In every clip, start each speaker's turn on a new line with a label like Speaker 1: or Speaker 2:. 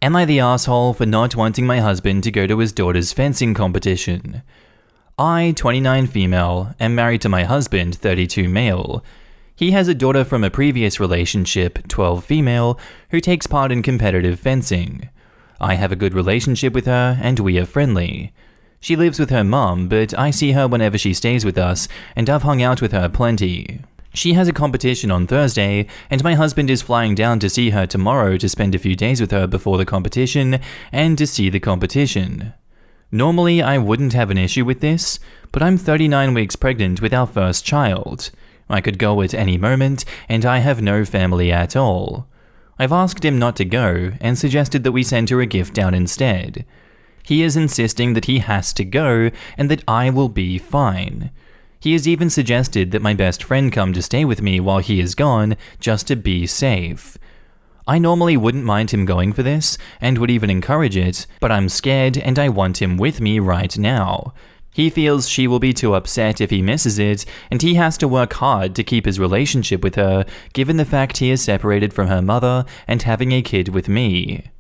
Speaker 1: Am I the asshole for not wanting my husband to go to his daughter's fencing competition? I, 29 female, am married to my husband, 32 male. He has a daughter from a previous relationship, 12 female, who takes part in competitive fencing. I have a good relationship with her and we are friendly. She lives with her mum, but I see her whenever she stays with us and I've hung out with her plenty. She has a competition on Thursday, and my husband is flying down to see her tomorrow to spend a few days with her before the competition and to see the competition. Normally, I wouldn't have an issue with this, but I'm 39 weeks pregnant with our first child. I could go at any moment, and I have no family at all. I've asked him not to go and suggested that we send her a gift down instead. He is insisting that he has to go and that I will be fine. He has even suggested that my best friend come to stay with me while he is gone, just to be safe. I normally wouldn't mind him going for this, and would even encourage it, but I'm scared and I want him with me right now. He feels she will be too upset if he misses it, and he has to work hard to keep his relationship with her, given the fact he is separated from her mother and having a kid with me.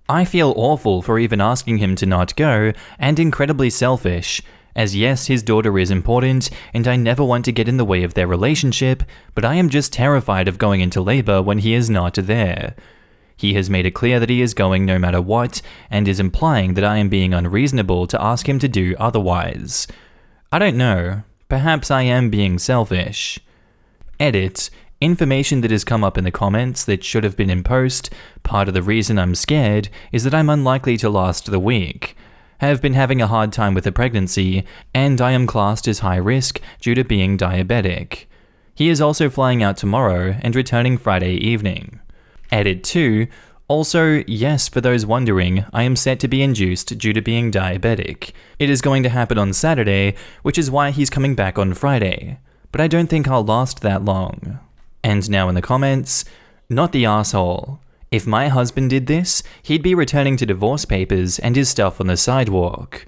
Speaker 1: I feel awful for even asking him to not go, and incredibly selfish, as yes, his daughter is important, and I never want to get in the way of their relationship, but I am just terrified of going into labor when he is not there. He has made it clear that he is going no matter what, and is implying that I am being unreasonable to ask him to do otherwise. I don't know, perhaps I am being selfish. Edit. Information that has come up in the comments that should have been in post. Part of the reason I'm scared is that I'm unlikely to last the week. Have been having a hard time with a pregnancy, and I am classed as high risk due to being diabetic. He is also flying out tomorrow and returning Friday evening. Edit 2. Also, yes, for those wondering, I am set to be induced due to being diabetic. It is going to happen on Saturday, which is why he's coming back on Friday. But I don't think I'll last that long. And now in the comments, not the asshole. If my husband did this, he'd be returning to divorce papers and his stuff on the sidewalk.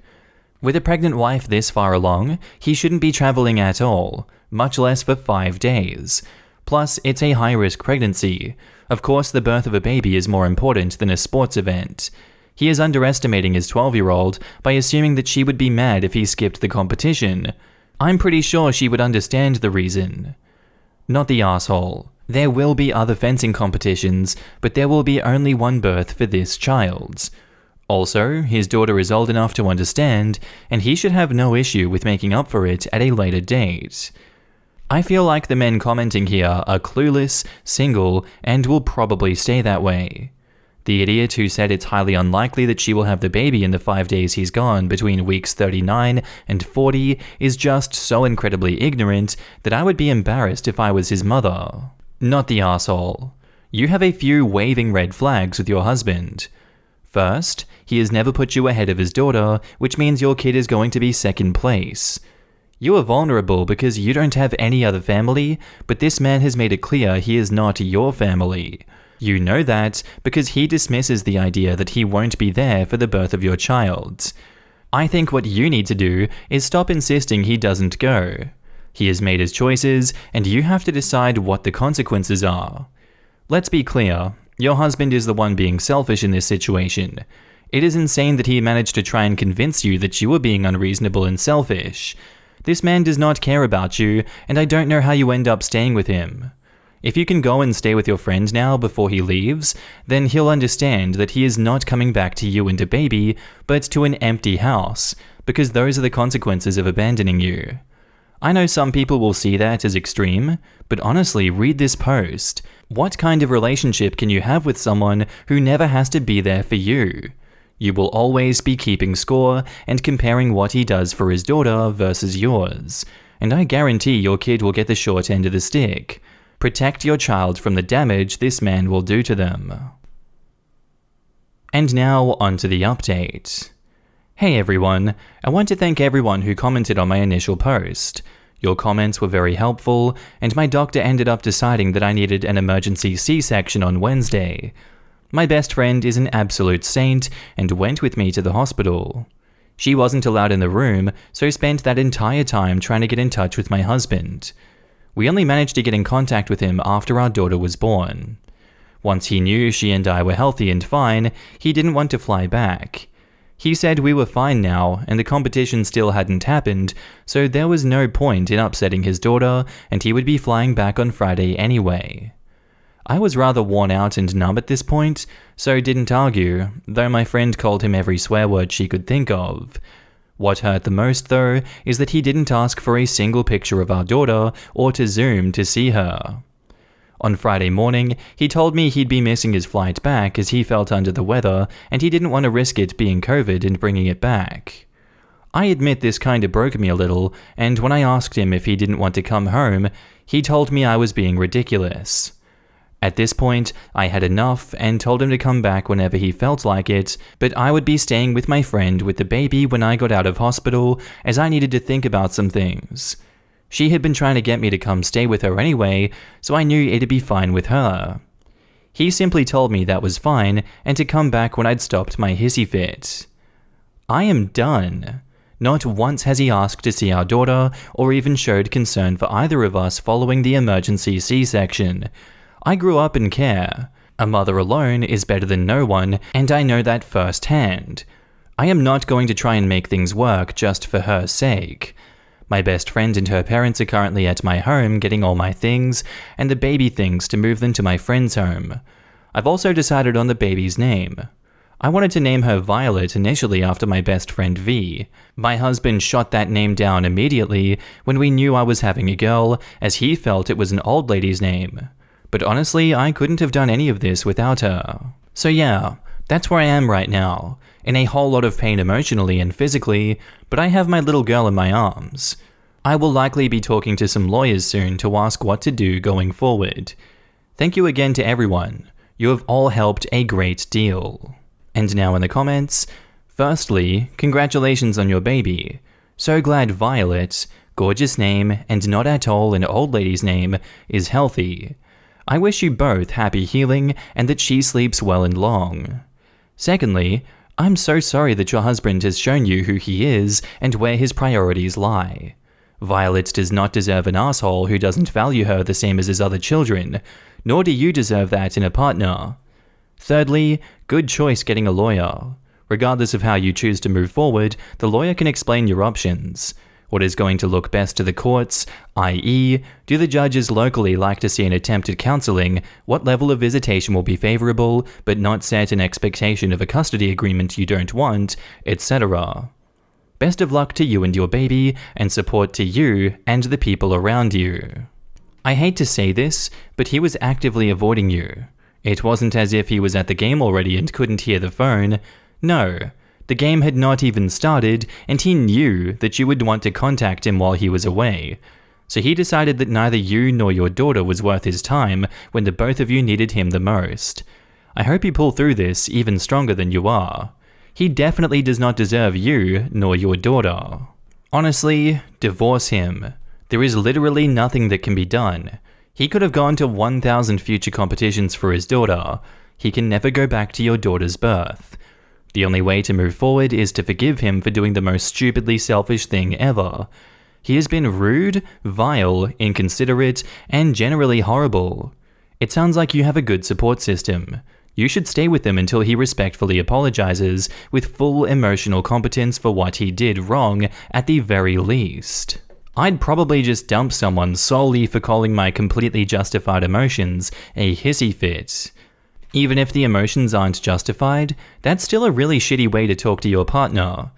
Speaker 1: With a pregnant wife this far along, he shouldn't be traveling at all, much less for 5 days. Plus, it's a high-risk pregnancy. Of course, the birth of a baby is more important than a sports event. He is underestimating his 12-year-old by assuming that she would be mad if he skipped the competition. I'm pretty sure she would understand the reason. Not the asshole. There will be other fencing competitions, but there will be only one birth for this child. Also, his daughter is old enough to understand, and he should have no issue with making up for it at a later date. I feel like the men commenting here are clueless, single, and will probably stay that way. The idiot who said it's highly unlikely that she will have the baby in the 5 days he's gone between weeks 39 and 40 is just so incredibly ignorant that I would be embarrassed if I was his mother. Not the asshole. You have a few waving red flags with your husband. First, he has never put you ahead of his daughter, which means your kid is going to be second place. You are vulnerable because you don't have any other family, but this man has made it clear he is not your family. You know that because he dismisses the idea that he won't be there for the birth of your child. I think what you need to do is stop insisting he doesn't go. He has made his choices, and you have to decide what the consequences are. Let's be clear, your husband is the one being selfish in this situation. It is insane that he managed to try and convince you that you were being unreasonable and selfish. This man does not care about you, and I don't know how you end up staying with him. If you can go and stay with your friend now before he leaves, then he'll understand that he is not coming back to you and a baby, but to an empty house, because those are the consequences of abandoning you. I know some people will see that as extreme, but honestly, read this post. What kind of relationship can you have with someone who never has to be there for you? You will always be keeping score and comparing what he does for his daughter versus yours, and I guarantee your kid will get the short end of the stick. Protect your child from the damage this man will do to them. And now onto the update. Hey everyone, I want to thank everyone who commented on my initial post. Your comments were very helpful, and my doctor ended up deciding that I needed an emergency C-section on Wednesday. My best friend is an absolute saint and went with me to the hospital. She wasn't allowed in the room, so spent that entire time trying to get in touch with my husband. We only managed to get in contact with him after our daughter was born. Once he knew she and I were healthy and fine, he didn't want to fly back. He said we were fine now and the competition still hadn't happened, so there was no point in upsetting his daughter and he would be flying back on Friday anyway. I was rather worn out and numb at this point, so didn't argue, though my friend called him every swear word she could think of. What hurt the most, though, is that he didn't ask for a single picture of our daughter or to Zoom to see her. On Friday morning, he told me he'd be missing his flight back as he felt under the weather and he didn't want to risk it being COVID and bringing it back. I admit this kinda broke me a little, and when I asked him if he didn't want to come home, he told me I was being ridiculous. At this point, I had enough and told him to come back whenever he felt like it, but I would be staying with my friend with the baby when I got out of hospital, as I needed to think about some things. She had been trying to get me to come stay with her anyway, so I knew it'd be fine with her. He simply told me that was fine and to come back when I'd stopped my hissy fit. I am done. Not once has he asked to see our daughter or even showed concern for either of us following the emergency C-section. I grew up in care. A mother alone is better than no one, and I know that firsthand. I am not going to try and make things work just for her sake. My best friend and her parents are currently at my home getting all my things and the baby things to move them to my friend's home. I've also decided on the baby's name. I wanted to name her Violet initially after my best friend V. My husband shot that name down immediately when we knew I was having a girl, as he felt it was an old lady's name. But honestly, I couldn't have done any of this without her. So yeah, that's where I am right now, in a whole lot of pain emotionally and physically, but I have my little girl in my arms. I will likely be talking to some lawyers soon to ask what to do going forward. Thank you again to everyone. You have all helped a great deal. And now in the comments, firstly, congratulations on your baby. So glad Violet, gorgeous name and not at all an old lady's name, is healthy. I wish you both happy healing and that she sleeps well and long. Secondly, I'm so sorry that your husband has shown you who he is and where his priorities lie. Violet does not deserve an asshole who doesn't value her the same as his other children, nor do you deserve that in a partner. Thirdly, good choice getting a lawyer. Regardless of how you choose to move forward, the lawyer can explain your options. What is going to look best to the courts, i.e., do the judges locally like to see an attempt at counseling, what level of visitation will be favorable, but not set an expectation of a custody agreement you don't want, etc. Best of luck to you and your baby, and support to you and the people around you. I hate to say this, but he was actively avoiding you. It wasn't as if he was at the game already and couldn't hear the phone. No. The game had not even started, and he knew that you would want to contact him while he was away. So he decided that neither you nor your daughter was worth his time when the both of you needed him the most. I hope you pull through this even stronger than you are. He definitely does not deserve you nor your daughter. Honestly, divorce him. There is literally nothing that can be done. He could have gone to 1,000 future competitions for his daughter. He can never go back to your daughter's birth. The only way to move forward is to forgive him for doing the most stupidly selfish thing ever. He has been rude, vile, inconsiderate, and generally horrible. It sounds like you have a good support system. You should stay with him until he respectfully apologizes with full emotional competence for what he did wrong at the very least. I'd probably just dump someone solely for calling my completely justified emotions a hissy fit. Even if the emotions aren't justified, that's still a really shitty way to talk to your partner.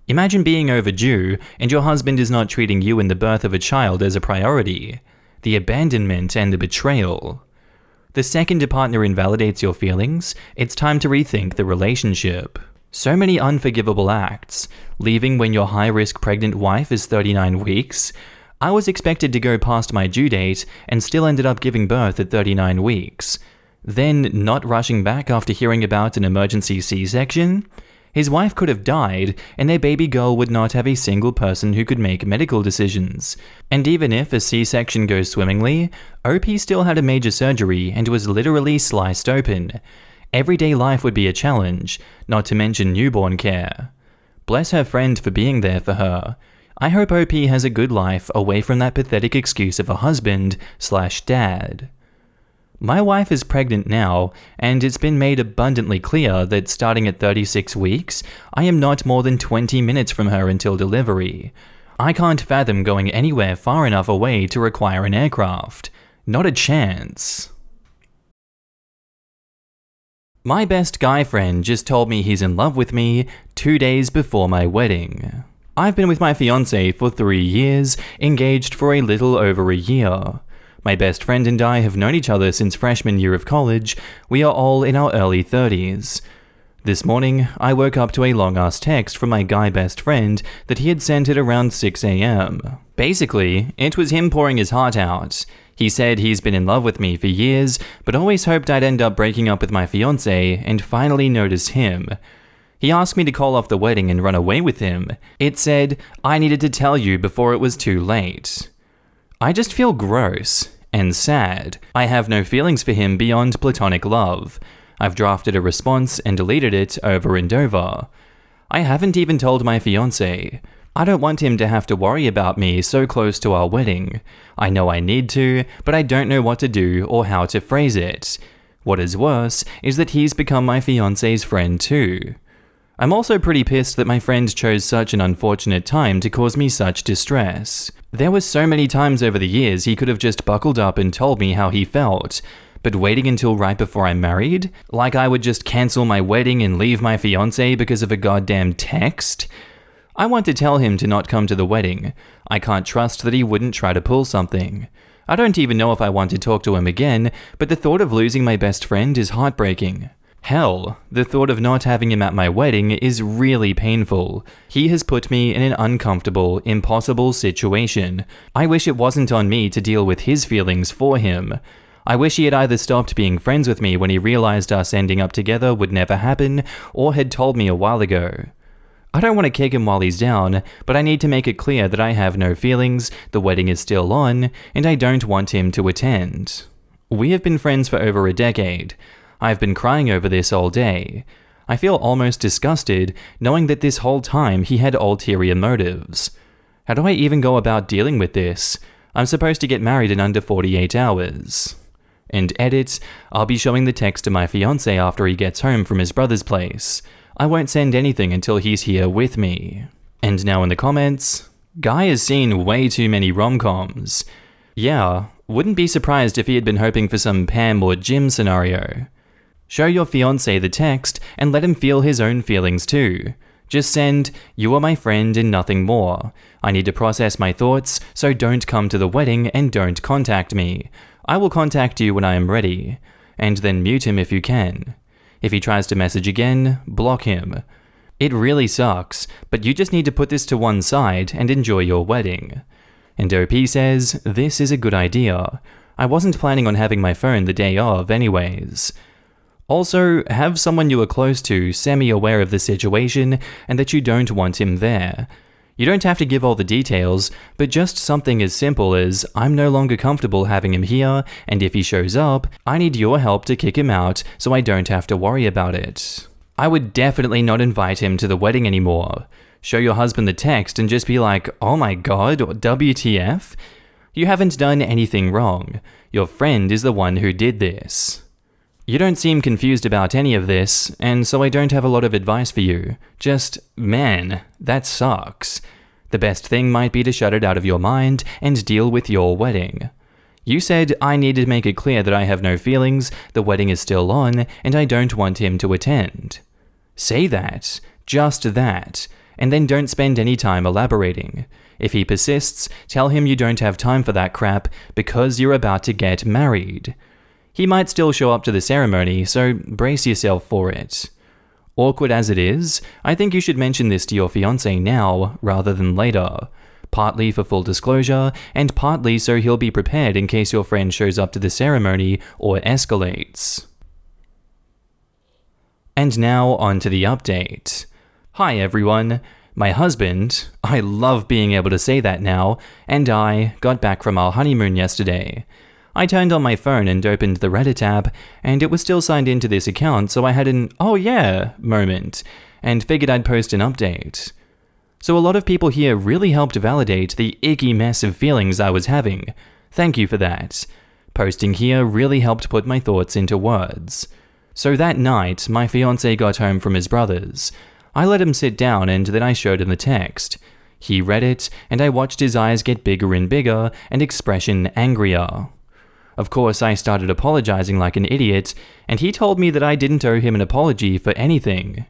Speaker 1: Imagine being overdue and your husband is not treating you and the birth of a child as a priority. The abandonment and the betrayal. The second a partner invalidates your feelings, it's time to rethink the relationship. So many unforgivable acts. Leaving when your high-risk pregnant wife is 39 weeks. I was expected to go past my due date and still ended up giving birth at 39 weeks. Then not rushing back after hearing about an emergency C-section? His wife could have died, and their baby girl would not have a single person who could make medical decisions. And even if a C-section goes swimmingly, OP still had a major surgery and was literally sliced open. Everyday life would be a challenge, not to mention newborn care. Bless her friend for being there for her. I hope OP has a good life away from that pathetic excuse of a husband/dad. My wife is pregnant now, and it's been made abundantly clear that starting at 36 weeks, I am not more than 20 minutes from her until delivery. I can't fathom going anywhere far enough away to require an aircraft. Not a chance. My best guy friend just told me he's in love with me 2 days before my wedding. I've been with my fiancé for 3 years, engaged for a little over a year. My best friend and I have known each other since freshman year of college. We are all in our early 30s. This morning, I woke up to a long-ass text from my guy best friend that he had sent at around 6 a.m. Basically, it was him pouring his heart out. He said he's been in love with me for years, but always hoped I'd end up breaking up with my fiancé and finally notice him. He asked me to call off the wedding and run away with him. It said, I needed to tell you before it was too late. I just feel gross and sad. I have no feelings for him beyond platonic love. I've drafted a response and deleted it over and over. I haven't even told my fiancé. I don't want him to have to worry about me so close to our wedding. I know I need to, but I don't know what to do or how to phrase it. What is worse is that he's become my fiancé's friend too. I'm also pretty pissed that my friend chose such an unfortunate time to cause me such distress. There were so many times over the years he could have just buckled up and told me how he felt. But waiting until right before I'm married? Like I would just cancel my wedding and leave my fiancé because of a goddamn text? I want to tell him to not come to the wedding. I can't trust that he wouldn't try to pull something. I don't even know if I want to talk to him again, but the thought of losing my best friend is heartbreaking. Hell, the thought of not having him at my wedding is really painful. He has put me in an uncomfortable, impossible situation. I wish it wasn't on me to deal with his feelings for him. I wish he had either stopped being friends with me when he realized us ending up together would never happen, or had told me a while ago. I don't want to kick him while he's down, but I need to make it clear that I have no feelings, the wedding is still on, and I don't want him to attend. We have been friends for over a decade. I've been crying over this all day. I feel almost disgusted knowing that this whole time he had ulterior motives. How do I even go about dealing with this? I'm supposed to get married in under 48 hours. And edit, I'll be showing the text to my fiancé after he gets home from his brother's place. I won't send anything until he's here with me. And now in the comments, Guy has seen way too many rom-coms. Yeah, wouldn't be surprised if he had been hoping for some Pam or Jim scenario. Show your fiancé the text and let him feel his own feelings too. Just send, you are my friend and nothing more. I need to process my thoughts, so don't come to the wedding and don't contact me. I will contact you when I am ready. And then mute him if you can. If he tries to message again, block him. It really sucks, but you just need to put this to one side and enjoy your wedding. And OP says, this is a good idea. I wasn't planning on having my phone the day of anyways. Also, have someone you are close to semi-aware of the situation and that you don't want him there. You don't have to give all the details, but just something as simple as, I'm no longer comfortable having him here, and if he shows up, I need your help to kick him out so I don't have to worry about it. I would definitely not invite him to the wedding anymore. Show your husband the text and just be like, oh my god, or WTF? You haven't done anything wrong. Your friend is the one who did this. You don't seem confused about any of this, and so I don't have a lot of advice for you. Just, man, that sucks. The best thing might be to shut it out of your mind and deal with your wedding. You said I need to make it clear that I have no feelings, the wedding is still on, and I don't want him to attend. Say that, just that, and then don't spend any time elaborating. If he persists, tell him you don't have time for that crap because you're about to get married. He might still show up to the ceremony, so brace yourself for it. Awkward as it is, I think you should mention this to your fiancé now rather than later. Partly for full disclosure, and partly so he'll be prepared in case your friend shows up to the ceremony or escalates. And now on to the update. Hi everyone. My husband, I love being able to say that now, and I got back from our honeymoon yesterday. I turned on my phone and opened the Reddit app, and it was still signed into this account, so I had an oh yeah moment, and figured I'd post an update. So a lot of people here really helped validate the icky mess of feelings I was having. Thank you for that. Posting here really helped put my thoughts into words. So that night, my fiancé got home from his brother's. I let him sit down and then I showed him the text. He read it, and I watched his eyes get bigger and bigger and expression angrier. Of course, I started apologizing like an idiot, and he told me that I didn't owe him an apology for anything.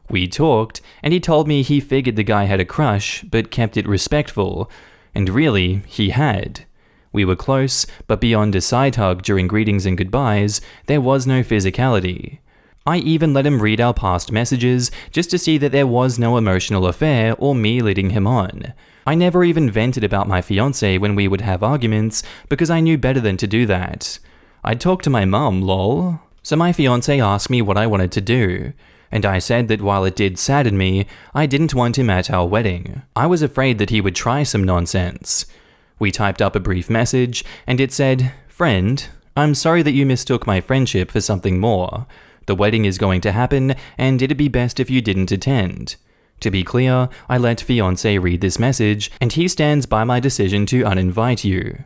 Speaker 1: We talked, and he told me he figured the guy had a crush, but kept it respectful, and really, he had. We were close, but beyond a side hug during greetings and goodbyes, there was no physicality. I even let him read our past messages just to see that there was no emotional affair or me leading him on. I never even vented about my fiancé when we would have arguments because I knew better than to do that. I'd talk to my mum, lol. So my fiancé asked me what I wanted to do, and I said that while it did sadden me, I didn't want him at our wedding. I was afraid that he would try some nonsense. We typed up a brief message, and it said, "Friend, I'm sorry that you mistook my friendship for something more. The wedding is going to happen, and it'd be best if you didn't attend." To be clear, I let fiancé read this message, and he stands by my decision to uninvite you.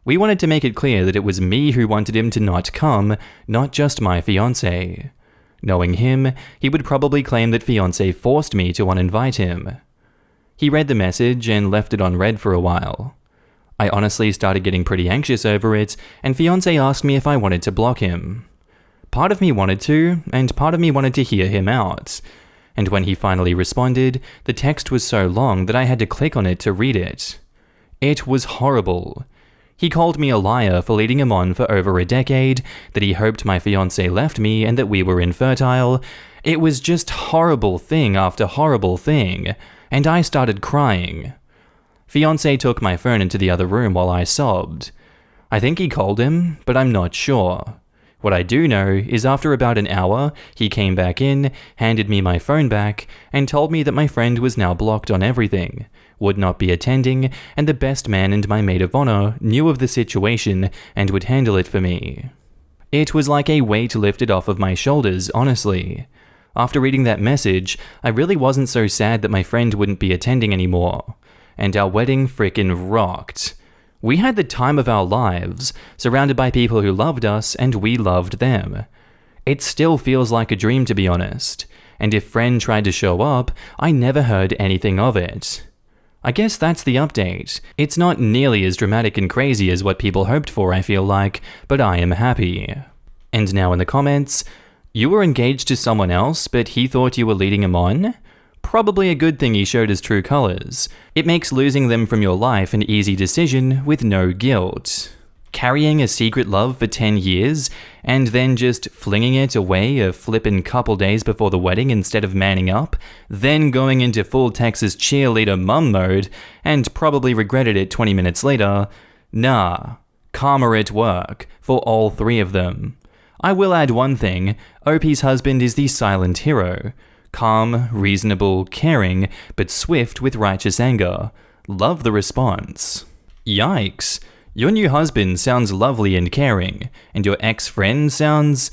Speaker 1: We wanted to make it clear that it was me who wanted him to not come, not just my fiancé. Knowing him, he would probably claim that fiancé forced me to uninvite him. He read the message and left it on read for a while. I honestly started getting pretty anxious over it, and fiancé asked me if I wanted to block him. Part of me wanted to, and part of me wanted to hear him out. And when he finally responded, the text was so long that I had to click on it to read it. It was horrible. He called me a liar for leading him on for over a decade, that he hoped my fiancé left me and that we were infertile. It was just horrible thing after horrible thing, and I started crying. Fiancé took my phone into the other room while I sobbed. I think he called him, but I'm not sure. What I do know is after about an hour, he came back in, handed me my phone back, and told me that my friend was now blocked on everything, would not be attending, and the best man and my maid of honor knew of the situation and would handle it for me. It was like a weight lifted off of my shoulders, honestly. After reading that message, I really wasn't so sad that my friend wouldn't be attending anymore. And our wedding frickin' rocked. We had the time of our lives, surrounded by people who loved us and we loved them. It still feels like a dream, to be honest, and if friend tried to show up, I never heard anything of it. I guess that's the update. It's not nearly as dramatic and crazy as what people hoped for, I feel like, but I am happy. And now in the comments, you were engaged to someone else, but he thought you were leading him on? Probably a good thing he showed his true colors. It makes losing them from your life an easy decision with no guilt. Carrying a secret love for 10 years, and then just flinging it away a flippin' couple days before the wedding instead of manning up, then going into full Texas cheerleader mum mode, and probably regretted it 20 minutes later. Nah. Karma at work, for all three of them. I will add one thing, OP's husband is the silent hero. Calm, reasonable, caring, but swift with righteous anger. Love the response. Yikes. Your new husband sounds lovely and caring, and your ex-friend sounds,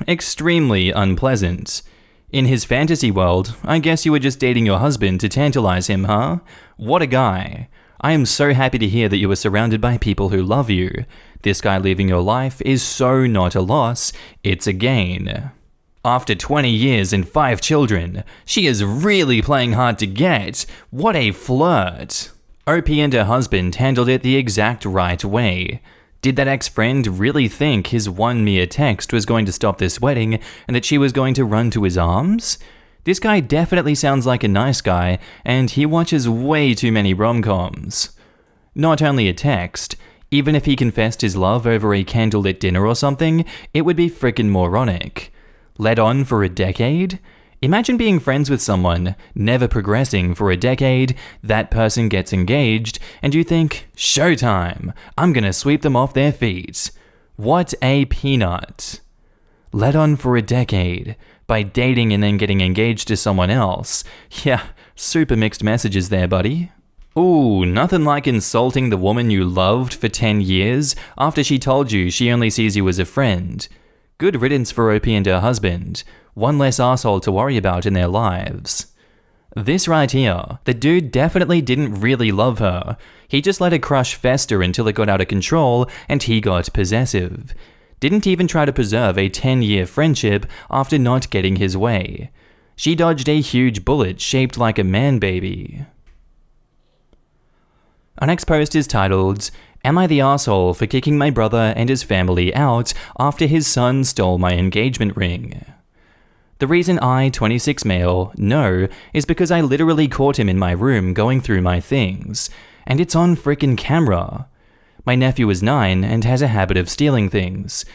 Speaker 1: extremely unpleasant. In his fantasy world, I guess you were just dating your husband to tantalize him, huh? What a guy. I am so happy to hear that you are surrounded by people who love you. This guy leaving your life is so not a loss, it's a gain. After 20 years and 5 children, she is really playing hard to get. What a flirt. OP and her husband handled it the exact right way. Did that ex-friend really think his one mere text was going to stop this wedding and that she was going to run to his arms? This guy definitely sounds like a nice guy, and he watches way too many rom-coms. Not only a text, even if he confessed his love over a candlelit dinner or something, it would be frickin' moronic. Led on for a decade? Imagine being friends with someone, never progressing for a decade, that person gets engaged, and you think, showtime, I'm gonna sweep them off their feet. What a peanut. Led on for a decade, by dating and then getting engaged to someone else. Yeah, super mixed messages there, buddy. Ooh, nothing like insulting the woman you loved for 10 years after she told you she only sees you as a friend. Good riddance for OP and her husband. One less asshole to worry about in their lives. This right here, the dude definitely didn't really love her. He just let a crush fester until it got out of control and he got possessive. Didn't even try to preserve a 10-year friendship after not getting his way. She dodged a huge bullet shaped like a man baby. Our next post is titled, "Am I the asshole for kicking my brother and his family out after his son stole my engagement ring?" The reason I, 26 male, know is because I literally caught him in my room going through my things. And it's on frickin' camera. My nephew is 9 and has a habit of stealing things.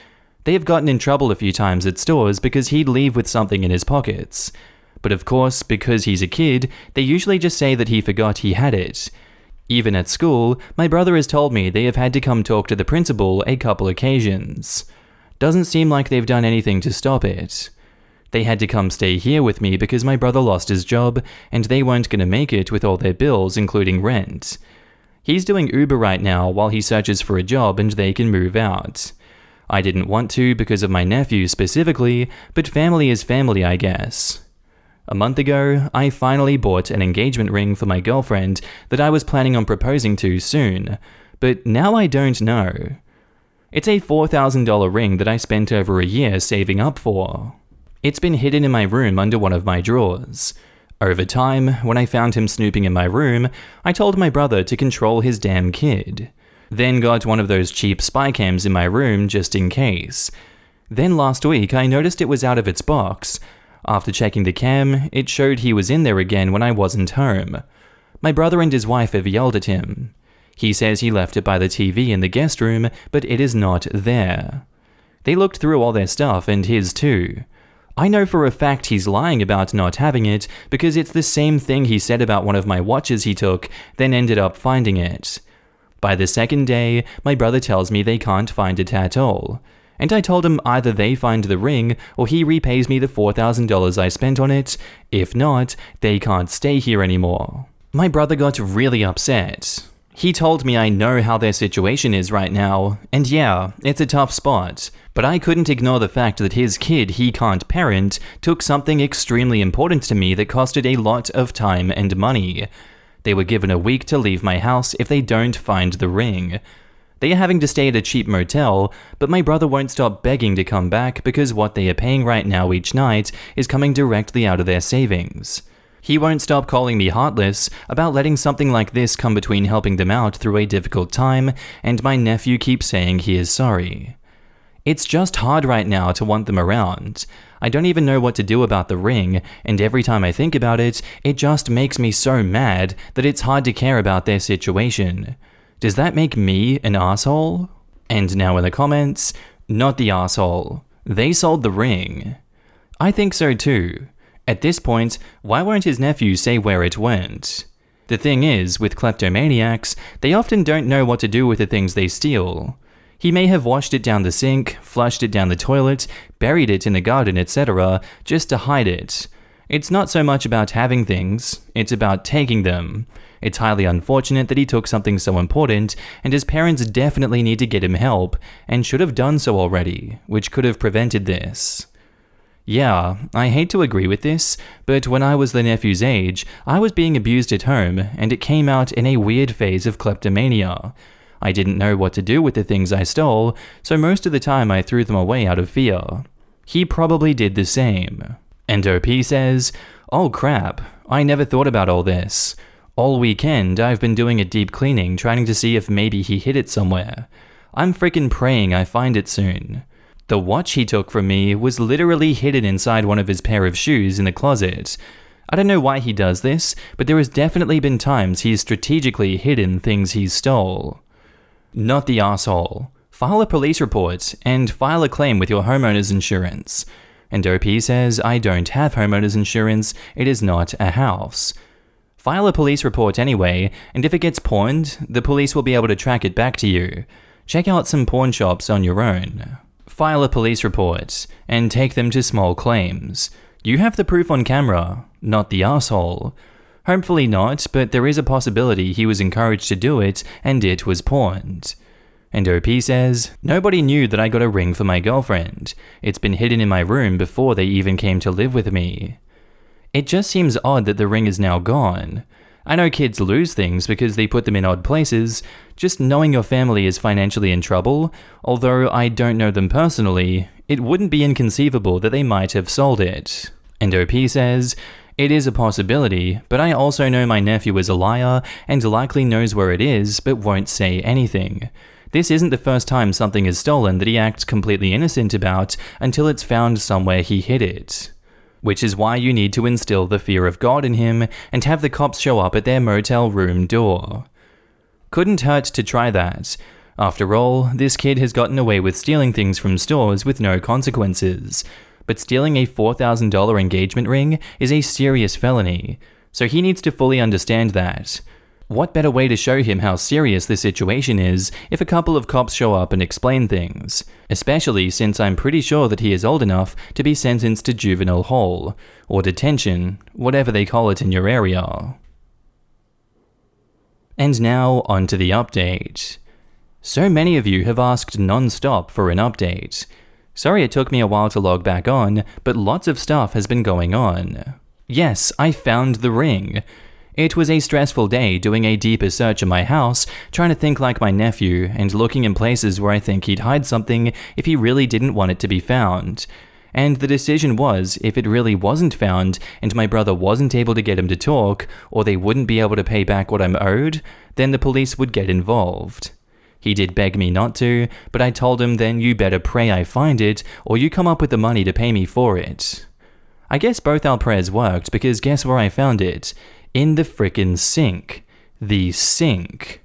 Speaker 1: They have gotten in trouble a few times at stores because he'd leave with something in his pockets. But of course, because he's a kid, they usually just say that he forgot he had it. Even at school, my brother has told me they have had to come talk to the principal a couple occasions. Doesn't seem like they've done anything to stop it. They had to come stay here with me because my brother lost his job and they weren't going to make it with all their bills, including rent. He's doing Uber right now while he searches for a job and they can move out. I didn't want to because of my nephew specifically, but family is family, I guess. A month ago, I finally bought an engagement ring for my girlfriend that I was planning on proposing to soon, but now I don't know. It's a $4,000 ring that I spent over a year saving up for. It's been hidden in my room under one of my drawers. Over time, when I found him snooping in my room, I told my brother to control his damn kid. Then got one of those cheap spy cams in my room just in case. Then last week, I noticed it was out of its box. After checking the cam, it showed he was in there again when I wasn't home. My brother and his wife have yelled at him. He says he left it by the TV in the guest room, but it is not there. They looked through all their stuff and his too. I know for a fact he's lying about not having it because it's the same thing he said about one of my watches he took, then ended up finding it. By the second day, my brother tells me they can't find it at all. And I told him either they find the ring or he repays me the $4,000 I spent on it. If not, they can't stay here anymore. My brother got really upset. He told me I know how their situation is right now, and yeah, it's a tough spot. But I couldn't ignore the fact that his kid he can't parent took something extremely important to me that costed a lot of time and money. They were given a week to leave my house if they don't find the ring. They are having to stay at a cheap motel, but my brother won't stop begging to come back because what they are paying right now each night is coming directly out of their savings. He won't stop calling me heartless about letting something like this come between helping them out through a difficult time, and my nephew keeps saying he is sorry. It's just hard right now to want them around. I don't even know what to do about the ring, and every time I think about it, it just makes me so mad that it's hard to care about their situation. Does that make me an asshole? And now in the comments, not the asshole. They sold the ring. I think so too. At this point, why won't his nephew say where it went? The thing is, with kleptomaniacs, they often don't know what to do with the things they steal. He may have washed it down the sink, flushed it down the toilet, buried it in the garden, etc., just to hide it. It's not so much about having things, it's about taking them. It's highly unfortunate that he took something so important, and his parents definitely need to get him help, and should have done so already, which could have prevented this. Yeah, I hate to agree with this, but when I was the nephew's age, I was being abused at home, and it came out in a weird phase of kleptomania. I didn't know what to do with the things I stole, so most of the time I threw them away out of fear. He probably did the same. And OP says, "Oh crap, I never thought about all this. All weekend I've been doing a deep cleaning trying to see if maybe he hid it somewhere. I'm freaking praying I find it soon." The watch he took from me was literally hidden inside one of his pair of shoes in the closet. I don't know why he does this, but there has definitely been times he's strategically hidden things he stole. Not the asshole. File a police report and file a claim with your homeowner's insurance. And OP says, "I don't have homeowner's insurance, it is not a house." File a police report anyway, and if it gets pawned, the police will be able to track it back to you. Check out some pawn shops on your own. File a police report, and take them to small claims. You have the proof on camera, not the asshole. Hopefully not, but there is a possibility he was encouraged to do it, and it was pawned. And OP says, "Nobody knew that I got a ring for my girlfriend. It's been hidden in my room before they even came to live with me." It just seems odd that the ring is now gone. I know kids lose things because they put them in odd places. Just knowing your family is financially in trouble, although I don't know them personally, it wouldn't be inconceivable that they might have sold it. And OP says, it is a possibility, but I also know my nephew is a liar and likely knows where it is but won't say anything. This isn't the first time something is stolen that he acts completely innocent about until it's found somewhere he hid it. Which is why you need to instill the fear of God in him and have the cops show up at their motel room door. Couldn't hurt to try that. After all, this kid has gotten away with stealing things from stores with no consequences. But stealing a $4,000 engagement ring is a serious felony, so he needs to fully understand that. What better way to show him how serious the situation is if a couple of cops show up and explain things, especially since I'm pretty sure that he is old enough to be sentenced to juvenile hall, or detention, whatever they call it in your area. And now onto the update. So many of you have asked non-stop for an update. Sorry it took me a while to log back on, but lots of stuff has been going on. Yes, I found the ring. It was a stressful day doing a deeper search of my house, trying to think like my nephew, and looking in places where I think he'd hide something if he really didn't want it to be found. And the decision was, if it really wasn't found, and my brother wasn't able to get him to talk, or they wouldn't be able to pay back what I'm owed, then the police would get involved. He did beg me not to, but I told him then you better pray I find it, or you come up with the money to pay me for it. I guess both our prayers worked, because guess where I found it? In the frickin' sink. The sink.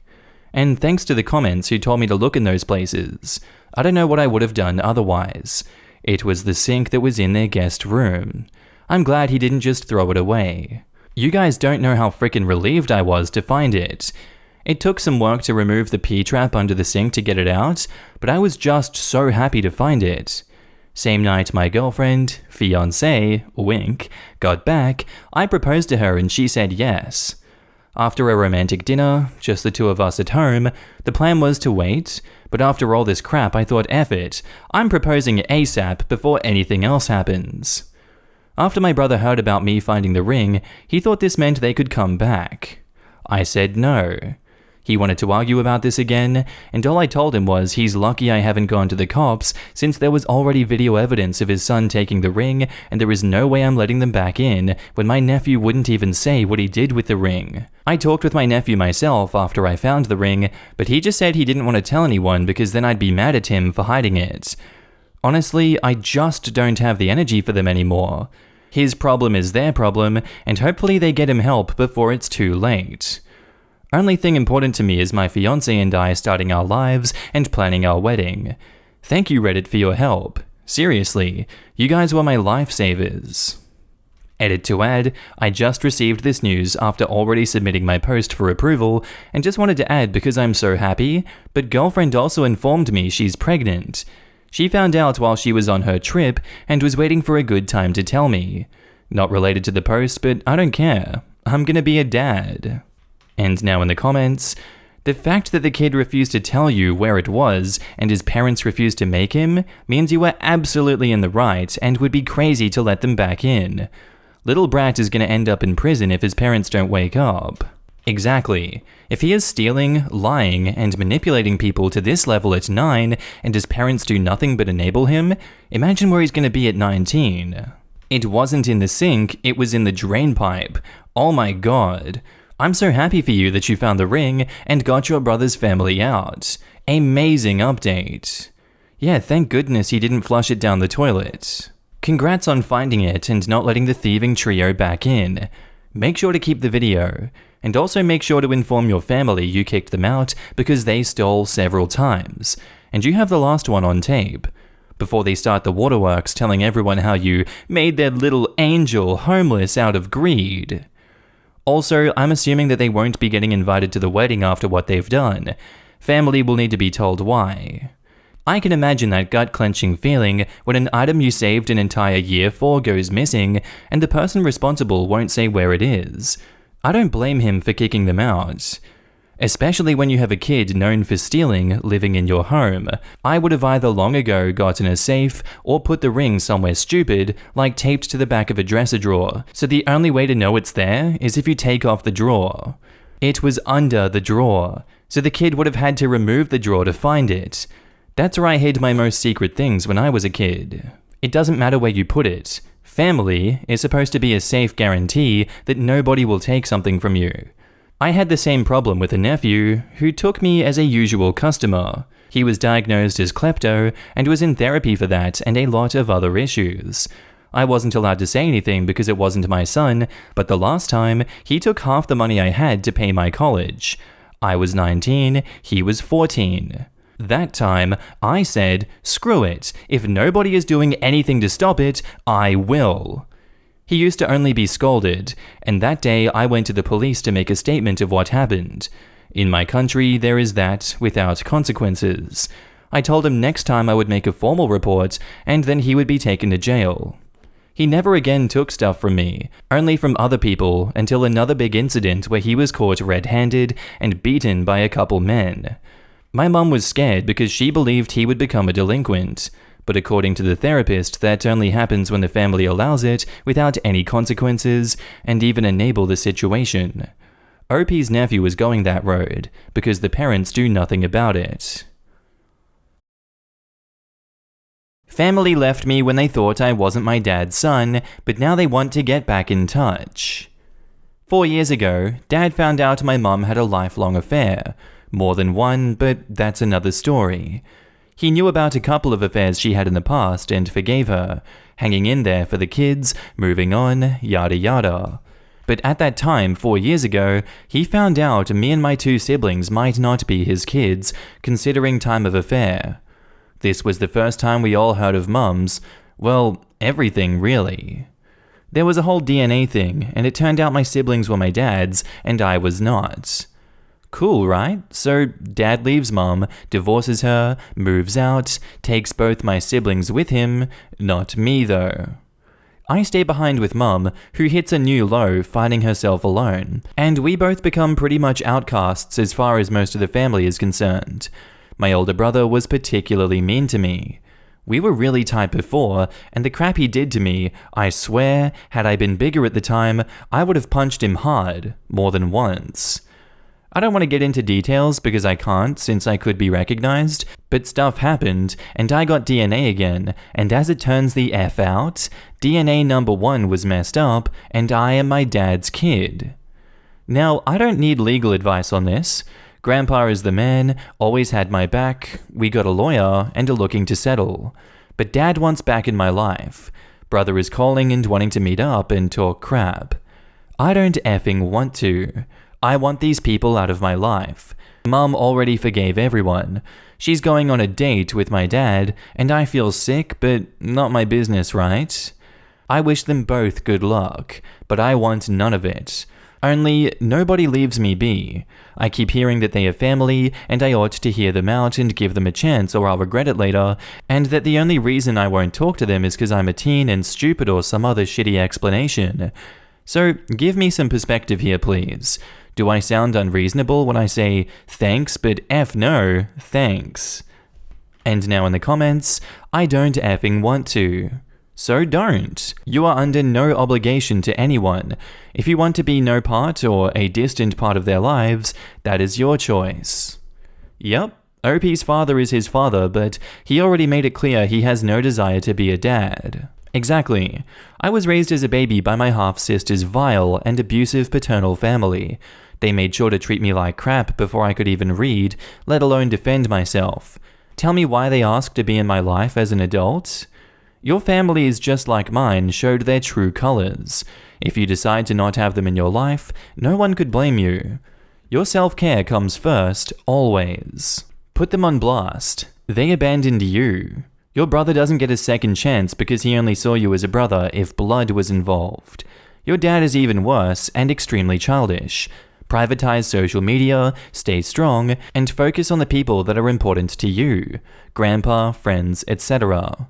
Speaker 1: And thanks to the comments who told me to look in those places. I don't know what I would have done otherwise. It was the sink that was in their guest room. I'm glad he didn't just throw it away. You guys don't know how frickin' relieved I was to find it. It took some work to remove the P-trap under the sink to get it out, but I was just so happy to find it. Same night my girlfriend, fiancé, wink, got back, I proposed to her and she said yes. After a romantic dinner, just the two of us at home, the plan was to wait, but after all this crap I thought F it, I'm proposing ASAP before anything else happens. After my brother heard about me finding the ring, he thought this meant they could come back. I said no. He wanted to argue about this again, and all I told him was he's lucky I haven't gone to the cops since there was already video evidence of his son taking the ring and there is no way I'm letting them back in when my nephew wouldn't even say what he did with the ring. I talked with my nephew myself after I found the ring, but he just said he didn't want to tell anyone because then I'd be mad at him for hiding it. Honestly, I just don't have the energy for them anymore. His problem is their problem, and hopefully they get him help before it's too late. Only thing important to me is my fiancé and I starting our lives and planning our wedding. Thank you Reddit for your help. Seriously, you guys were my lifesavers. Edit to add, I just received this news after already submitting my post for approval and just wanted to add because I'm so happy, but girlfriend also informed me she's pregnant. She found out while she was on her trip and was waiting for a good time to tell me. Not related to the post, but I don't care. I'm gonna be a dad. And now in the comments, the fact that the kid refused to tell you where it was and his parents refused to make him means you were absolutely in the right and would be crazy to let them back in. Little brat is gonna end up in prison if his parents don't wake up. Exactly. If he is stealing, lying, and manipulating people to this level at 9 and his parents do nothing but enable him, imagine where he's gonna be at 19. It wasn't in the sink, it was in the drain pipe. Oh my god. I'm so happy for you that you found the ring and got your brother's family out. Amazing update. Yeah, thank goodness he didn't flush it down the toilet. Congrats on finding it and not letting the thieving trio back in. Make sure to keep the video, and also make sure to inform your family you kicked them out because they stole several times, and you have the last one on tape, before they start the waterworks telling everyone how you made their little angel homeless out of greed. Also, I'm assuming that they won't be getting invited to the wedding after what they've done. Family will need to be told why. I can imagine that gut-clenching feeling when an item you saved an entire year for goes missing and the person responsible won't say where it is. I don't blame him for kicking them out. especially when you have a kid known for stealing living in your home. I would have either long ago gotten a safe or put the ring somewhere stupid, like taped to the back of a dresser drawer, so the only way to know it's there is if you take off the drawer. It was under the drawer, so the kid would have had to remove the drawer to find it. That's where I hid my most secret things when I was a kid. It doesn't matter where you put it. Family is supposed to be a safe guarantee that nobody will take something from you. I had the same problem with a nephew who took me as a usual customer. He was diagnosed as klepto and was in therapy for that and a lot of other issues. I wasn't allowed to say anything because it wasn't my son, but the last time, he took half the money I had to pay my college. I was 19, he was 14. That time, I said, screw it, if nobody is doing anything to stop it, I will. He used to only be scolded, and that day I went to the police to make a statement of what happened. In my country, there is that without consequences. I told him next time I would make a formal report, and then he would be taken to jail. He never again took stuff from me, only from other people until another big incident where he was caught red-handed and beaten by a couple men. My mum was scared because she believed he would become a delinquent, but according to the therapist, that only happens when the family allows it without any consequences and even enable the situation. OP's nephew was going that road because the parents do nothing about it. Family left me when they thought I wasn't my dad's son, but now they want to get back in touch. 4 years ago, Dad found out my mum had a lifelong affair. More than one, but that's another story. He knew about a couple of affairs she had in the past and forgave her, hanging in there for the kids, moving on, yada yada. But at that time, 4 years ago, he found out me and my 2 siblings might not be his kids, considering time of affair. This was the first time we all heard of mums, well, everything really. There was a whole DNA thing, and it turned out my siblings were my dad's, and I was not. Cool, right? So Dad leaves Mum, divorces her, moves out, takes both my siblings with him, not me though. I stay behind with Mum, who hits a new low finding herself alone, and we both become pretty much outcasts as far as most of the family is concerned. My older brother was particularly mean to me. We were really tight before, and the crap he did to me, I swear, had I been bigger at the time, I would have punched him hard, more than once. I don't want to get into details because I can't since I could be recognized, but stuff happened and I got DNA again, and as it turns the F out, DNA number 1 was messed up and I am my dad's kid. Now, I don't need legal advice on this. Grandpa is the man, always had my back, we got a lawyer and are looking to settle. But Dad wants back in my life. Brother is calling and wanting to meet up and talk crap. I don't effing want to. I want these people out of my life. Mum already forgave everyone. She's going on a date with my dad, and I feel sick, but not my business, right? I wish them both good luck, but I want none of it. Only, nobody leaves me be. I keep hearing that they have family, and I ought to hear them out and give them a chance or I'll regret it later, and that the only reason I won't talk to them is because I'm a teen and stupid or some other shitty explanation. So, give me some perspective here, please. Do I sound unreasonable when I say, thanks, but F no, thanks? And now in the comments, I don't effing want to. So don't. You are under no obligation to anyone. If you want to be no part or a distant part of their lives, that is your choice. Yep, OP's father is his father, but he already made it clear he has no desire to be a dad. Exactly. I was raised as a baby by my half-sister's vile and abusive paternal family. They made sure to treat me like crap before I could even read, let alone defend myself. Tell me why they asked to be in my life as an adult? Your family is just like mine, showed their true colors. If you decide to not have them in your life, no one could blame you. Your self-care comes first, always. Put them on blast. They abandoned you. Your brother doesn't get a second chance because he only saw you as a brother if blood was involved. Your dad is even worse and extremely childish. Privatize social media, stay strong, and focus on the people that are important to you. Grandpa, friends, etc.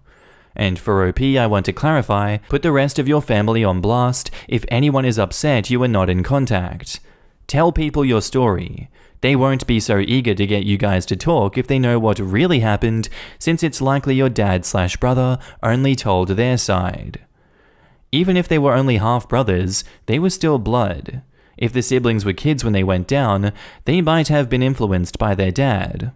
Speaker 1: And for OP, I want to clarify, put the rest of your family on blast if anyone is upset you are not in contact. Tell people your story. They won't be so eager to get you guys to talk if they know what really happened, since it's likely your dad/brother only told their side. Even if they were only half-brothers, they were still blood. If the siblings were kids when they went down, they might have been influenced by their dad.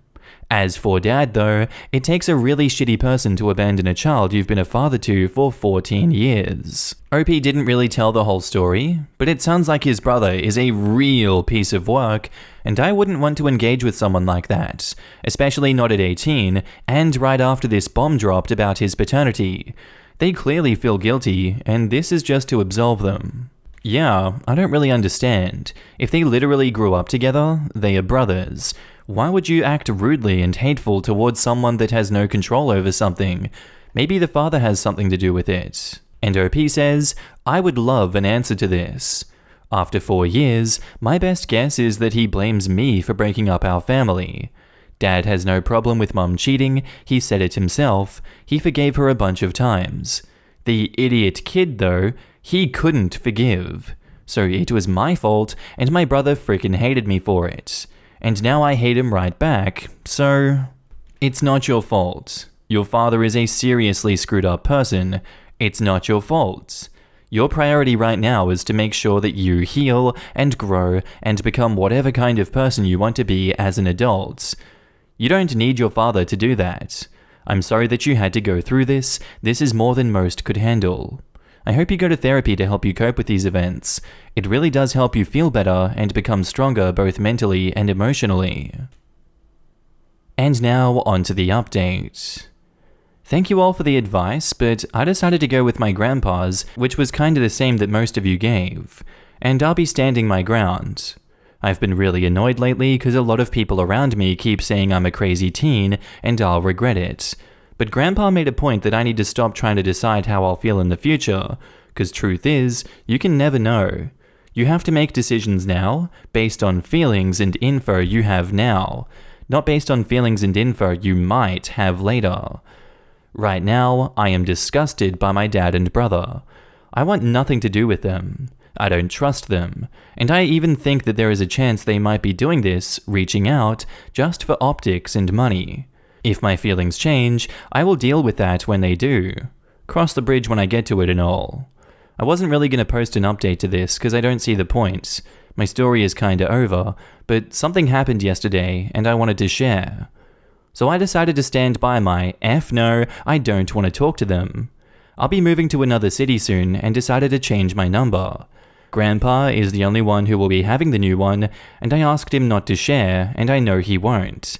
Speaker 1: As for dad though, it takes a really shitty person to abandon a child you've been a father to for 14 years. OP didn't really tell the whole story, but it sounds like his brother is a real piece of work, and I wouldn't want to engage with someone like that, especially not at 18, and right after this bomb dropped about his paternity. They clearly feel guilty, and this is just to absolve them. Yeah, I don't really understand. If they literally grew up together, they are brothers. Why would you act rudely and hateful towards someone that has no control over something? Maybe the father has something to do with it. And OP says, I would love an answer to this. After 4 years, my best guess is that he blames me for breaking up our family. Dad has no problem with mum cheating, he said it himself, he forgave her a bunch of times. The idiot kid though, he couldn't forgive. So it was my fault, and my brother frickin' hated me for it. And now I hate him right back, so... It's not your fault. Your father is a seriously screwed up person. It's not your fault. Your priority right now is to make sure that you heal and grow and become whatever kind of person you want to be as an adult. You don't need your father to do that. I'm sorry that you had to go through this. This is more than most could handle. I hope you go to therapy to help you cope with these events. It really does help you feel better and become stronger both mentally and emotionally. And now onto the update. Thank you all for the advice, but I decided to go with my grandpa's, which was kinda the same that most of you gave, and I'll be standing my ground. I've been really annoyed lately because a lot of people around me keep saying I'm a crazy teen and I'll regret it. But Grandpa made a point that I need to stop trying to decide how I'll feel in the future, because truth is, you can never know. You have to make decisions now, based on feelings and info you have now, not based on feelings and info you might have later. Right now, I am disgusted by my dad and brother. I want nothing to do with them. I don't trust them, and I even think that there is a chance they might be doing this, reaching out, just for optics and money. If my feelings change, I will deal with that when they do. Cross the bridge when I get to it and all. I wasn't really going to post an update to this because I don't see the point. My story is kinda over, but something happened yesterday and I wanted to share. So I decided to stand by my F no, I don't want to talk to them. I'll be moving to another city soon and decided to change my number. Grandpa is the only one who will be having the new one, and I asked him not to share, and I know he won't.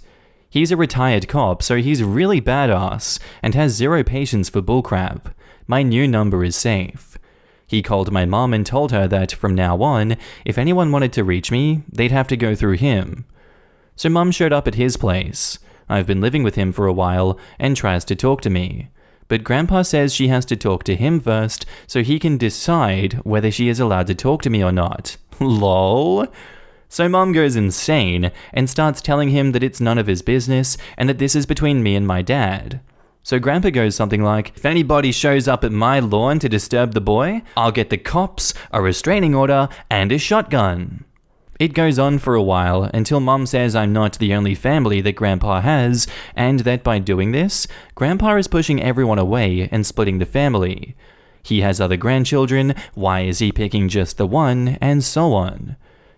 Speaker 1: He's a retired cop, so he's really badass, and has zero patience for bullcrap. My new number is safe. He called my mom and told her that from now on, if anyone wanted to reach me, they'd have to go through him. So mom showed up at his place. I've been living with him for a while, and tries to talk to me. But Grandpa says she has to talk to him first, so he can decide whether she is allowed to talk to me or not. LOL. So mom goes insane and starts telling him that it's none of his business and that this is between me and my dad. So Grandpa goes something like, if anybody shows up at my lawn to disturb the boy, I'll get the cops, a restraining order, and a shotgun. It goes on for a while until mom says I'm not the only family that Grandpa has, and that by doing this, Grandpa is pushing everyone away and splitting the family. He has other grandchildren, why is he picking just the one, and so on.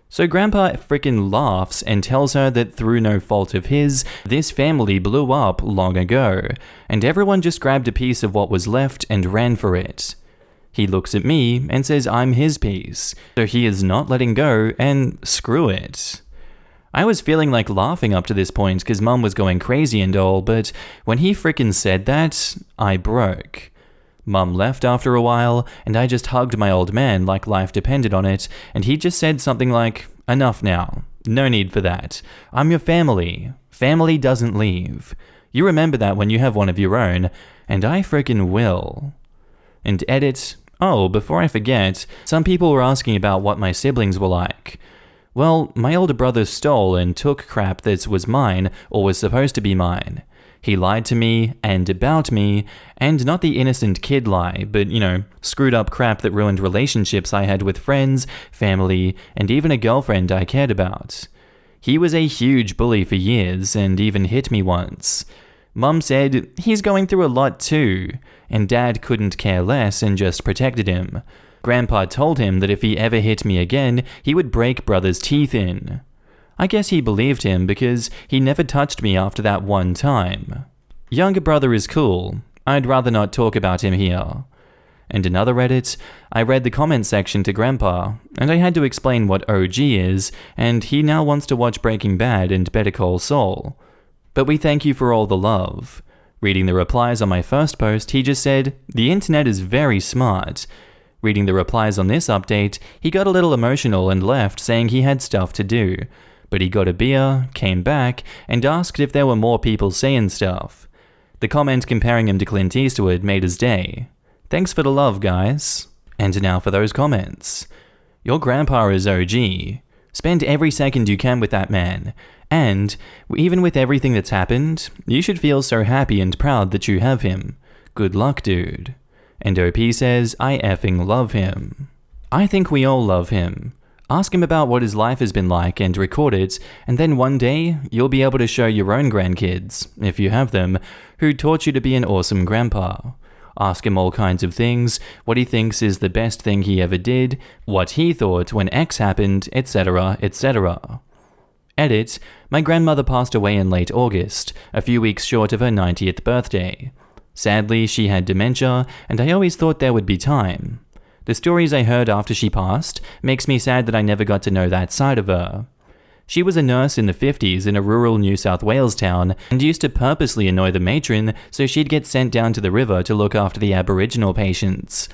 Speaker 1: So Grandpa frickin' laughs and tells her that through no fault of his, this family blew up long ago, and everyone just grabbed a piece of what was left and ran for it. He looks at me and says I'm his piece, so he is not letting go, and screw it. I was feeling like laughing up to this point because mum was going crazy and all, but when he frickin' said that, I broke. Mum left after a while, and I just hugged my old man like life depended on it, and he just said something like, enough now. No need for that. I'm your family. Family doesn't leave. You remember that when you have one of your own, and I frickin' will. And edit, oh, before I forget, some people were asking about what my siblings were like. Well, my older brother stole and took crap that was mine, or was supposed to be mine. He lied to me, and about me, and not the innocent kid lie, but, screwed up crap that ruined relationships I had with friends, family, and even a girlfriend I cared about. He was a huge bully for years and even hit me once. Mum said he's going through a lot too, and Dad couldn't care less and just protected him. Grandpa told him that if he ever hit me again, he would break Brother's teeth in. I guess he believed him because he never touched me after that one time. Younger brother is cool. I'd rather not talk about him here. And another Reddit, I read the comment section to Grandpa, and I had to explain what OG is, and he now wants to watch Breaking Bad and Better Call Saul. But we thank you for all the love. Reading the replies on my first post, he just said, "The internet is very smart." Reading the replies on this update, he got a little emotional and left saying he had stuff to do. But he got a beer, came back, and asked if there were more people saying stuff. The comment comparing him to Clint Eastwood made his day. Thanks for the love, guys. And now for those comments. Your grandpa is OG. Spend every second you can with that man. And, even with everything that's happened, you should feel so happy and proud that you have him. Good luck, dude. And OP says, I effing love him. I think we all love him. Ask him about what his life has been like and record it, and then one day, you'll be able to show your own grandkids, if you have them, who taught you to be an awesome grandpa. Ask him all kinds of things, what he thinks is the best thing he ever did, what he thought when X happened, etc., etc. Edit, my grandmother passed away in late August, a few weeks short of her 90th birthday. Sadly, she had dementia, and I always thought there would be time. The stories I heard after she passed makes me sad that I never got to know that side of her. She was a nurse in the 50s in a rural New South Wales town and used to purposely annoy the matron so she'd get sent down to the river to look after the Aboriginal patients.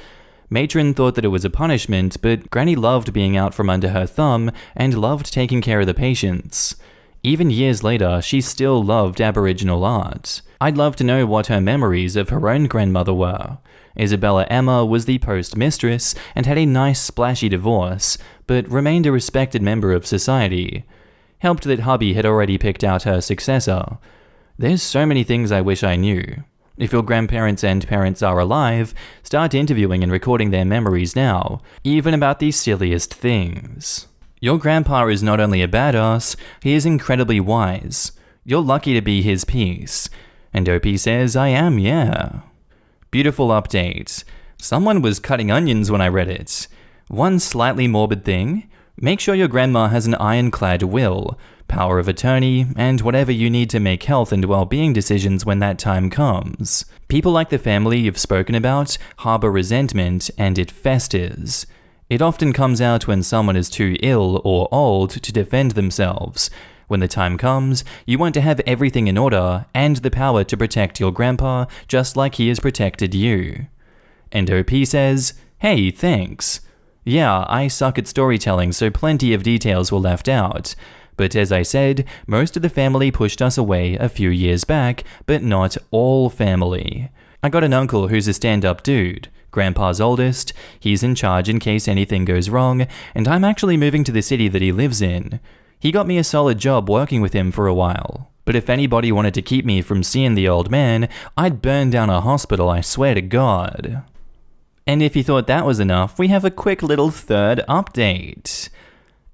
Speaker 1: Matron thought that it was a punishment, but Granny loved being out from under her thumb and loved taking care of the patients. Even years later, she still loved Aboriginal art. I'd love to know what her memories of her own grandmother were. Isabella Emma was the postmistress and had a nice splashy divorce, but remained a respected member of society. Helped that hubby had already picked out her successor. There's so many things I wish I knew. If your grandparents and parents are alive, start interviewing and recording their memories now, even about the silliest things. Your grandpa is not only a badass, he is incredibly wise. You're lucky to be his piece. And OP says, I am, yeah. Beautiful update. Someone was cutting onions when I read it. One slightly morbid thing, make sure your grandma has an ironclad will, power of attorney, and whatever you need to make health and well-being decisions when that time comes. People like the family you've spoken about harbor resentment, and it festers. It often comes out when someone is too ill or old to defend themselves. When the time comes, you want to have everything in order and the power to protect your grandpa just like he has protected you. And OP says, hey, thanks. Yeah, I suck at storytelling, so plenty of details were left out. But as I said, most of the family pushed us away a few years back, but not all family. I got an uncle who's a stand-up dude. Grandpa's oldest, he's in charge in case anything goes wrong, and I'm actually moving to the city that he lives in. He got me a solid job working with him for a while. But if anybody wanted to keep me from seeing the old man, I'd burn down a hospital, I swear to God. And if you thought that was enough, we have a quick little third update.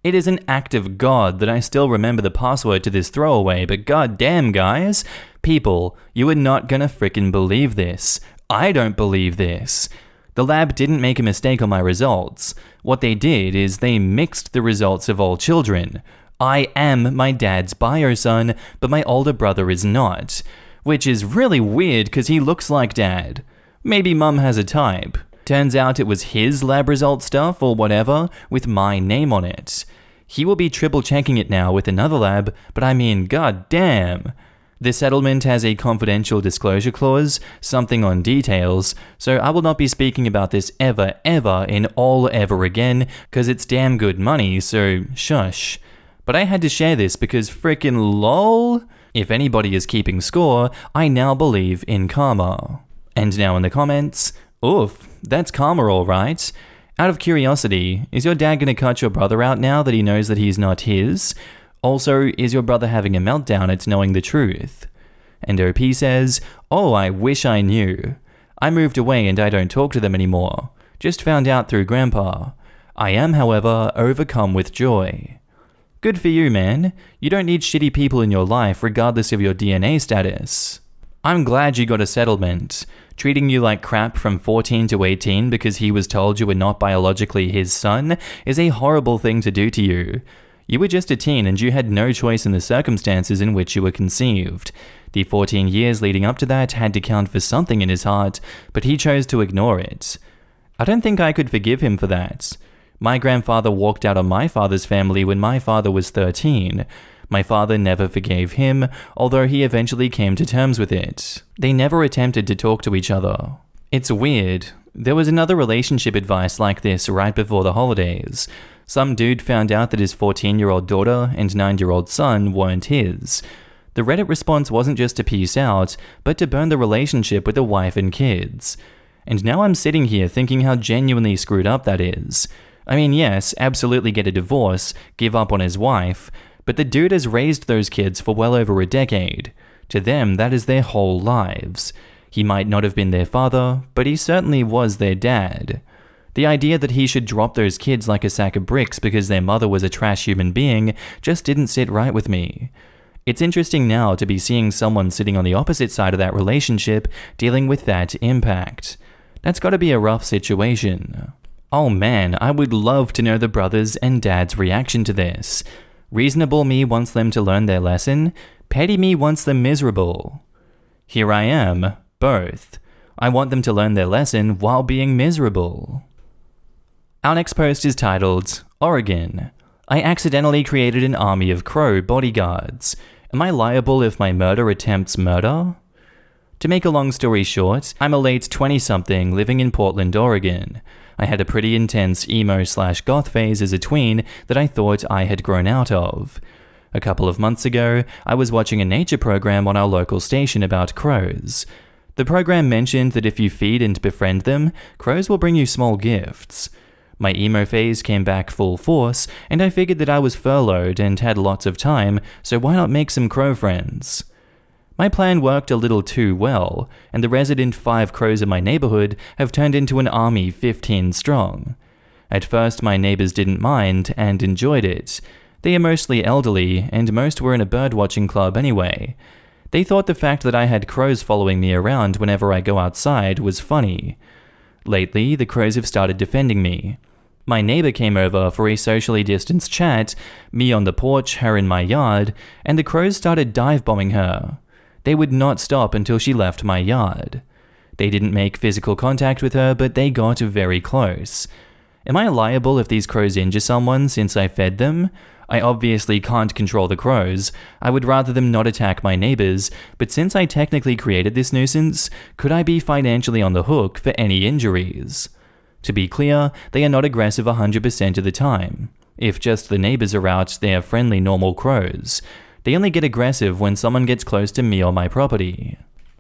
Speaker 1: It is an act of God that I still remember the password to this throwaway, but goddamn guys, people, you are not gonna frickin' believe this. I don't believe this. The lab didn't make a mistake on my results. What they did is they mixed the results of all children. I am my dad's bio son, but my older brother is not. Which is really weird because he looks like dad. Maybe mum has a type. Turns out it was his lab result stuff or whatever with my name on it. He will be triple checking it now with another lab, but I mean, goddamn. The settlement has a confidential disclosure clause, something on details, so I will not be speaking about this ever in all ever again, cause it's damn good money, so shush. But I had to share this because frickin' lol. If anybody is keeping score, I now believe in karma. And now in the comments, oof, that's karma alright. Out of curiosity, is your dad gonna cut your brother out now that he knows that he's not his? Also, is your brother having a meltdown at knowing the truth? And OP says, oh, I wish I knew. I moved away and I don't talk to them anymore. Just found out through Grandpa. I am, however, overcome with joy. Good for you, man. You don't need shitty people in your life regardless of your DNA status. I'm glad you got a settlement. Treating you like crap from 14 to 18 because he was told you were not biologically his son is a horrible thing to do to you. You were just a teen and you had no choice in the circumstances in which you were conceived. The 14 years leading up to that had to count for something in his heart, but he chose to ignore it. I don't think I could forgive him for that. My grandfather walked out on my father's family when my father was 13. My father never forgave him, although he eventually came to terms with it. They never attempted to talk to each other. It's weird. There was another relationship advice like this right before the holidays. Some dude found out that his 14-year-old daughter and 9-year-old son weren't his. The Reddit response wasn't just to peace out, but to burn the relationship with the wife and kids. And now I'm sitting here thinking how genuinely screwed up that is. I mean, yes, absolutely get a divorce, give up on his wife, but the dude has raised those kids for well over a decade. To them, that is their whole lives. He might not have been their father, but he certainly was their dad. The idea that he should drop those kids like a sack of bricks because their mother was a trash human being just didn't sit right with me. It's interesting now to be seeing someone sitting on the opposite side of that relationship dealing with that impact. That's gotta be a rough situation. Oh man, I would love to know the brothers and dad's reaction to this. Reasonable me wants them to learn their lesson, petty me wants them miserable. Here I am, both. I want them to learn their lesson while being miserable. Our next post is titled, Oregon. I accidentally created an army of crow bodyguards. Am I liable if my murder attempts murder? To make a long story short, I'm a late 20-something living in Portland, Oregon. I had a pretty intense emo/goth phase as a tween that I thought I had grown out of. A couple of months ago, I was watching a nature program on our local station about crows. The program mentioned that if you feed and befriend them, crows will bring you small gifts. My emo phase came back full force, and I figured that I was furloughed and had lots of time, so why not make some crow friends? My plan worked a little too well, and the resident 5 crows in my neighborhood have turned into an army 15 strong. At first, my neighbors didn't mind and enjoyed it. They are mostly elderly, and most were in a birdwatching club anyway. They thought the fact that I had crows following me around whenever I go outside was funny. Lately, the crows have started defending me. My neighbor came over for a socially distanced chat, me on the porch, her in my yard, and the crows started dive-bombing her. They would not stop until she left my yard. They didn't make physical contact with her, but they got very close. Am I liable if these crows injure someone since I fed them? I obviously can't control the crows. I would rather them not attack my neighbors, but since I technically created this nuisance, could I be financially on the hook for any injuries? To be clear, they are not aggressive 100% of the time. If just the neighbors are out, they are friendly normal crows. They only get aggressive when someone gets close to me or my property.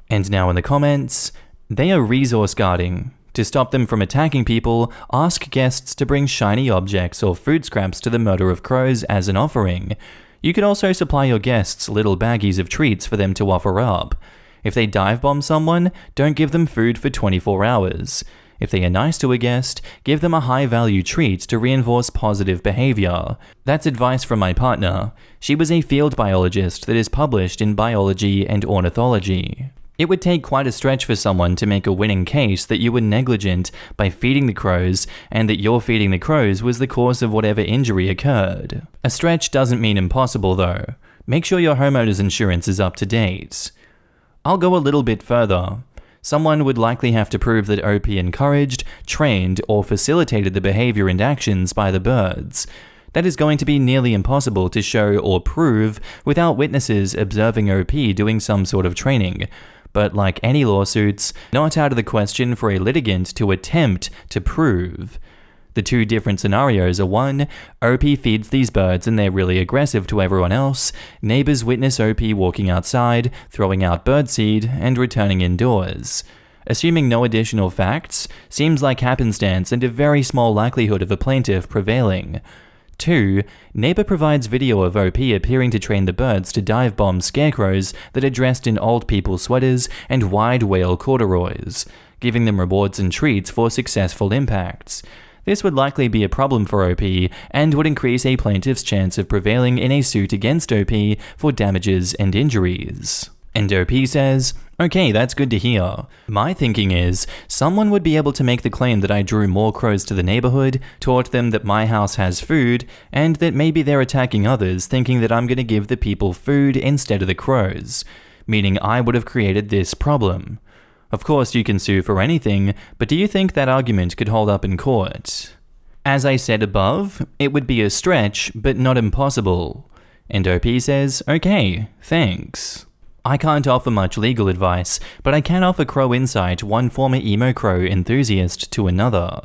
Speaker 1: And now in the comments, they are resource guarding. To stop them from attacking people, ask guests to bring shiny objects or food scraps to the murder of crows as an offering. You could also supply your guests little baggies of treats for them to offer up. If they dive bomb someone, don't give them food for 24 hours. If they are nice to a guest, give them a high-value treat to reinforce positive behavior. That's advice from my partner. She was a field biologist that is published in biology and ornithology. It would take quite a stretch for someone to make a winning case that you were negligent by feeding the crows and that your feeding the crows was the cause of whatever injury occurred. A stretch doesn't mean impossible though. Make sure your homeowner's insurance is up to date. I'll go a little bit further. Someone would likely have to prove that OP encouraged, trained, or facilitated the behavior and actions by the birds. That is going to be nearly impossible to show or prove without witnesses observing OP doing some sort of training. But like any lawsuits, not out of the question for a litigant to attempt to prove. The two different scenarios are 1, OP feeds these birds and they're really aggressive to everyone else, neighbors witness OP walking outside, throwing out birdseed, and returning indoors. Assuming no additional facts, seems like happenstance and a very small likelihood of a plaintiff prevailing. 2, neighbor provides video of OP appearing to train the birds to dive bomb scarecrows that are dressed in old people sweaters and wide whale corduroys, giving them rewards and treats for successful impacts. This would likely be a problem for OP and would increase a plaintiff's chance of prevailing in a suit against OP for damages and injuries. And OP says, okay, that's good to hear. My thinking is, someone would be able to make the claim that I drew more crows to the neighborhood, taught them that my house has food, and that maybe they're attacking others thinking that I'm going to give the people food instead of the crows, meaning I would have created this problem. Of course, you can sue for anything, but do you think that argument could hold up in court? As I said above, it would be a stretch, but not impossible. And OP says, okay, thanks. I can't offer much legal advice, but I can offer crow insight one former emo crow enthusiast to another.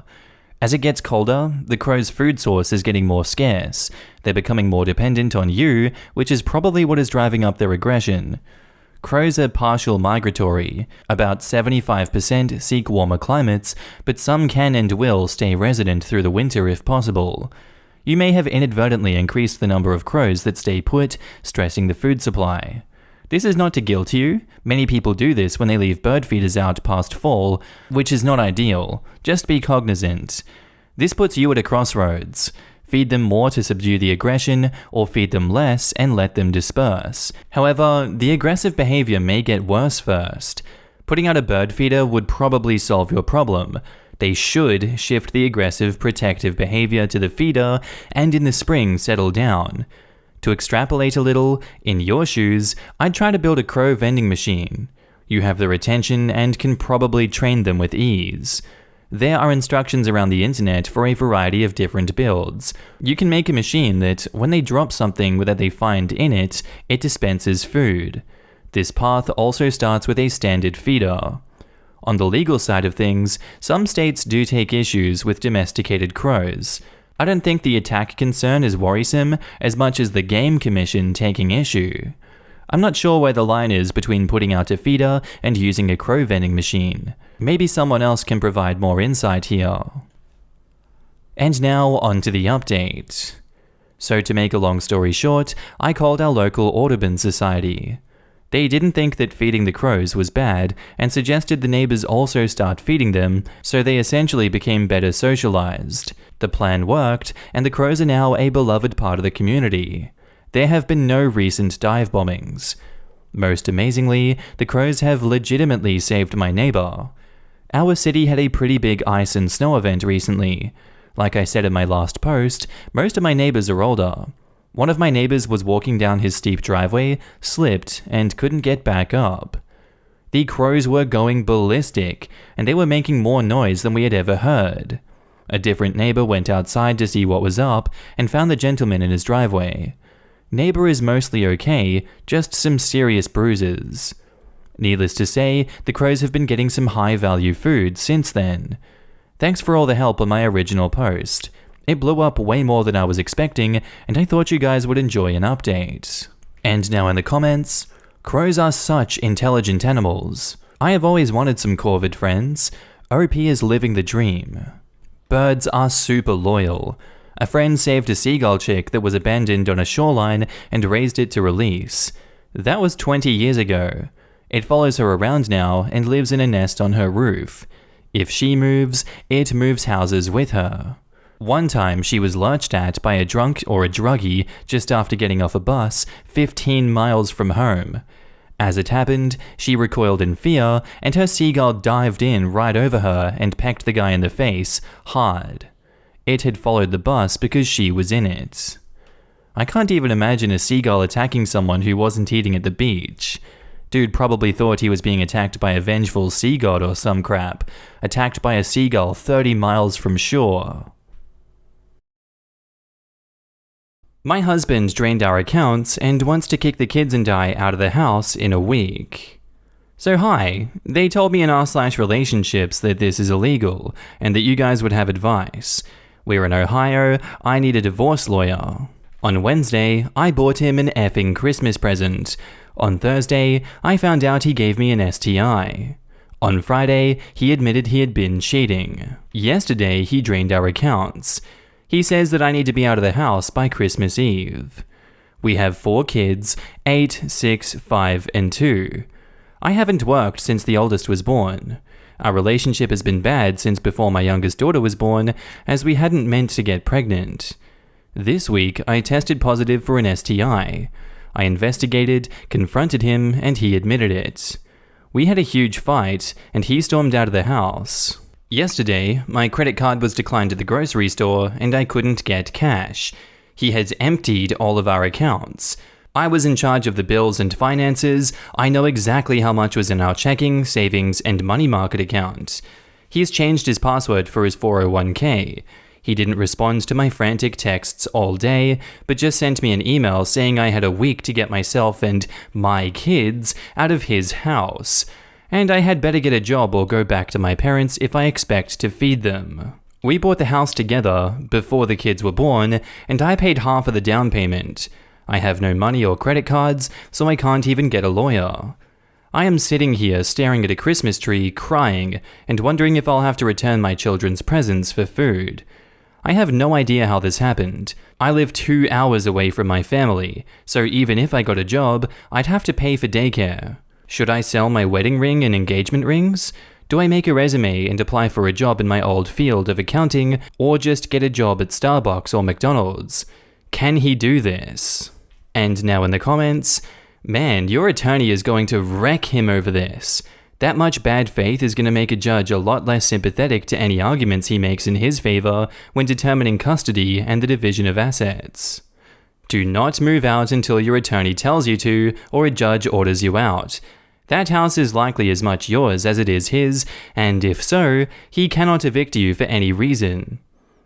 Speaker 1: As it gets colder, the crow's food source is getting more scarce. They're becoming more dependent on you, which is probably what is driving up their aggression. Crows are partial migratory. About 75% seek warmer climates, but some can and will stay resident through the winter if possible. You may have inadvertently increased the number of crows that stay put, stressing the food supply. This is not to guilt you. Many people do this when they leave bird feeders out past fall, which is not ideal. Just be cognizant. This puts you at a crossroads. Feed them more to subdue the aggression, or feed them less and let them disperse. However, the aggressive behavior may get worse first. Putting out a bird feeder would probably solve your problem. They should shift the aggressive protective behavior to the feeder and in the spring settle down. To extrapolate a little, in your shoes, I'd try to build a crow vending machine. You have their attention and can probably train them with ease. There are instructions around the internet for a variety of different builds. You can make a machine that, when they drop something that they find in it, it dispenses food. This path also starts with a standard feeder. On the legal side of things, some states do take issues with domesticated crows. I don't think the attack concern is worrisome as much as the Game Commission taking issue. I'm not sure where the line is between putting out a feeder and using a crow vending machine. Maybe someone else can provide more insight here. And now on to the update. So to make a long story short, I called our local Audubon Society. They didn't think that feeding the crows was bad and suggested the neighbors also start feeding them, so they essentially became better socialized. The plan worked, and the crows are now a beloved part of the community. There have been no recent dive bombings. Most amazingly, the crows have legitimately saved my neighbor. Our city had a pretty big ice and snow event recently. Like I said in my last post, most of my neighbors are older. One of my neighbors was walking down his steep driveway, slipped, and couldn't get back up. The crows were going ballistic, and they were making more noise than we had ever heard. A different neighbor went outside to see what was up and found the gentleman in his driveway. Neighbor is mostly okay, just some serious bruises. Needless to say, the crows have been getting some high-value food since then. Thanks for all the help on my original post. It blew up way more than I was expecting, and I thought you guys would enjoy an update. And now in the comments, crows are such intelligent animals. I have always wanted some corvid friends. OP is living the dream. Birds are super loyal. A friend saved a seagull chick that was abandoned on a shoreline and raised it to release. That was 20 years ago. It follows her around now and lives in a nest on her roof. If she moves, it moves houses with her. One time she was lurched at by a drunk or a druggie just after getting off a bus 15 miles from home. As it happened, she recoiled in fear and her seagull dived in right over her and pecked the guy in the face hard. It had followed the bus because she was in it. I can't even imagine a seagull attacking someone who wasn't eating at the beach. Dude probably thought he was being attacked by a vengeful sea god or some crap, attacked by a seagull 30 miles from shore. My husband drained our accounts and wants to kick the kids and I out of the house in a week. So hi, they told me in r/relationships that this is illegal and that you guys would have advice. We're in Ohio, I need a divorce lawyer. On Wednesday, I bought him an effing Christmas present. On Thursday, I found out he gave me an STI. On Friday, he admitted he had been cheating. Yesterday, he drained our accounts. He says that I need to be out of the house by Christmas Eve. We have 4 kids, 8, 6, 5, and 2. I haven't worked since the oldest was born. Our relationship has been bad since before my youngest daughter was born, as we hadn't meant to get pregnant. This week, I tested positive for an STI. I investigated, confronted him, and he admitted it. We had a huge fight, and he stormed out of the house. Yesterday, my credit card was declined at the grocery store, and I couldn't get cash. He has emptied all of our accounts. I was in charge of the bills and finances. I know exactly how much was in our checking, savings, and money market account. He's changed his password for his 401k. He didn't respond to my frantic texts all day, but just sent me an email saying I had a week to get myself and my kids out of his house, and I had better get a job or go back to my parents if I expect to feed them. We bought the house together before the kids were born, and I paid half of the down payment. I have no money or credit cards, so I can't even get a lawyer. I am sitting here staring at a Christmas tree, crying, and wondering if I'll have to return my children's presents for food. I have no idea how this happened. I live 2 hours away from my family, so even if I got a job, I'd have to pay for daycare. Should I sell my wedding ring and engagement rings? Do I make a resume and apply for a job in my old field of accounting, or just get a job at Starbucks or McDonald's? Can he do this? And now in the comments, man, your attorney is going to wreck him over this. That much bad faith is going to make a judge a lot less sympathetic to any arguments he makes in his favor when determining custody and the division of assets. Do not move out until your attorney tells you to, or a judge orders you out. That house is likely as much yours as it is his, and if so, he cannot evict you for any reason.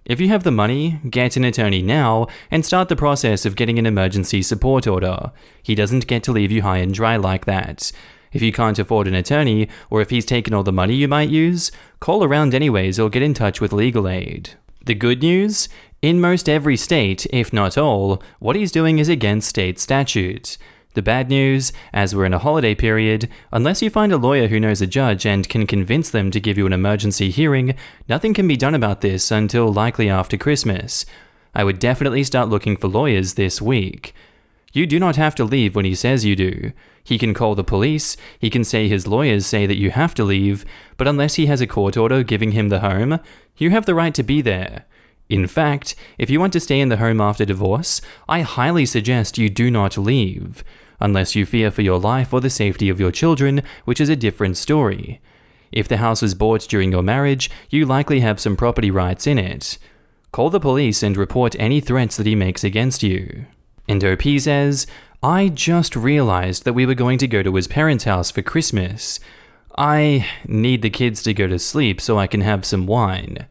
Speaker 1: If you have the money, get an attorney now and start the process of getting an emergency support order. He doesn't get to leave you high and dry like that. If you can't afford an attorney, or if he's taken all the money you might use, call around anyways or get in touch with legal aid. The good news? In most every state, if not all, what he's doing is against state statute. The bad news, as we're in a holiday period, unless you find a lawyer who knows a judge and can convince them to give you an emergency hearing, nothing can be done about this until likely after Christmas. I would definitely start looking for lawyers this week. You do not have to leave when he says you do. He can call the police, he can say his lawyers say that you have to leave, but unless he has a court order giving him the home, you have the right to be there. In fact, if you want to stay in the home after divorce, I highly suggest you do not leave. Unless you fear for your life or the safety of your children, which is a different story. If the house was bought during your marriage, you likely have some property rights in it. Call the police and report any threats that he makes against you. And OP says, I just realized that we were going to go to his parents' house for Christmas. I need the kids to go to sleep so I can have some wine.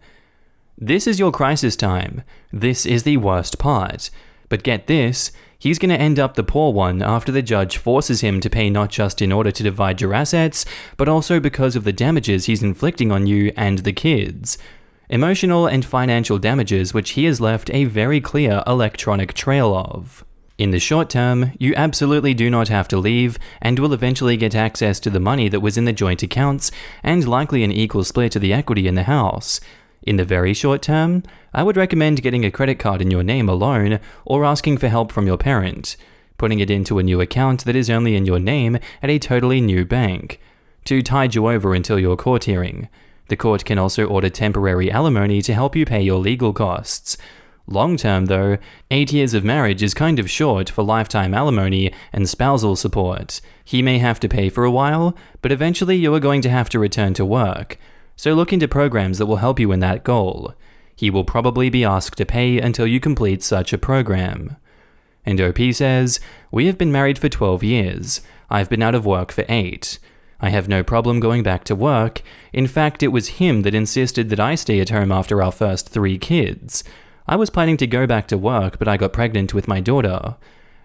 Speaker 1: This is your crisis time. This is the worst part. But get this, he's going to end up the poor one after the judge forces him to pay not just in order to divide your assets, but also because of the damages he's inflicting on you and the kids. Emotional and financial damages which he has left a very clear electronic trail of. In the short term, you absolutely do not have to leave, and will eventually get access to the money that was in the joint accounts, and likely an equal split of the equity in the house. In the very short term, I would recommend getting a credit card in your name alone, or asking for help from your parent, putting it into a new account that is only in your name at a totally new bank, to tide you over until your court hearing. The court can also order temporary alimony to help you pay your legal costs. Long term though, 8 years of marriage is kind of short for lifetime alimony and spousal support. He may have to pay for a while, but eventually you are going to have to return to work. So look into programs that will help you in that goal. He will probably be asked to pay until you complete such a program. And OP says, we have been married for 12 years. I've been out of work for 8. I have no problem going back to work. In fact, it was him that insisted that I stay at home after our first 3 kids. I was planning to go back to work, but I got pregnant with my daughter.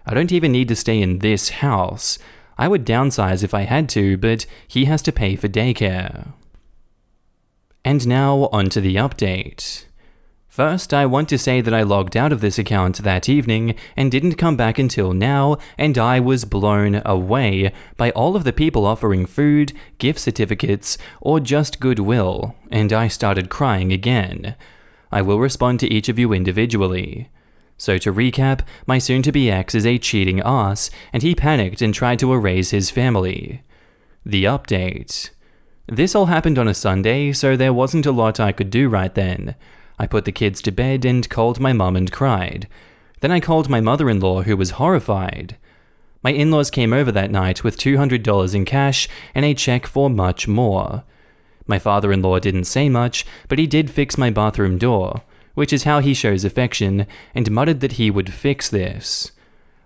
Speaker 1: I don't even need to stay in this house. I would downsize if I had to, but he has to pay for daycare. And now onto the update. First, I want to say that I logged out of this account that evening and didn't come back until now, and I was blown away by all of the people offering food, gift certificates, or just goodwill, and I started crying again. I will respond to each of you individually. So to recap, my soon-to-be ex is a cheating ass, and he panicked and tried to erase his family. The update. This all happened on a Sunday, so there wasn't a lot I could do right then. I put the kids to bed and called my mum and cried. Then I called my mother-in-law, who was horrified. My in-laws came over that night with $200 in cash and a check for much more. My father-in-law didn't say much, but he did fix my bathroom door, which is how he shows affection, and muttered that he would fix this.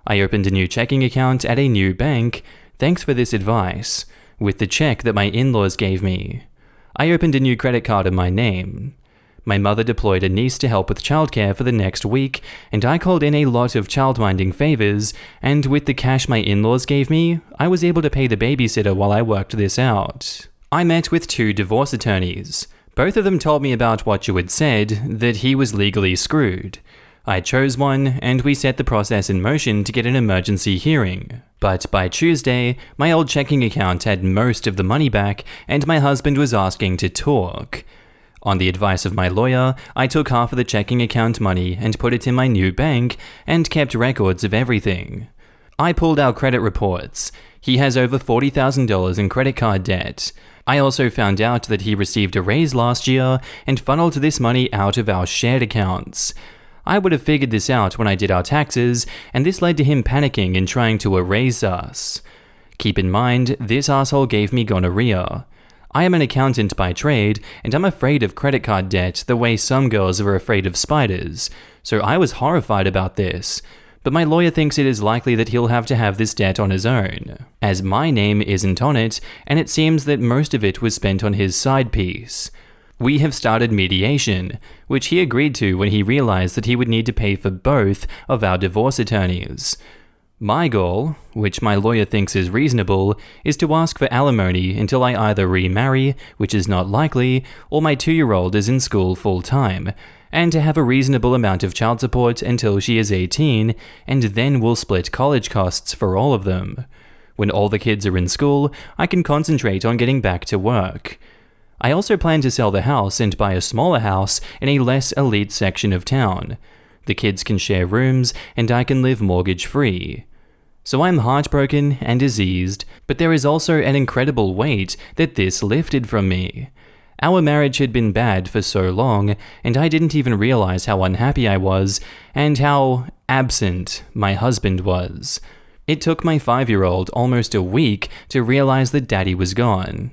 Speaker 1: I opened a new checking account at a new bank, thanks for this advice, with the check that my in-laws gave me. I opened a new credit card in my name. My mother deployed a niece to help with childcare for the next week, and I called in a lot of childminding favors, and with the cash my in-laws gave me, I was able to pay the babysitter while I worked this out. I met with 2 divorce attorneys. Both of them told me about what you had said, that he was legally screwed. I chose one, and we set the process in motion to get an emergency hearing. But by Tuesday, my old checking account had most of the money back, and my husband was asking to talk. On the advice of my lawyer, I took half of the checking account money and put it in my new bank, and kept records of everything. I pulled our credit reports. He has over $40,000 in credit card debt. I also found out that he received a raise last year and funneled this money out of our shared accounts. I would have figured this out when I did our taxes, and this led to him panicking and trying to erase us. Keep in mind, this asshole gave me gonorrhea. I am an accountant by trade, and I'm afraid of credit card debt the way some girls are afraid of spiders, so I was horrified about this. But my lawyer thinks it is likely that he'll have to have this debt on his own, as my name isn't on it, and it seems that most of it was spent on his side piece. We have started mediation, which he agreed to when he realized that he would need to pay for both of our divorce attorneys. My goal, which my lawyer thinks is reasonable, is to ask for alimony until I either remarry, which is not likely, or my 2-year-old is in school full-time, and to have a reasonable amount of child support until she is 18, and then we'll split college costs for all of them. When all the kids are in school, I can concentrate on getting back to work. I also plan to sell the house and buy a smaller house in a less elite section of town. The kids can share rooms, and I can live mortgage-free. So I'm heartbroken and diseased, but there is also an incredible weight that this lifted from me. Our marriage had been bad for so long, and I didn't even realize how unhappy I was, and how absent my husband was. It took my 5-year-old almost a week to realize that Daddy was gone.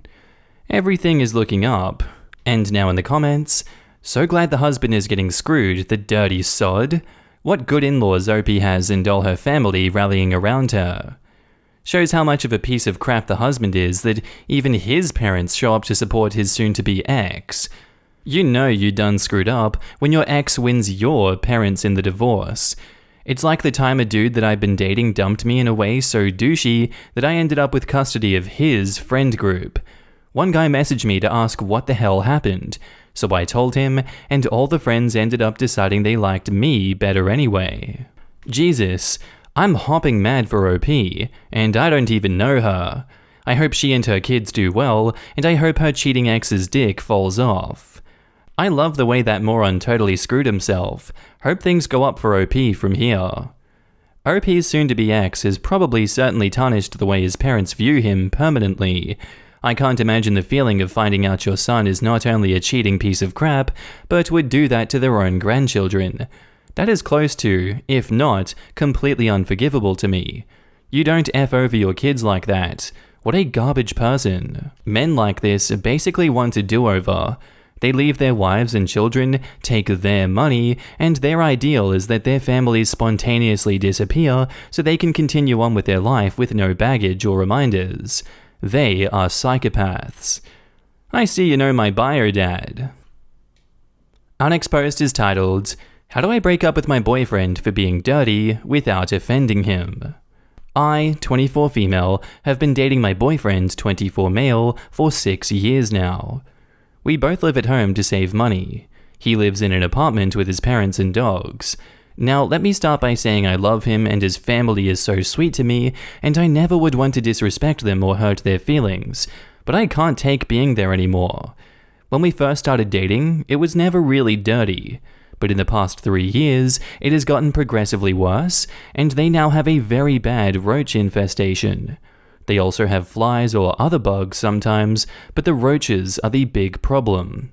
Speaker 1: Everything is looking up. And now in the comments, so glad the husband is getting screwed, the dirty sod. What good in-laws Opie has and all her family rallying around her. Shows how much of a piece of crap the husband is that even his parents show up to support his soon-to-be ex. You know you done screwed up when your ex wins your parents in the divorce. It's like the time a dude that I've been dating dumped me in a way so douchey that I ended up with custody of his friend group. One guy messaged me to ask what the hell happened, so I told him, and all the friends ended up deciding they liked me better anyway. Jesus, I'm hopping mad for OP, and I don't even know her. I hope she and her kids do well, and I hope her cheating ex's dick falls off. I love the way that moron totally screwed himself. Hope things go up for OP from here. OP's soon-to-be ex has probably certainly tarnished the way his parents view him permanently. I can't imagine the feeling of finding out your son is not only a cheating piece of crap, but would do that to their own grandchildren. That is close to, if not, completely unforgivable to me. You don't F over your kids like that. What a garbage person. Men like this basically want a do-over. They leave their wives and children, take their money, and their ideal is that their families spontaneously disappear so they can continue on with their life with no baggage or reminders. They are psychopaths. I see you know my bio, Dad. Our next post is titled, How do I break up with my boyfriend for being dirty without offending him? I, 24 female, have been dating my boyfriend, 24 male, for 6 years now. We both live at home to save money. He lives in an apartment with his parents and dogs. Now, let me start by saying I love him and his family is so sweet to me, and I never would want to disrespect them or hurt their feelings, but I can't take being there anymore. When we first started dating, it was never really dirty, but in the past 3 years, it has gotten progressively worse, and they now have a very bad roach infestation. They also have flies or other bugs sometimes, but the roaches are the big problem.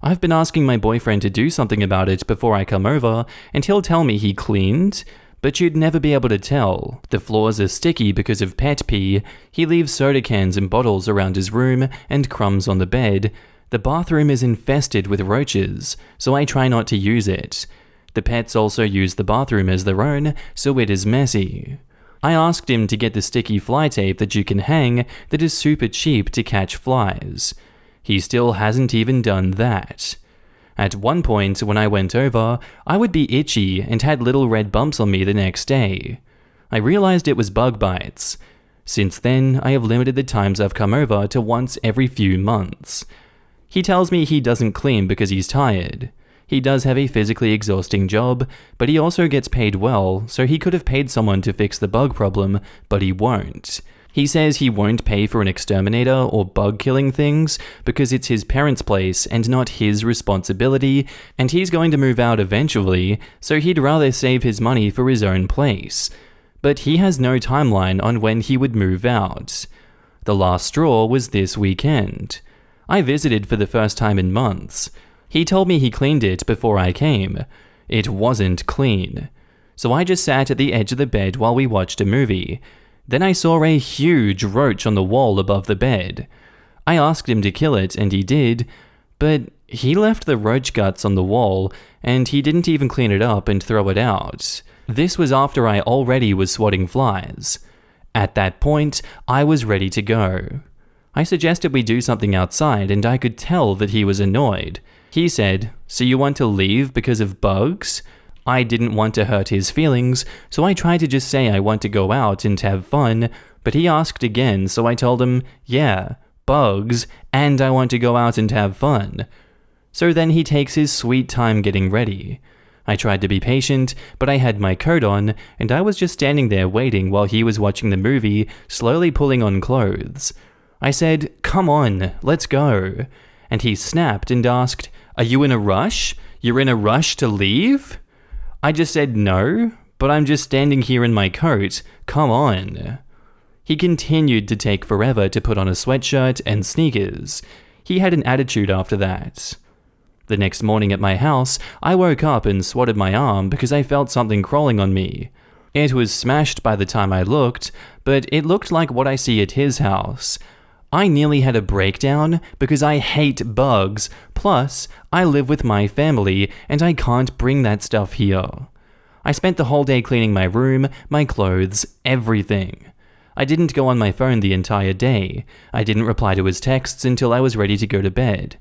Speaker 1: I've been asking my boyfriend to do something about it before I come over, and he'll tell me he cleaned, but you'd never be able to tell. The floors are sticky because of pet pee, he leaves soda cans and bottles around his room and crumbs on the bed. The bathroom is infested with roaches, so I try not to use it. The pets also use the bathroom as their own, so it is messy. I asked him to get the sticky fly tape that you can hang that is super cheap to catch flies. He still hasn't even done that. At one point, when I went over, I would be itchy and had little red bumps on me the next day. I realized it was bug bites. Since then, I have limited the times I've come over to once every few months. He tells me he doesn't clean because he's tired. He does have a physically exhausting job, but he also gets paid well, so he could have paid someone to fix the bug problem, but he won't. He says he won't pay for an exterminator or bug killing things because it's his parents' place and not his responsibility, and he's going to move out eventually, so he'd rather save his money for his own place. But he has no timeline on when he would move out. The last straw was this weekend. I visited for the first time in months. He told me he cleaned it before I came. It wasn't clean. So I just sat at the edge of the bed while we watched a movie. Then I saw a huge roach on the wall above the bed. I asked him to kill it, and he did, but he left the roach guts on the wall, and he didn't even clean it up and throw it out. This was after I already was swatting flies. At that point, I was ready to go. I suggested we do something outside, and I could tell that he was annoyed. He said, "So you want to leave because of bugs?" I didn't want to hurt his feelings, so I tried to just say I want to go out and have fun, but he asked again, so I told him, yeah, bugs, and I want to go out and have fun. So then he takes his sweet time getting ready. I tried to be patient, but I had my coat on, and I was just standing there waiting while he was watching the movie, slowly pulling on clothes. I said, "Come on, let's go." And he snapped and asked, "Are you in a rush? You're in a rush to leave?" I just said no, but I'm just standing here in my coat, come on. He continued to take forever to put on a sweatshirt and sneakers. He had an attitude after that. The next morning at my house, I woke up and swatted my arm because I felt something crawling on me. It was smashed by the time I looked, but it looked like what I see at his house. I nearly had a breakdown because I hate bugs, plus I live with my family and I can't bring that stuff here. I spent the whole day cleaning my room, my clothes, everything. I didn't go on my phone the entire day. I didn't reply to his texts until I was ready to go to bed.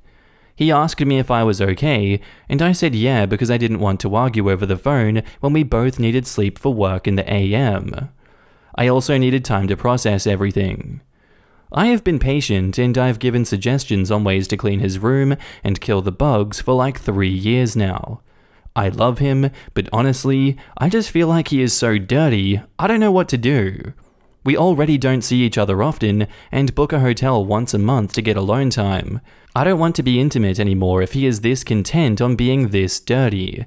Speaker 1: He asked me if I was okay, and I said yeah because I didn't want to argue over the phone when we both needed sleep for work in the AM. I also needed time to process everything. I have been patient and I've given suggestions on ways to clean his room and kill the bugs for like 3 years now. I love him, but honestly, I just feel like he is so dirty, I don't know what to do. We already don't see each other often and book a hotel once a month to get alone time. I don't want to be intimate anymore if he is this content on being this dirty.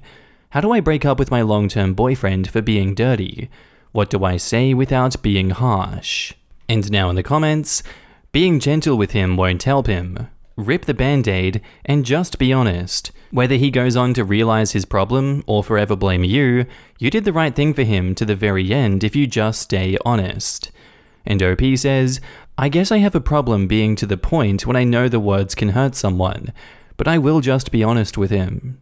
Speaker 1: How do I break up with my long-term boyfriend for being dirty? What do I say without being harsh? And now in the comments, being gentle with him won't help him. Rip the band-aid and just be honest. Whether he goes on to realize his problem or forever blame you, you did the right thing for him to the very end if you just stay honest. And OP says, I guess I have a problem being to the point when I know the words can hurt someone, but I will just be honest with him.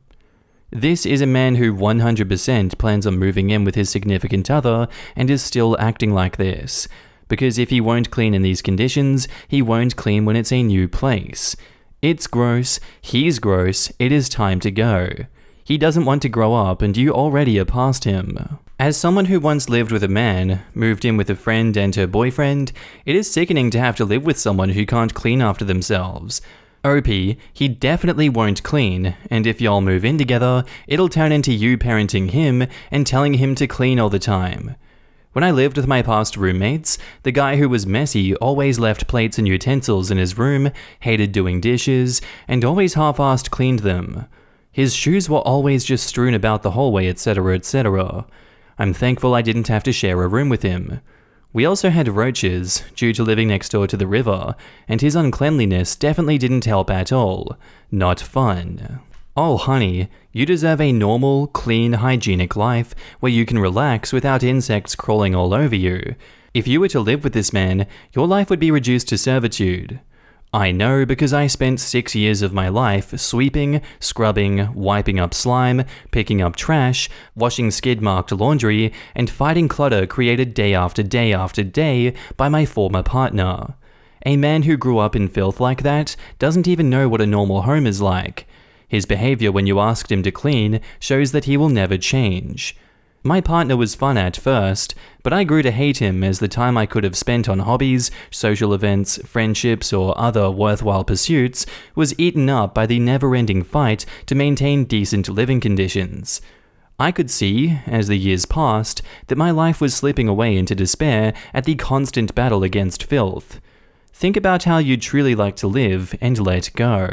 Speaker 1: This is a man who 100% plans on moving in with his significant other and is still acting like this. Because if he won't clean in these conditions, he won't clean when it's a new place. It's gross, he's gross, it is time to go. He doesn't want to grow up and you already are past him. As someone who once lived with a man, moved in with a friend and her boyfriend, it is sickening to have to live with someone who can't clean after themselves. OP, he definitely won't clean, and if y'all move in together, it'll turn into you parenting him and telling him to clean all the time. When I lived with my past roommates, the guy who was messy always left plates and utensils in his room, hated doing dishes, and always half-assed cleaned them. His shoes were always just strewn about the hallway, etc., etc. I'm thankful I didn't have to share a room with him. We also had roaches, due to living next door to the river, and his uncleanliness definitely didn't help at all. Not fun. Oh honey, you deserve a normal, clean, hygienic life where you can relax without insects crawling all over you. If you were to live with this man, your life would be reduced to servitude. I know because I spent 6 years of my life sweeping, scrubbing, wiping up slime, picking up trash, washing skid-marked laundry, and fighting clutter created day after day after day by my former partner. A man who grew up in filth like that doesn't even know what a normal home is like. His behavior when you asked him to clean shows that he will never change. My partner was fun at first, but I grew to hate him as the time I could have spent on hobbies, social events, friendships, or other worthwhile pursuits was eaten up by the never-ending fight to maintain decent living conditions. I could see, as the years passed, that my life was slipping away into despair at the constant battle against filth. Think about how you'd truly like to live and let go.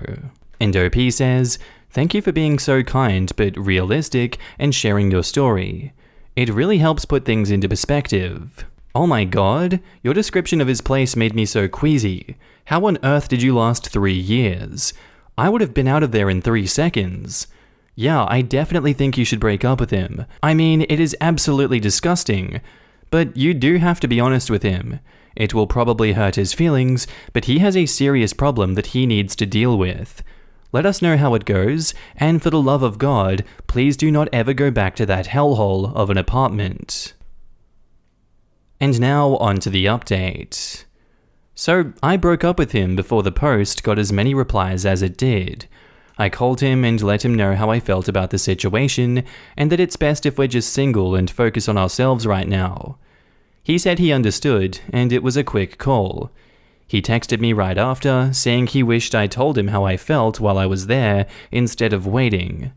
Speaker 1: And OP says, "Thank you for being so kind but realistic and sharing your story. It really helps put things into perspective." Oh my god, your description of his place made me so queasy. How on earth did you last 3 years? I would have been out of there in 3 seconds. Yeah, I definitely think you should break up with him. I mean, it is absolutely disgusting. But you do have to be honest with him. It will probably hurt his feelings, but he has a serious problem that he needs to deal with. Let us know how it goes, and for the love of God, please do not ever go back to that hellhole of an apartment. And now on to the update. So, I broke up with him before the post got as many replies as it did. I called him and let him know how I felt about the situation, and that it's best if we're just single and focus on ourselves right now. He said he understood, and it was a quick call. He texted me right after, saying he wished I told him how I felt while I was there, instead of waiting.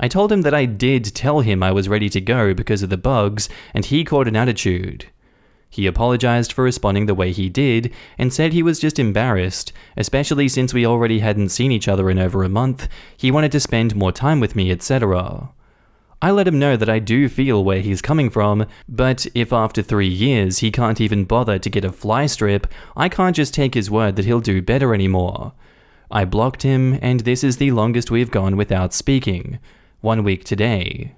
Speaker 1: I told him that I did tell him I was ready to go because of the bugs, and he caught an attitude. He apologized for responding the way he did, and said he was just embarrassed, especially since we already hadn't seen each other in over a month, he wanted to spend more time with me, etc. I let him know that I do feel where he's coming from, but if after 3 years he can't even bother to get a fly strip, I can't just take his word that he'll do better anymore. I blocked him, and this is the longest we've gone without speaking. 1 week today.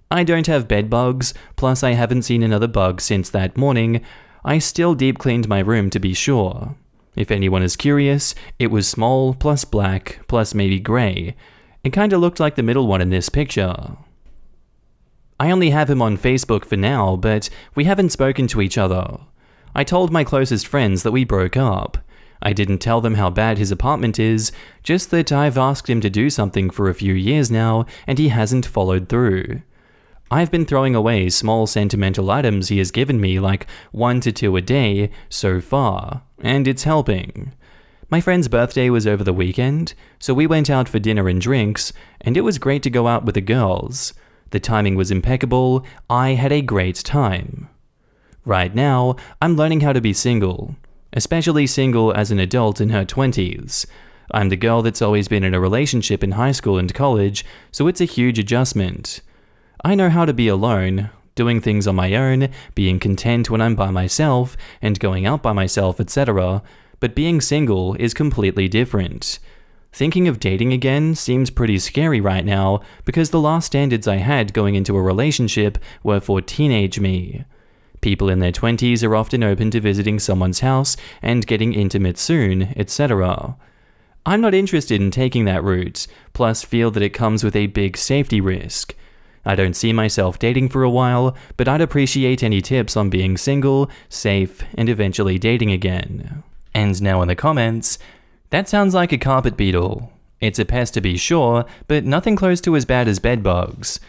Speaker 1: I don't have bed bugs, plus I haven't seen another bug since that morning. I still deep cleaned my room to be sure. If anyone is curious, it was small, plus black, plus maybe grey. It kinda looked like the middle one in this picture. I only have him on Facebook for now, but we haven't spoken to each other. I told my closest friends that we broke up. I didn't tell them how bad his apartment is, just that I've asked him to do something for a few years now, and he hasn't followed through. I've been throwing away small sentimental items he has given me, like 1 to 2 a day, so far, and it's helping. My friend's birthday was over the weekend, so we went out for dinner and drinks, and it was great to go out with the girls. The timing was impeccable, I had a great time. Right now, I'm learning how to be single, especially single as an adult in her 20s. I'm the girl that's always been in a relationship in high school and college, so it's a huge adjustment. I know how to be alone, doing things on my own, being content when I'm by myself, and going out by myself, etc., but being single is completely different. Thinking of dating again seems pretty scary right now because the last standards I had going into a relationship were for teenage me. People in their 20s are often open to visiting someone's house and getting intimate soon, etc. I'm not interested in taking that route, plus feel that it comes with a big safety risk. I don't see myself dating for a while, but I'd appreciate any tips on being single, safe, and eventually dating again. And now in the comments, that sounds like a carpet beetle. It's a pest to be sure, but nothing close to as bad as bedbugs.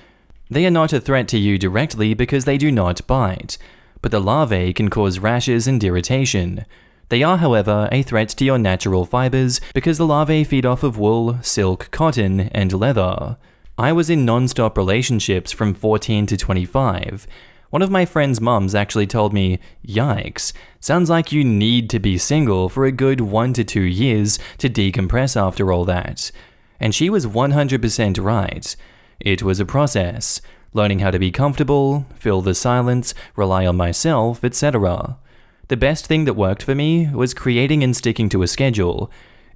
Speaker 1: They are not a threat to you directly because they do not bite, but the larvae can cause rashes and irritation. They are, however, a threat to your natural fibers because the larvae feed off of wool, silk, cotton, and leather. I was in non-stop relationships from 14 to 25. One of my friend's mums actually told me, "Yikes, sounds like you need to be single for a good 1 to 2 years to decompress after all that." And she was 100% right. It was a process. learning how to be comfortable, fill the silence, rely on myself, etc. The best thing that worked for me was creating and sticking to a schedule.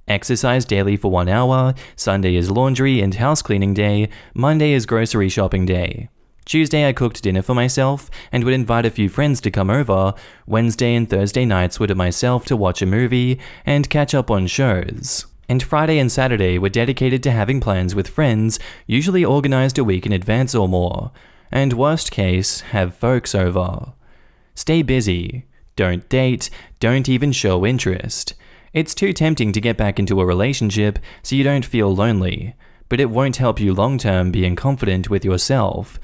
Speaker 1: Exercise daily for 1 hour, Sunday is laundry and house cleaning day, Monday is grocery shopping day. Tuesday I cooked dinner for myself and would invite a few friends to come over. Wednesday and Thursday nights were to myself to watch a movie and catch up on shows. And Friday and Saturday were dedicated to having plans with friends, usually organized a week in advance or more. And worst case, have folks over. Stay busy. Don't date. Don't even show interest. It's too tempting to get back into a relationship so you don't feel lonely, but it won't help you long-term being confident with yourself.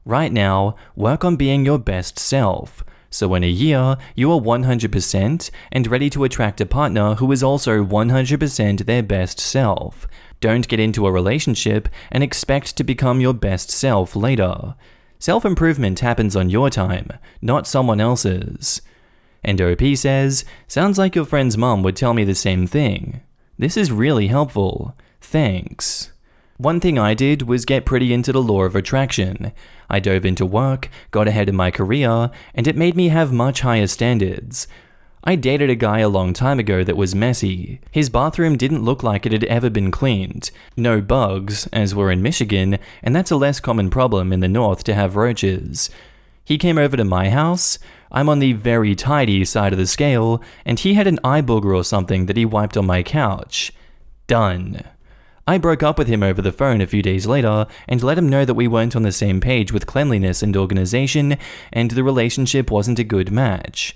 Speaker 1: Right now, work on being your best self. So in a year, you are 100% and ready to attract a partner who is also 100% their best self. Don't get into a relationship and expect to become your best self later. Self-improvement happens on your time, not someone else's. And OP says, sounds like your friend's mom would tell me the same thing. This is really helpful. Thanks. One thing I did was get pretty into the law of attraction. I dove into work, got ahead in my career, and it made me have much higher standards. I dated a guy a long time ago that was messy. His bathroom didn't look like it had ever been cleaned. No bugs, as we're in Michigan, and that's a less common problem in the north to have roaches. He came over to my house. I'm on the very tidy side of the scale, and he had an eye booger or something that he wiped on my couch. Done. I broke up with him over the phone a few days later and let him know that we weren't on the same page with cleanliness and organization, and the relationship wasn't a good match.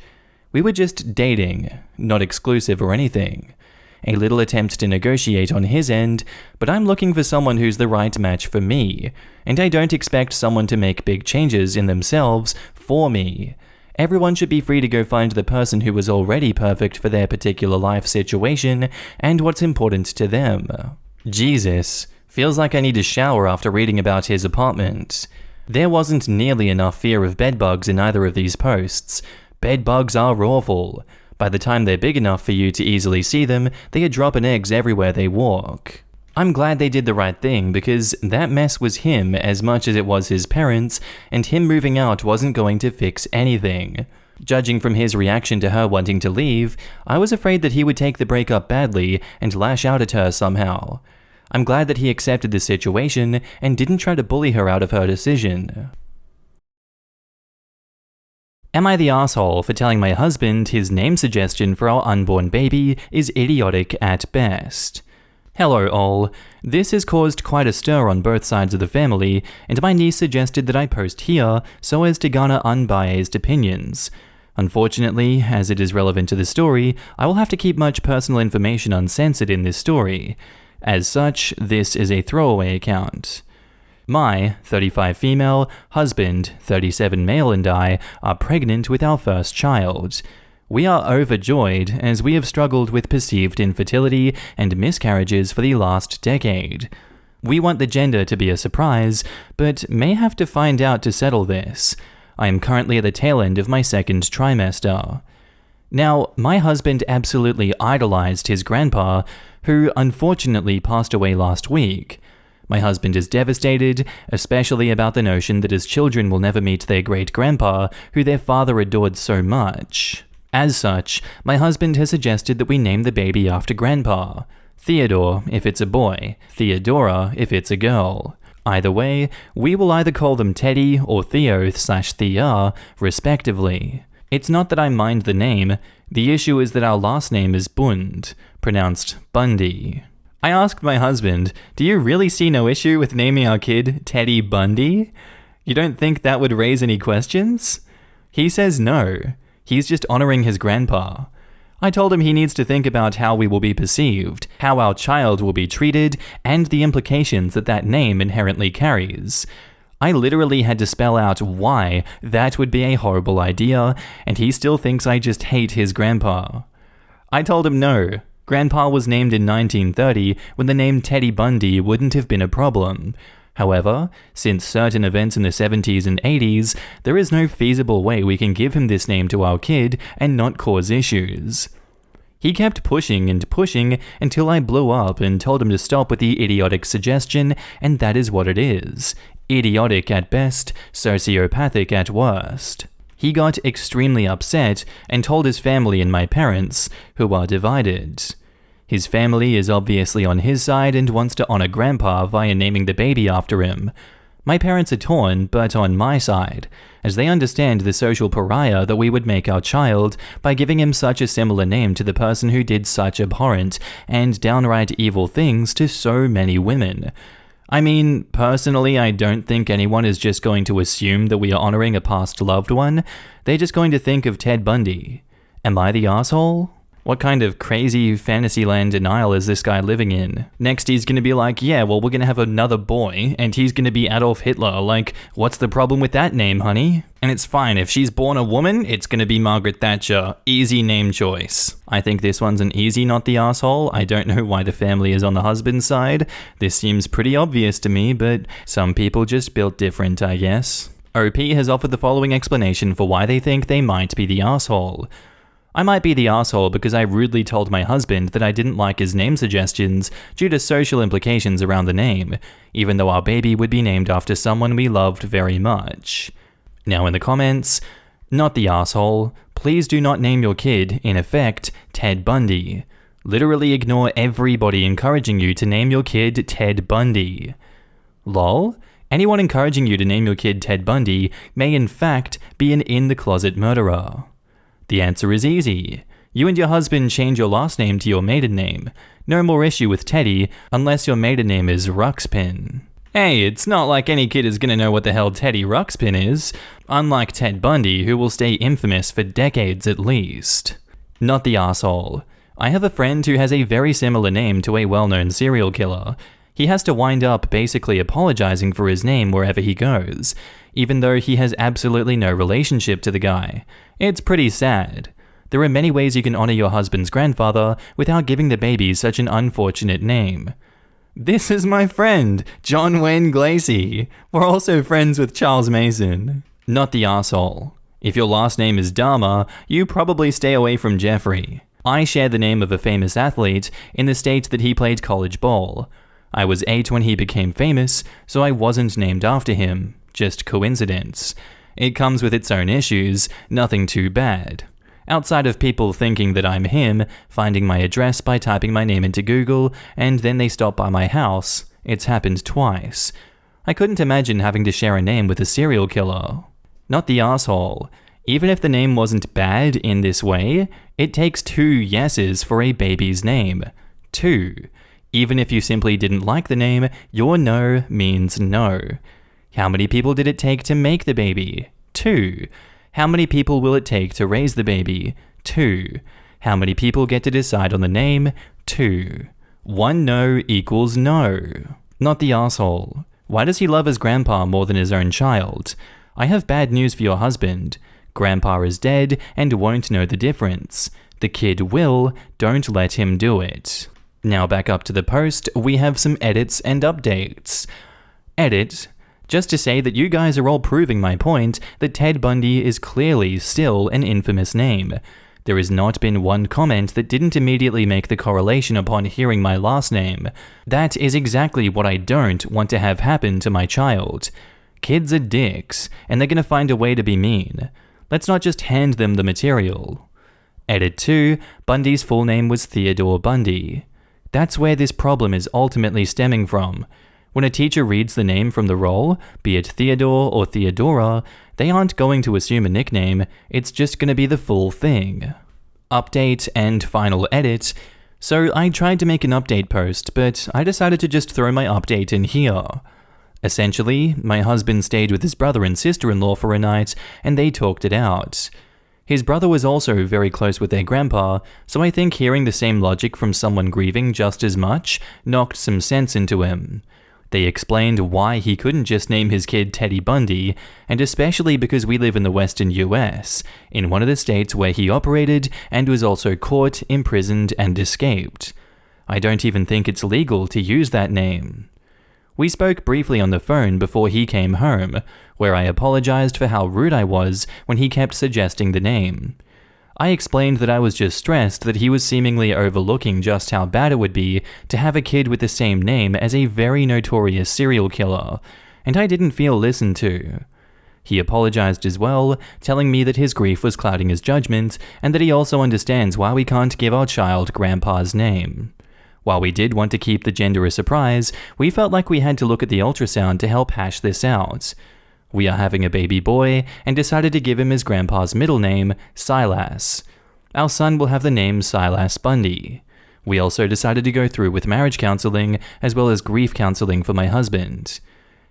Speaker 1: We were just dating, not exclusive or anything. A little attempt to negotiate on his end, but I'm looking for someone who's the right match for me, and I don't expect someone to make big changes in themselves for me. Everyone should be free to go find the person who is already perfect for their particular life situation and what's important to them. Jesus, feels like I need a shower after reading about his apartment. There wasn't nearly enough fear of bedbugs in either of these posts. Bedbugs are awful. By the time they're big enough for you to easily see them, they are dropping eggs everywhere they walk. I'm glad they did the right thing because that mess was him as much as it was his parents, and him moving out wasn't going to fix anything. Judging from his reaction to her wanting to leave, I was afraid that he would take the breakup badly and lash out at her somehow. I'm glad that he accepted the situation and didn't try to bully her out of her decision. Am I the asshole for telling my husband his name suggestion for our unborn baby is idiotic at best? Hello all. This has caused quite a stir on both sides of the family, and my niece suggested that I post here so as to garner unbiased opinions. Unfortunately, as it is relevant to the story, I will have to keep much personal information uncensored in this story. As such, this is a throwaway account. My 35 female, husband 37 male and I are pregnant with our first child. We are overjoyed as we have struggled with perceived infertility and miscarriages for the last decade. We want the gender to be a surprise, but may have to find out to settle this. I am currently at the tail end of my second trimester. Now, my husband absolutely idolized his grandpa, who unfortunately passed away last week. My husband is devastated, especially about the notion that his children will never meet their great-grandpa, who their father adored so much. As such, my husband has suggested that we name the baby after Grandpa. Theodore if it's a boy, Theodora if it's a girl. Either way, we will either call them Teddy or Theo/Thea, respectively. It's not that I mind the name, the issue is that our last name is Bund, pronounced Bundy. I asked my husband, do you really see no issue with naming our kid Teddy Bundy? You don't think that would raise any questions? He says no. He's just honoring his grandpa. I told him he needs to think about how we will be perceived, how our child will be treated, and the implications that that name inherently carries. I literally had to spell out why that would be a horrible idea, and he still thinks I just hate his grandpa. I told him no. Grandpa was named in 1930 when the name Teddy Bundy wouldn't have been a problem. However, since certain events in the 70s and 80s, there is no feasible way we can give him this name to our kid and not cause issues. He kept pushing and pushing until I blew up and told him to stop with the idiotic suggestion, and that is what it is. idiotic at best, sociopathic at worst. He got extremely upset and told his family and my parents, who are divided. His family is obviously on his side and wants to honor Grandpa via naming the baby after him. My parents are torn, but on my side, as they understand the social pariah that we would make our child by giving him such a similar name to the person who did such abhorrent and downright evil things to so many women. I mean, personally, I don't think anyone is just going to assume that we are honoring a past loved one. They're just going to think of Ted Bundy. Am I the asshole? What kind of crazy fantasyland denial is this guy living in? Next he's gonna be like, yeah, well, we're gonna have another boy, and he's gonna be Adolf Hitler. Like, what's the problem with that name, honey? And it's fine, if she's born a woman, it's gonna be Margaret Thatcher. Easy name choice. I think this one's an easy not the asshole. I don't know why the family is on the husband's side. This seems pretty obvious to me, but some people just built different, I guess. OP has offered the following explanation for why they think they might be the asshole. I might be the asshole because I rudely told my husband that I didn't like his name suggestions due to social implications around the name, even though our baby would be named after someone we loved very much. Now in the comments, not the asshole, please do not name your kid, in effect, Ted Bundy. Literally ignore everybody encouraging you to name your kid Ted Bundy. Lol? Anyone encouraging you to name your kid Ted Bundy may in fact be an in-the-closet murderer. The answer is easy. You and your husband change your last name to your maiden name. No more issue with Teddy unless your maiden name is Ruxpin. Hey, it's not like any kid is gonna know what the hell Teddy Ruxpin is, unlike Ted Bundy, who will stay infamous for decades at least. Not the asshole. I have a friend who has a very similar name to a well-known serial killer. He has to wind up basically apologizing for his name wherever he goes, even though he has absolutely no relationship to the guy. It's pretty sad. There are many ways you can honor your husband's grandfather without giving the baby such an unfortunate name. This is my friend, John Wayne Gacy. We're also friends with Charles Mason. Not the asshole. If your last name is Dahmer, you probably stay away from Jeffrey. I share the name of a famous athlete in the state that he played college ball. I was 8 when he became famous, so I wasn't named after him. Just coincidence. It comes with its own issues, nothing too bad. Outside of people thinking that I'm him, finding my address by typing my name into Google, and then they stop by my house, it's happened twice. I couldn't imagine having to share a name with a serial killer. Not the asshole. Even if the name wasn't bad in this way, it takes 2 yeses for a baby's name. 2. Even if you simply didn't like the name, your no means no. How many people did it take to make the baby? 2. How many people will it take to raise the baby? 2. How many people get to decide on the name? 2. 1 no equals no. Not the asshole. Why does he love his grandpa more than his own child? I have bad news for your husband. Grandpa is dead and won't know the difference. The kid will, don't let him do it. Now back up to the post, we have some edits and updates. Edit. Just to say that you guys are all proving my point that Ted Bundy is clearly still an infamous name. There has not been one comment that didn't immediately make the correlation upon hearing my last name. That is exactly what I don't want to have happen to my child. Kids are dicks, and they're gonna find a way to be mean. Let's not just hand them the material. Edit 2, Bundy's full name was Theodore Bundy. That's where this problem is ultimately stemming from. When a teacher reads the name from the roll, be it Theodore or Theodora, they aren't going to assume a nickname, it's just going to be the full thing. Update and final edit. So I tried to make an update post, but I decided to just throw my update in here. Essentially, my husband stayed with his brother and sister-in-law for a night, and they talked it out. His brother was also very close with their grandpa, so I think hearing the same logic from someone grieving just as much knocked some sense into him. They explained why he couldn't just name his kid Teddy Bundy, and especially because we live in the western US, in one of the states where he operated and was also caught, imprisoned, and escaped. I don't even think it's legal to use that name. We spoke briefly on the phone before he came home, where I apologized for how rude I was when he kept suggesting the name. I explained that I was just stressed that he was seemingly overlooking just how bad it would be to have a kid with the same name as a very notorious serial killer, and I didn't feel listened to. He apologized as well, telling me that his grief was clouding his judgment, and that he also understands why we can't give our child Grandpa's name. While we did want to keep the gender a surprise, we felt like we had to look at the ultrasound to help hash this out. We are having a baby boy, and decided to give him his grandpa's middle name, Silas. Our son will have the name Silas Bundy. We also decided to go through with marriage counseling, as well as grief counseling for my husband.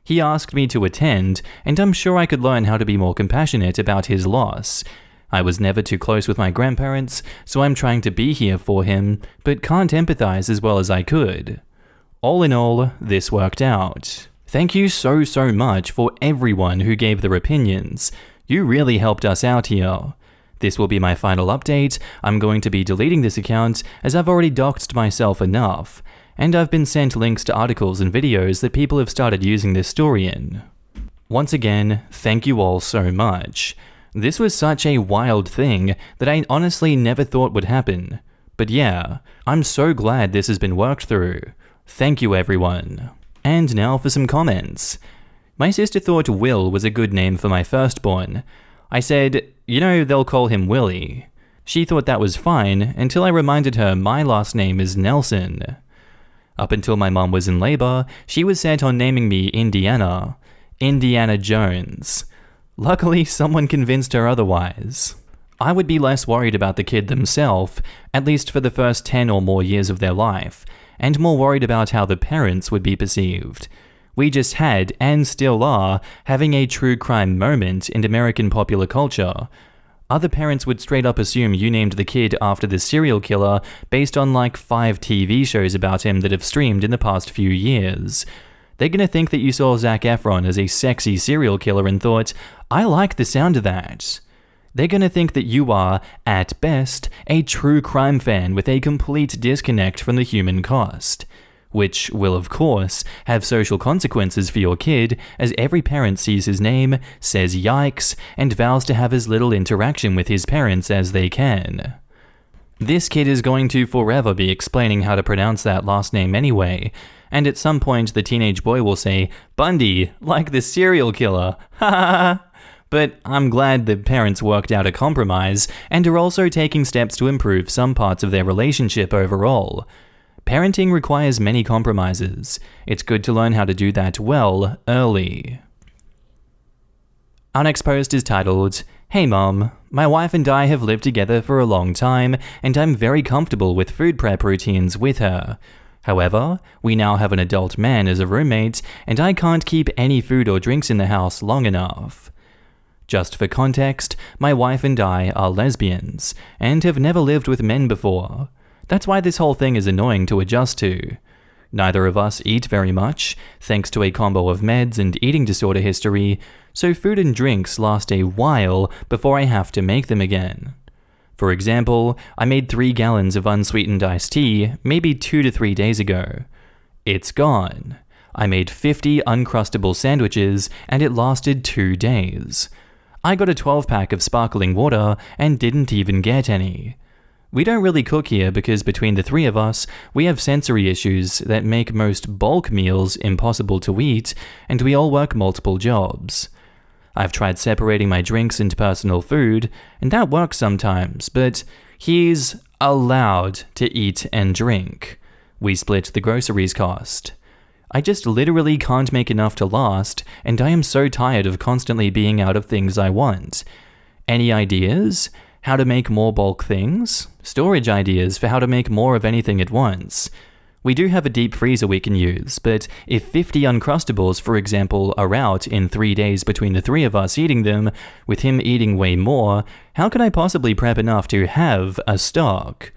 Speaker 1: He asked me to attend, and I'm sure I could learn how to be more compassionate about his loss. I was never too close with my grandparents, so I'm trying to be here for him, but can't empathize as well as I could. All in all, this worked out. Thank you so much for everyone who gave their opinions. You really helped us out here. This will be my final update. I'm going to be deleting this account as I've already doxed myself enough, and I've been sent links to articles and videos that people have started using this story in. Once again, thank you all so much. This was such a wild thing that I honestly never thought would happen. But yeah, I'm so glad this has been worked through. Thank you everyone. And now for some comments. My sister thought Will was a good name for my firstborn. I said, they'll call him Willie. She thought that was fine until I reminded her my last name is Nelson. Up until my mom was in labor, she was set on naming me Indiana Jones. Luckily, someone convinced her otherwise. I would be less worried about the kid themselves, at least for the first 10 or more years of their life, and more worried about how the parents would be perceived. We just had, and still are, having a true crime moment in American popular culture. Other parents would straight up assume you named the kid after the serial killer based on like 5 TV shows about him that have streamed in the past few years. They're gonna think that you saw Zac Efron as a sexy serial killer and thought, I like the sound of that. They're gonna think that you are, at best, a true crime fan with a complete disconnect from the human cost. Which will, of course, have social consequences for your kid, as every parent sees his name, says yikes, and vows to have as little interaction with his parents as they can. This kid is going to forever be explaining how to pronounce that last name anyway, and at some point the teenage boy will say, Bundy, like the serial killer, ha ha ha. But I'm glad the parents worked out a compromise, and are also taking steps to improve some parts of their relationship overall. Parenting requires many compromises. It's good to learn how to do that well early. Our next post is titled, Hey Mom, my wife and I have lived together for a long time, and I'm very comfortable with food prep routines with her. However, we now have an adult man as a roommate, and I can't keep any food or drinks in the house long enough. Just for context, my wife and I are lesbians, and have never lived with men before. That's why this whole thing is annoying to adjust to. Neither of us eat very much, thanks to a combo of meds and eating disorder history, so food and drinks last a while before I have to make them again. For example, I made 3 gallons of unsweetened iced tea maybe 2 to 3 days ago. It's gone. I made 50 Uncrustable sandwiches and it lasted 2 days. I got a 12-pack of sparkling water and didn't even get any. We don't really cook here because between the 3 of us, we have sensory issues that make most bulk meals impossible to eat, and we all work multiple jobs. I've tried separating my drinks and personal food, and that works sometimes, but he's allowed to eat and drink. We split the groceries cost. I just literally can't make enough to last, and I am so tired of constantly being out of things I want. Any ideas? How to make more bulk things? Storage ideas for how to make more of anything at once. We do have a deep freezer we can use, but if 50 Uncrustables, for example, are out in 3 days between the 3 of us eating them, with him eating way more, how can I possibly prep enough to have a stock?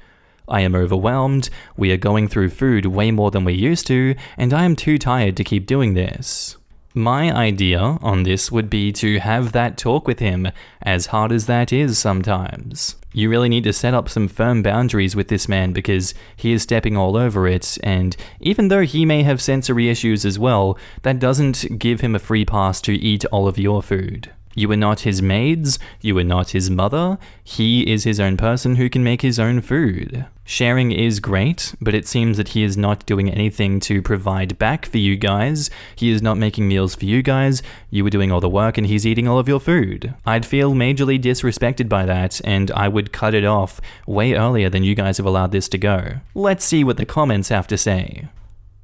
Speaker 1: I am overwhelmed, we are going through food way more than we used to, and I am too tired to keep doing this. My idea on this would be to have that talk with him, as hard as that is sometimes. You really need to set up some firm boundaries with this man because he is stepping all over it, and even though he may have sensory issues as well, that doesn't give him a free pass to eat all of your food. You are not his maids, you are not his mother, he is his own person who can make his own food. Sharing is great, but it seems that he is not doing anything to provide back for you guys. He is not making meals for you guys, you are doing all the work and he's eating all of your food. I'd feel majorly disrespected by that, and I would cut it off way earlier than you guys have allowed this to go. Let's see what the comments have to say.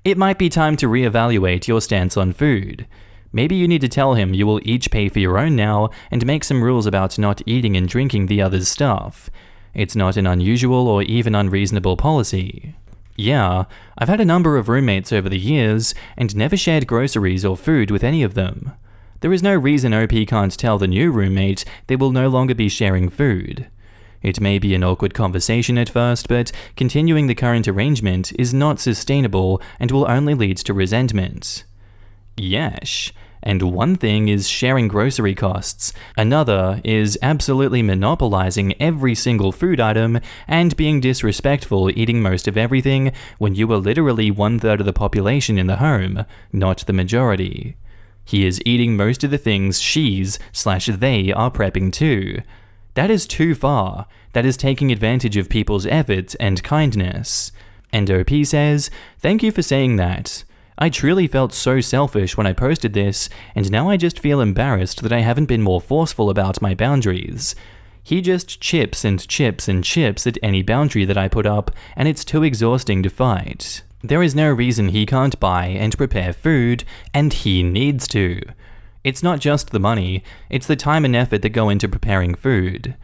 Speaker 1: It might be time to reevaluate your stance on food. Maybe you need to tell him you will each pay for your own now and make some rules about not eating and drinking the other's stuff. It's not an unusual or even unreasonable policy. Yeah, I've had a number of roommates over the years and never shared groceries or food with any of them. There is no reason OP can't tell the new roommate they will no longer be sharing food. It may be an awkward conversation at first, but continuing the current arrangement is not sustainable and will only lead to resentment. Yesh. And one thing is sharing grocery costs, another is absolutely monopolizing every single food item and being disrespectful eating most of everything when you are literally 1/3 of the population in the home, not the majority. He is eating most of the things they are prepping too. That is too far. That is taking advantage of people's effort and kindness. And OP says, "Thank you for saying that. I truly felt so selfish when I posted this, and now I just feel embarrassed that I haven't been more forceful about my boundaries. He just chips and chips and chips at any boundary that I put up, and it's too exhausting to fight. There is no reason he can't buy and prepare food, and he needs to. It's not just the money, it's the time and effort that go into preparing food.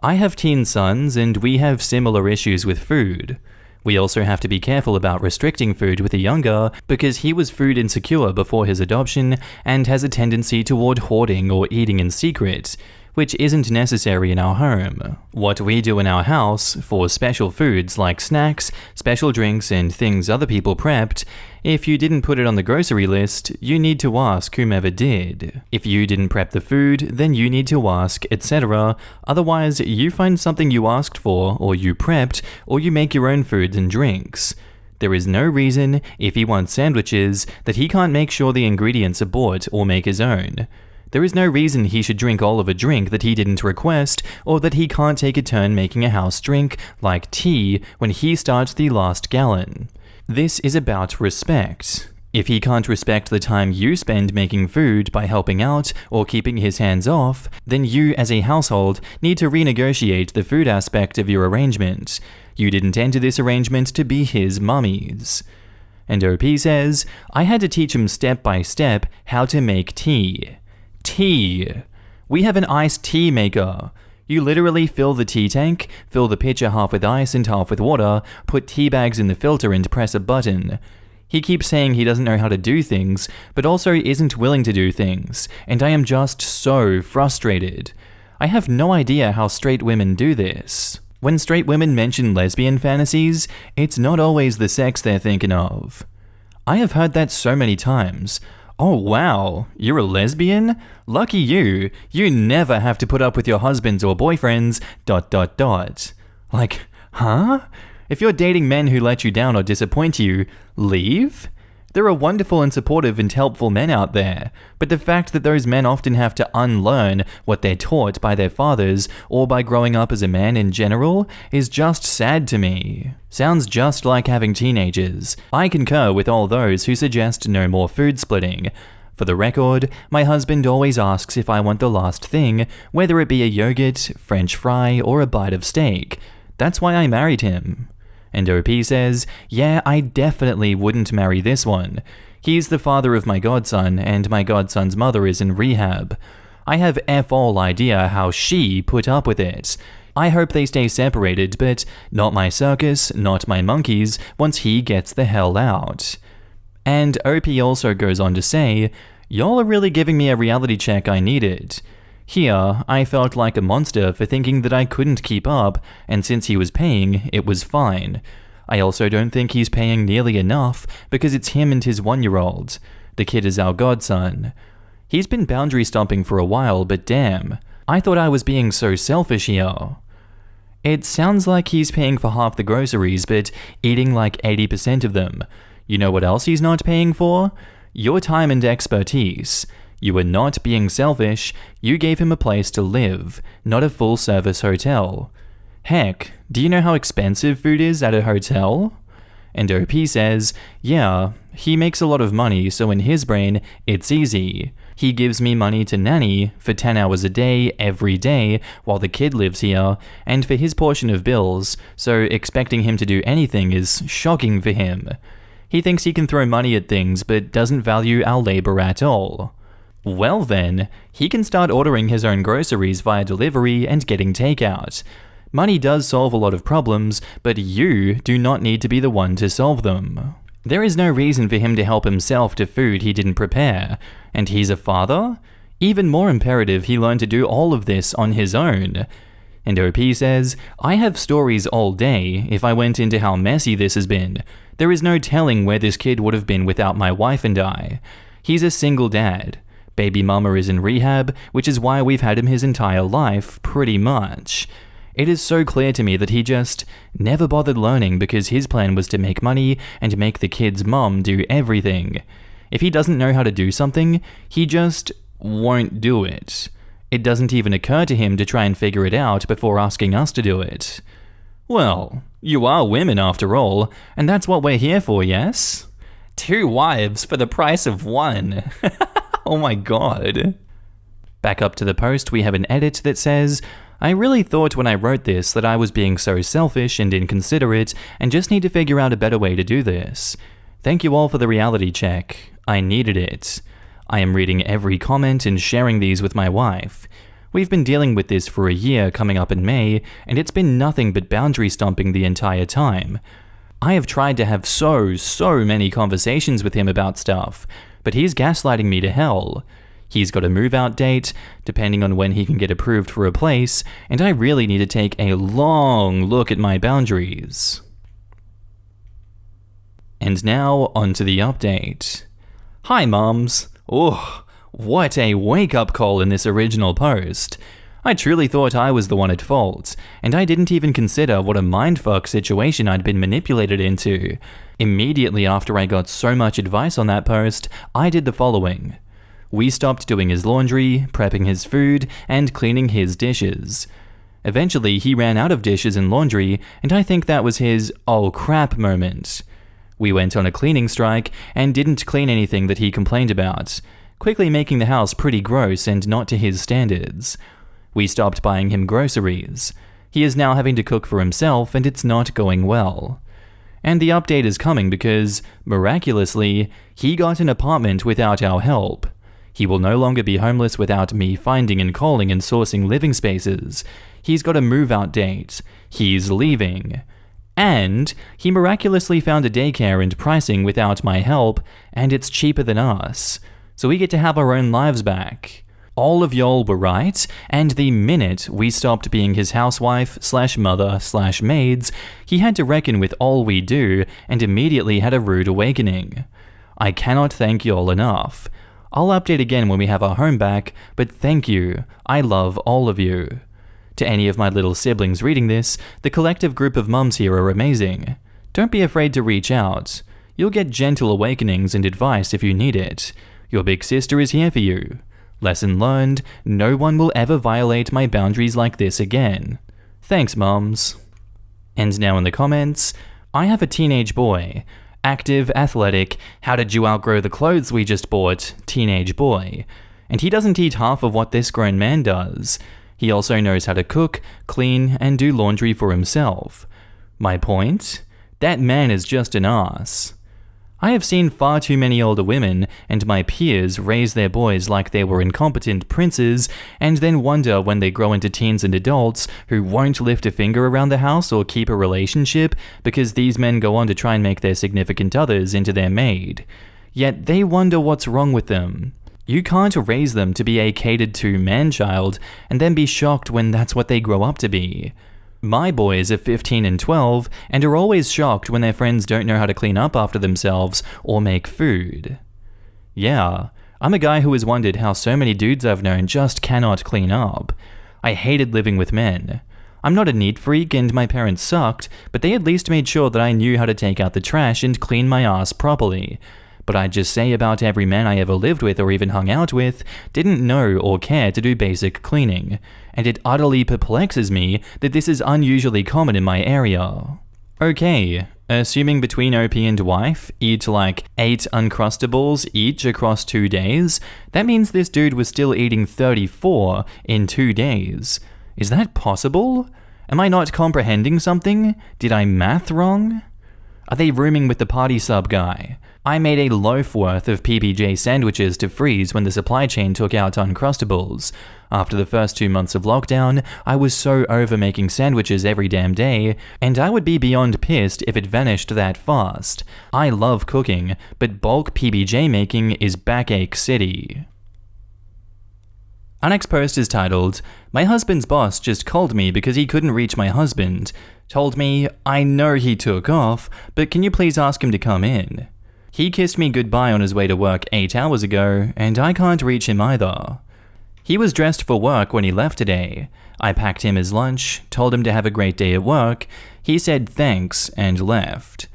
Speaker 1: I have teen sons, and we have similar issues with food. We also have to be careful about restricting food with the younger because he was food insecure before his adoption and has a tendency toward hoarding or eating in secret, which isn't necessary in our home. What we do in our house, for special foods like snacks, special drinks, and things other people prepped, if you didn't put it on the grocery list, you need to ask whomever did. If you didn't prep the food, then you need to ask, etc. Otherwise, you find something you asked for, or you prepped, or you make your own foods and drinks. There is no reason, if he wants sandwiches, that he can't make sure the ingredients are bought or make his own. There is no reason he should drink all of a drink that he didn't request, or that he can't take a turn making a house drink, like tea, when he starts the last gallon. This is about respect. If he can't respect the time you spend making food by helping out or keeping his hands off, then you as a household need to renegotiate the food aspect of your arrangement. You didn't enter this arrangement to be his mummies. And OP says, I had to teach him step by step how to make tea. Tea. We have an iced tea maker. You literally fill the tea tank, fill the pitcher half with ice and half with water, put tea bags in the filter and press a button. He keeps saying he doesn't know how to do things, but also isn't willing to do things, and I am just so frustrated. I have no idea how straight women do this. When straight women mention lesbian fantasies, it's not always the sex they're thinking of. I have heard that so many times. Oh wow, you're a lesbian? Lucky you. You never have to put up with your husbands or boyfriends, ... Like, huh? If you're dating men who let you down or disappoint you, leave? There are wonderful and supportive and helpful men out there, but the fact that those men often have to unlearn what they're taught by their fathers or by growing up as a man in general is just sad to me. Sounds just like having teenagers. I concur with all those who suggest no more food splitting. For the record, my husband always asks if I want the last thing, whether it be a yogurt, French fry, or a bite of steak. That's why I married him. And OP says, yeah, I definitely wouldn't marry this one. He's the father of my godson, and my godson's mother is in rehab. I have all idea how she put up with it. I hope they stay separated, but not my circus, not my monkeys, once he gets the hell out. And OP also goes on to say, y'all are really giving me a reality check I needed. Here, I felt like a monster for thinking that I couldn't keep up, and since he was paying, it was fine. I also don't think he's paying nearly enough, because it's him and his 1-year-old. The kid is our godson. He's been boundary stomping for a while, but damn, I thought I was being so selfish here. It sounds like he's paying for half the groceries, but eating like 80% of them. You know what else he's not paying for? Your time and expertise. You were not being selfish, you gave him a place to live, not a full-service hotel. Heck, do you know how expensive food is at a hotel? And OP says, yeah, he makes a lot of money, so in his brain, it's easy. He gives me money to nanny for 10 hours a day, every day, while the kid lives here, and for his portion of bills, so expecting him to do anything is shocking for him. He thinks he can throw money at things, but doesn't value our labor at all. Well then, he can start ordering his own groceries via delivery and getting takeout. Money does solve a lot of problems, but you do not need to be the one to solve them. There is no reason for him to help himself to food he didn't prepare, and he's a father? Even more imperative he learn to do all of this on his own. And OP says, I have stories all day if I went into how messy this has been. There is no telling where this kid would have been without my wife and I. He's a single dad. Baby mama is in rehab, which is why we've had him his entire life, pretty much. It is so clear to me that he just never bothered learning because his plan was to make money and make the kid's mom do everything. If he doesn't know how to do something, he just won't do it. It doesn't even occur to him to try and figure it out before asking us to do it. Well, you are women after all, and that's what we're here for, yes? 2 wives for the price of 1. Oh my god. Back up to the post, we have an edit that says, I really thought when I wrote this that I was being so selfish and inconsiderate and just need to figure out a better way to do this. Thank you all for the reality check. I needed it. I am reading every comment and sharing these with my wife. We've been dealing with this for a year coming up in May, and it's been nothing but boundary stomping the entire time. I have tried to have so many conversations with him about stuff, but he's gaslighting me to hell. He's got a move-out date, depending on when he can get approved for a place, and I really need to take a long look at my boundaries. And now, onto the update. Hi, moms. Oh, what a wake-up call in this original post. I truly thought I was the one at fault, and I didn't even consider what a mindfuck situation I'd been manipulated into. Immediately after I got so much advice on that post, I did the following. We stopped doing his laundry, prepping his food, and cleaning his dishes. Eventually, he ran out of dishes and laundry, and I think that was his oh crap moment. We went on a cleaning strike and didn't clean anything that he complained about, quickly making the house pretty gross and not to his standards. We stopped buying him groceries. He is now having to cook for himself, and it's not going well. And the update is coming because, miraculously, he got an apartment without our help. He will no longer be homeless without me finding and calling and sourcing living spaces. He's got a move-out date. He's leaving. And he miraculously found a daycare and pricing without my help, and it's cheaper than us. So we get to have our own lives back. All of y'all were right, and the minute we stopped being his housewife/mother/maids, he had to reckon with all we do and immediately had a rude awakening. I cannot thank y'all enough. I'll update again when we have our home back, but thank you. I love all of you. To any of my little siblings reading this, the collective group of mums here are amazing. Don't be afraid to reach out. You'll get gentle awakenings and advice if you need it. Your big sister is here for you. Lesson learned, no one will ever violate my boundaries like this again. Thanks, mums. And now in the comments, I have a teenage boy. Active, athletic, how did you outgrow the clothes we just bought, teenage boy. And he doesn't eat half of what this grown man does. He also knows how to cook, clean, and do laundry for himself. My point? That man is just an ass. I have seen far too many older women and my peers raise their boys like they were incompetent princes and then wonder when they grow into teens and adults who won't lift a finger around the house or keep a relationship because these men go on to try and make their significant others into their maid. Yet they wonder what's wrong with them. You can't raise them to be a catered-to man-child and then be shocked when that's what they grow up to be. My boys are 15 and 12 and are always shocked when their friends don't know how to clean up after themselves or make food. Yeah, I'm a guy who has wondered how so many dudes I've known just cannot clean up. I hated living with men. I'm not a neat freak and my parents sucked, but they at least made sure that I knew how to take out the trash and clean my ass properly. but I'd just say about every man I ever lived with or even hung out with didn't know or care to do basic cleaning, and it utterly perplexes me that this is unusually common in my area. Okay, assuming between OP and wife eat like 8 Uncrustables each across 2 days, that means this dude was still eating 34 in 2 days. Is that possible? Am I not comprehending something? Did I math wrong? Are they rooming with the party sub guy? I made a loaf worth of PBJ sandwiches to freeze when the supply chain took out Uncrustables. After the first 2 months of lockdown, I was so over making sandwiches every damn day, and I would be beyond pissed if it vanished that fast. I love cooking, but bulk PBJ making is backache city. Our next post is titled, "My husband's boss just called me because he couldn't reach my husband. Told me, I know he took off, but can you please ask him to come in? He kissed me goodbye on his way to work 8 hours ago, and I can't reach him either. He was dressed for work when he left today. I packed him his lunch, told him to have a great day at work. He said thanks and left.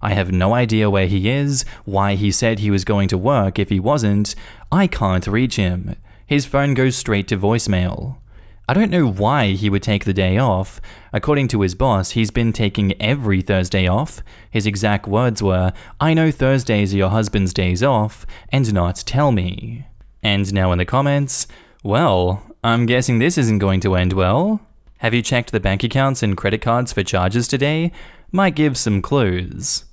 Speaker 1: I have no idea where he is, why he said he was going to work if he wasn't. I can't reach him. His phone goes straight to voicemail. I don't know why he would take the day off. According to his boss, he's been taking every Thursday off. His exact words were, I know Thursdays are your husband's days off, and not tell me." And now in the comments, well, I'm guessing this isn't going to end well. Have you checked the bank accounts and credit cards for charges today? Might give some clues.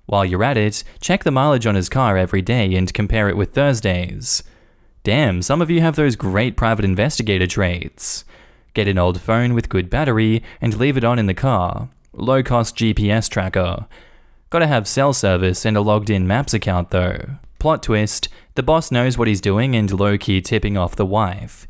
Speaker 1: While you're at it, check the mileage on his car every day and compare it with Thursdays. Damn, some of you have those great private investigator traits. Get an old phone with good battery and leave it on in the car. Low-cost GPS tracker. Gotta have cell service and a logged-in Maps account though. Plot twist, the boss knows what he's doing and low-key tipping off the wife.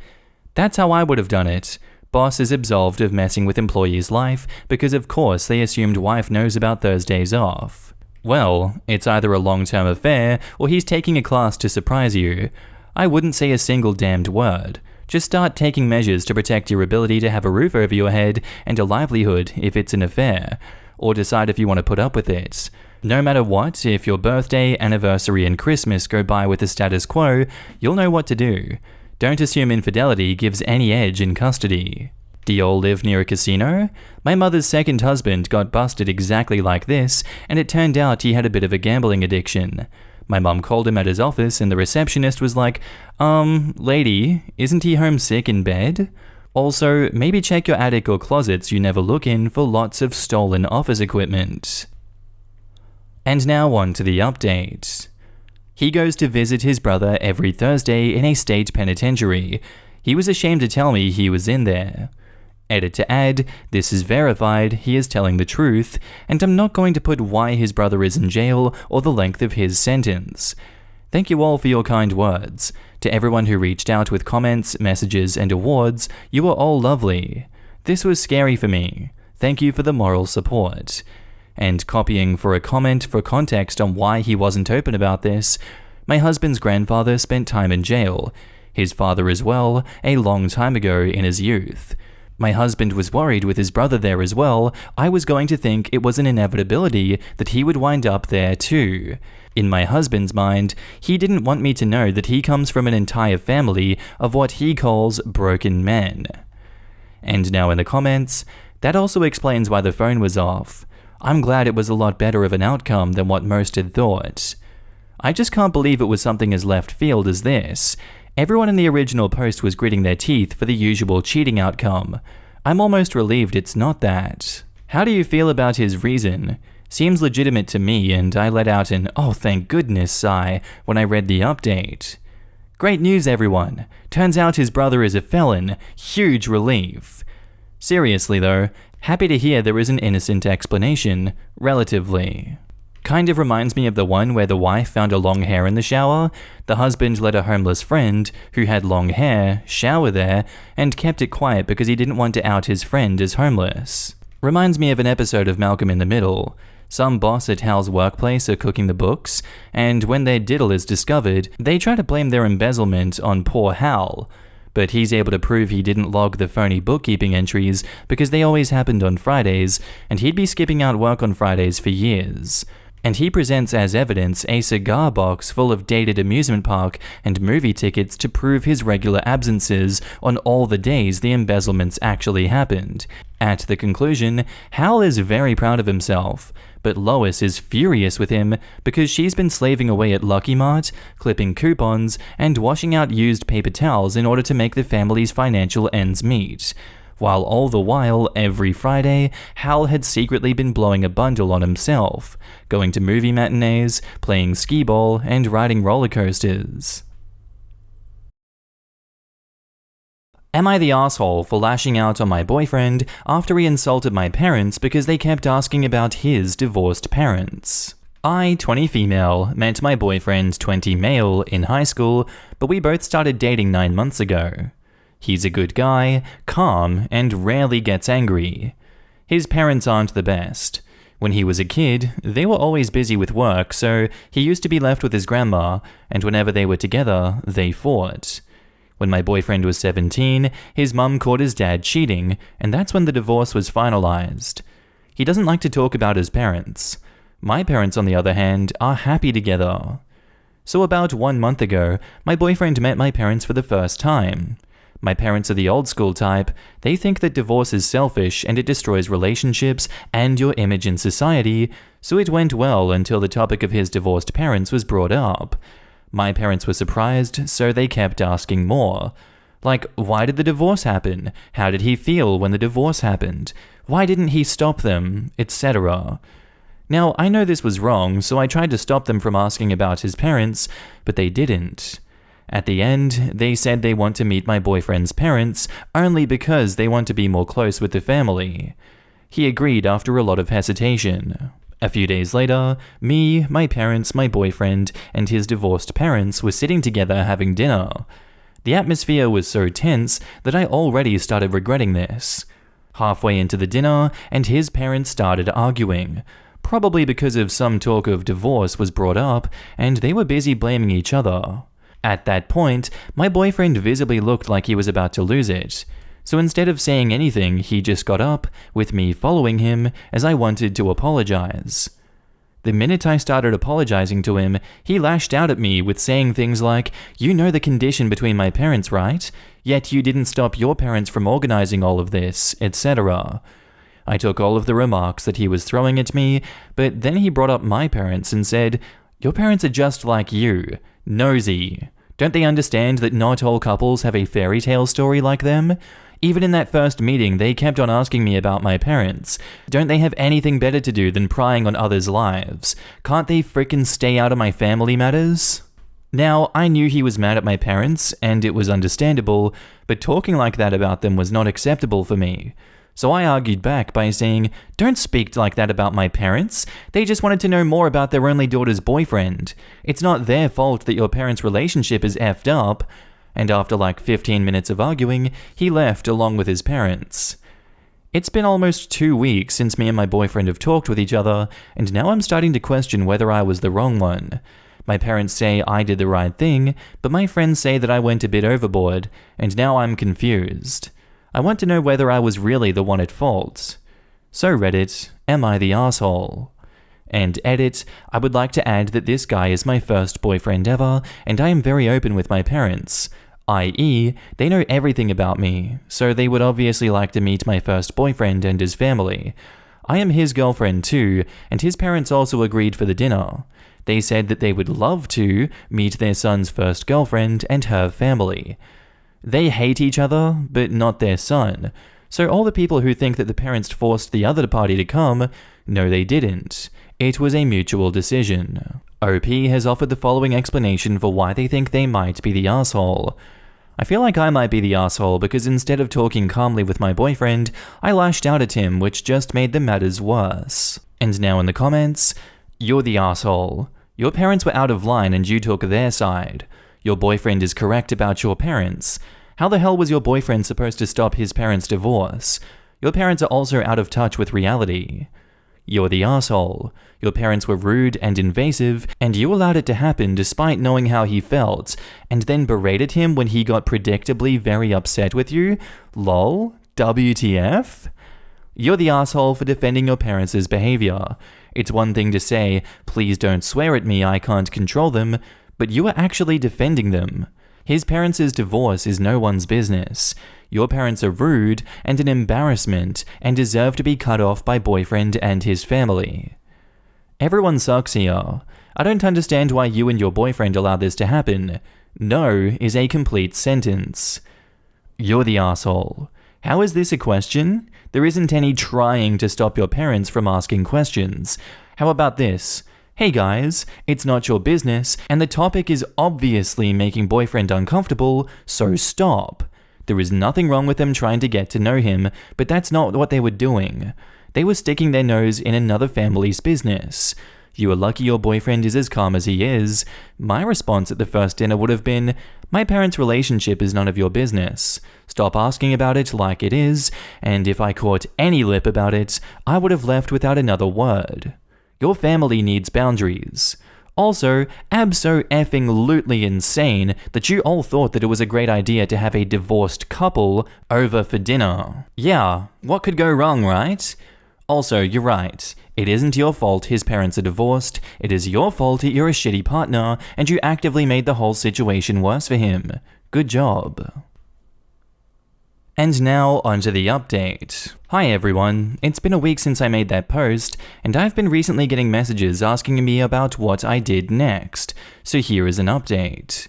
Speaker 1: That's how I would have done it. Boss is absolved of messing with employee's life because of course they assumed wife knows about Thursdays off. Well, it's either a long-term affair or he's taking a class to surprise you. I wouldn't say a single damned word. Just start taking measures to protect your ability to have a roof over your head and a livelihood if it's an affair, or decide if you want to put up with it. No matter what, if your birthday, anniversary, and Christmas go by with the status quo, you'll know what to do. Don't assume infidelity gives any edge in custody. Do you all live near a casino? My mother's second husband got busted exactly like this, and it turned out he had a bit of a gambling addiction. My mum called him at his office and the receptionist was like, lady, isn't he home sick in bed? Also, maybe check your attic or closets you never look in for lots of stolen office equipment." And now on to the update. He goes to visit his brother every Thursday in a state penitentiary. He was ashamed to tell me he was in there. Edit to add, this is verified, he is telling the truth, and I'm not going to put why his brother is in jail or the length of his sentence. Thank you all for your kind words. To everyone who reached out with comments, messages, and awards, you are all lovely. This was scary for me. Thank you for the moral support. And copying for a comment for context on why he wasn't open about this, my husband's grandfather spent time in jail. His father as well, a long time ago in his youth. My husband was worried with his brother there as well. I was going to think it was an inevitability that he would wind up there too. In my husband's mind, he didn't want me to know that he comes from an entire family of what he calls broken men. And now in the comments, that also explains why the phone was off. I'm glad it was a lot better of an outcome than what most had thought. I just can't believe it was something as left field as this. Everyone in the original post was gritting their teeth for the usual cheating outcome. I'm almost relieved it's not that. How do you feel about his reason? Seems legitimate to me, and I let out an "oh thank goodness" sigh when I read the update. Great news everyone! Turns out his brother is a felon. Huge relief. Seriously though, happy to hear there is an innocent explanation, relatively. Kind of reminds me of the one where the wife found a long hair in the shower. The husband let a homeless friend, who had long hair, shower there, and kept it quiet because he didn't want to out his friend as homeless. Reminds me of an episode of Malcolm in the Middle. Some boss at Hal's workplace are cooking the books, and when their diddle is discovered, they try to blame their embezzlement on poor Hal. But he's able to prove he didn't log the phony bookkeeping entries because they always happened on Fridays, and he'd be skipping out work on Fridays for years. and he presents as evidence a cigar box full of dated amusement park and movie tickets to prove his regular absences on all the days the embezzlements actually happened. At the conclusion, Hal is very proud of himself, but Lois is furious with him because she's been slaving away at Lucky Mart, clipping coupons, and washing out used paper towels in order to make the family's financial ends meet. While all the while, every Friday, Hal had secretly been blowing a bundle on himself, going to movie matinees, playing skee-ball, and riding roller coasters. Am I the asshole for lashing out on my boyfriend after he insulted my parents because they kept asking about his divorced parents? I, 20 female, met my boyfriend, 20 male, in high school, but we both started dating 9 months ago. He's a good guy, calm, and rarely gets angry. His parents aren't the best. When he was a kid, they were always busy with work, so he used to be left with his grandma, and whenever they were together, they fought. When my boyfriend was 17, his mum caught his dad cheating, and that's when the divorce was finalized. He doesn't like to talk about his parents. My parents, on the other hand, are happy together. So about 1 month ago, my boyfriend met my parents for the first time. My parents are the old school type. They think that divorce is selfish and it destroys relationships and your image in society, so it went well until the topic of his divorced parents was brought up. My parents were surprised, so they kept asking more. Like, why did the divorce happen? How did he feel when the divorce happened? Why didn't he stop them? Etc. Now, I know this was wrong, so I tried to stop them from asking about his parents, but they didn't. At the end, they said they want to meet my boyfriend's parents only because they want to be more close with the family. He agreed after a lot of hesitation. A few days later, me, my parents, my boyfriend, and his divorced parents were sitting together having dinner. The atmosphere was so tense that I already started regretting this. Halfway into the dinner, and his parents started arguing. Probably because of some talk of divorce was brought up, and they were busy blaming each other. At that point, my boyfriend visibly looked like he was about to lose it. So instead of saying anything, he just got up, with me following him, as I wanted to apologize. The minute I started apologizing to him, he lashed out at me with saying things like, "You know the condition between my parents, right? Yet you didn't stop your parents from organizing all of this," etc. I took all of the remarks that he was throwing at me, but then he brought up my parents and said, "Your parents are just like you, nosy. Don't they understand that not all couples have a fairy tale story like them? Even in that first meeting, they kept on asking me about my parents. Don't they have anything better to do than prying on others' lives? Can't they frickin' stay out of my family matters?" Now, I knew he was mad at my parents, and it was understandable, but talking like that about them was not acceptable for me. So I argued back by saying, "Don't speak like that about my parents. They just wanted to know more about their only daughter's boyfriend. It's not their fault that your parents' relationship is effed up." And after like 15 minutes of arguing, he left along with his parents. It's been almost 2 weeks since me and my boyfriend have talked with each other, and now I'm starting to question whether I was the wrong one. My parents say I did the right thing, but my friends say that I went a bit overboard, and now I'm confused. I want to know whether I was really the one at fault. So Reddit, am I the asshole? And edit, I would like to add that this guy is my first boyfriend ever, and I am very open with my parents. I.e., they know everything about me, so they would obviously like to meet my first boyfriend and his family. I am his girlfriend too, and his parents also agreed for the dinner. They said that they would love to meet their son's first girlfriend and her family. They hate each other, but not their son. So all the people who think that the parents forced the other party to come, no they didn't. It was a mutual decision. OP has offered the following explanation for why they think they might be the asshole. I feel like I might be the asshole because instead of talking calmly with my boyfriend, I lashed out at him, which just made the matters worse. And now in the comments, "You're the asshole. Your parents were out of line and you took their side. Your boyfriend is correct about your parents. How the hell was your boyfriend supposed to stop his parents' divorce? Your parents are also out of touch with reality. You're the asshole. Your parents were rude and invasive, and you allowed it to happen despite knowing how he felt, and then berated him when he got predictably very upset with you? Lol? WTF? You're the asshole for defending your parents' behavior. It's one thing to say, please don't swear at me, I can't control them, but you are actually defending them. His parents' divorce is no one's business. Your parents are rude and an embarrassment and deserve to be cut off by boyfriend and his family. Everyone sucks here. I don't understand why you and your boyfriend allowed this to happen. No is a complete sentence. You're the asshole. How is this a question? There isn't any trying to stop your parents from asking questions. How about this? Hey guys, it's not your business, and the topic is obviously making boyfriend uncomfortable, so stop. There is nothing wrong with them trying to get to know him, but that's not what they were doing. They were sticking their nose in another family's business. You are lucky your boyfriend is as calm as he is. My response at the first dinner would have been, my parents' relationship is none of your business. Stop asking about it like it is, and if I caught any lip about it, I would have left without another word. Your family needs boundaries. Also, abso-effing-lutely insane that you all thought that it was a great idea to have a divorced couple over for dinner. Yeah, what could go wrong, right? Also, you're right. It isn't your fault his parents are divorced. It is your fault that you're a shitty partner and you actively made the whole situation worse for him. Good job. And now, onto the update. Hi everyone, it's been a week since I made that post, and I've been recently getting messages asking me about what I did next, so here is an update.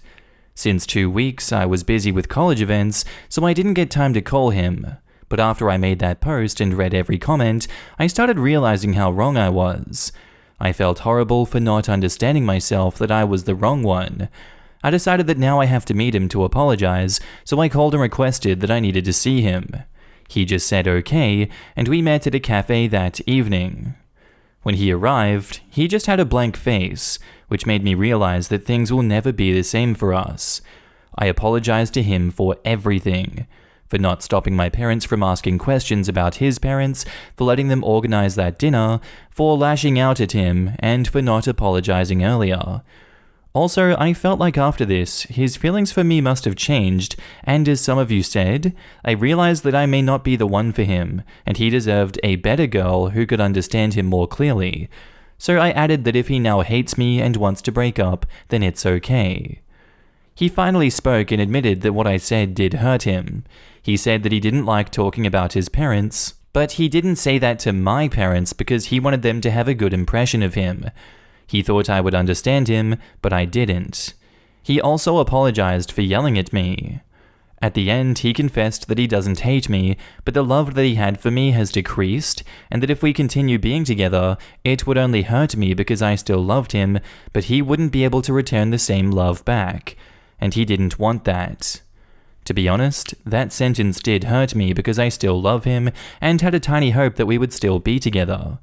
Speaker 1: Since 2 weeks, I was busy with college events, so I didn't get time to call him. But after I made that post and read every comment, I started realizing how wrong I was. I felt horrible for not understanding myself that I was the wrong one. I decided that now I have to meet him to apologize, so I called and requested that I needed to see him. He just said okay, and we met at a cafe that evening. When he arrived, he just had a blank face, which made me realize that things will never be the same for us. I apologized to him for everything. For not stopping my parents from asking questions about his parents, for letting them organize that dinner, for lashing out at him, and for not apologizing earlier. Also, I felt like after this, his feelings for me must have changed, and as some of you said, I realized that I may not be the one for him, and he deserved a better girl who could understand him more clearly. So I added that if he now hates me and wants to break up, then it's okay. He finally spoke and admitted that what I said did hurt him. He said that he didn't like talking about his parents, but he didn't say that to my parents because he wanted them to have a good impression of him. He thought I would understand him, but I didn't. He also apologized for yelling at me. At the end, he confessed that he doesn't hate me, but the love that he had for me has decreased, and that if we continue being together, it would only hurt me because I still loved him, but he wouldn't be able to return the same love back. And he didn't want that. To be honest, that sentence did hurt me because I still love him and had a tiny hope that we would still be together.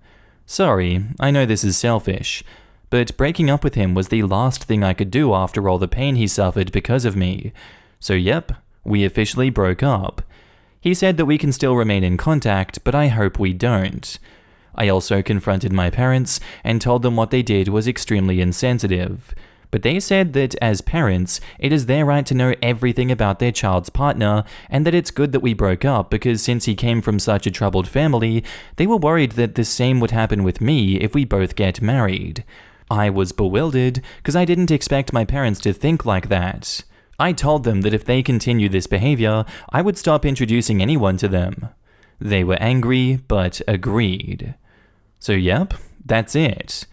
Speaker 1: Sorry, I know this is selfish, but breaking up with him was the last thing I could do after all the pain he suffered because of me. So yep, we officially broke up. He said that we can still remain in contact, but I hope we don't. I also confronted my parents and told them what they did was extremely insensitive. But they said that as parents, it is their right to know everything about their child's partner, and that it's good that we broke up because since he came from such a troubled family, they were worried that the same would happen with me if we both get married. I was bewildered because I didn't expect my parents to think like that. I told them that if they continue this behavior, I would stop introducing anyone to them. They were angry, but agreed. So yep, that's it.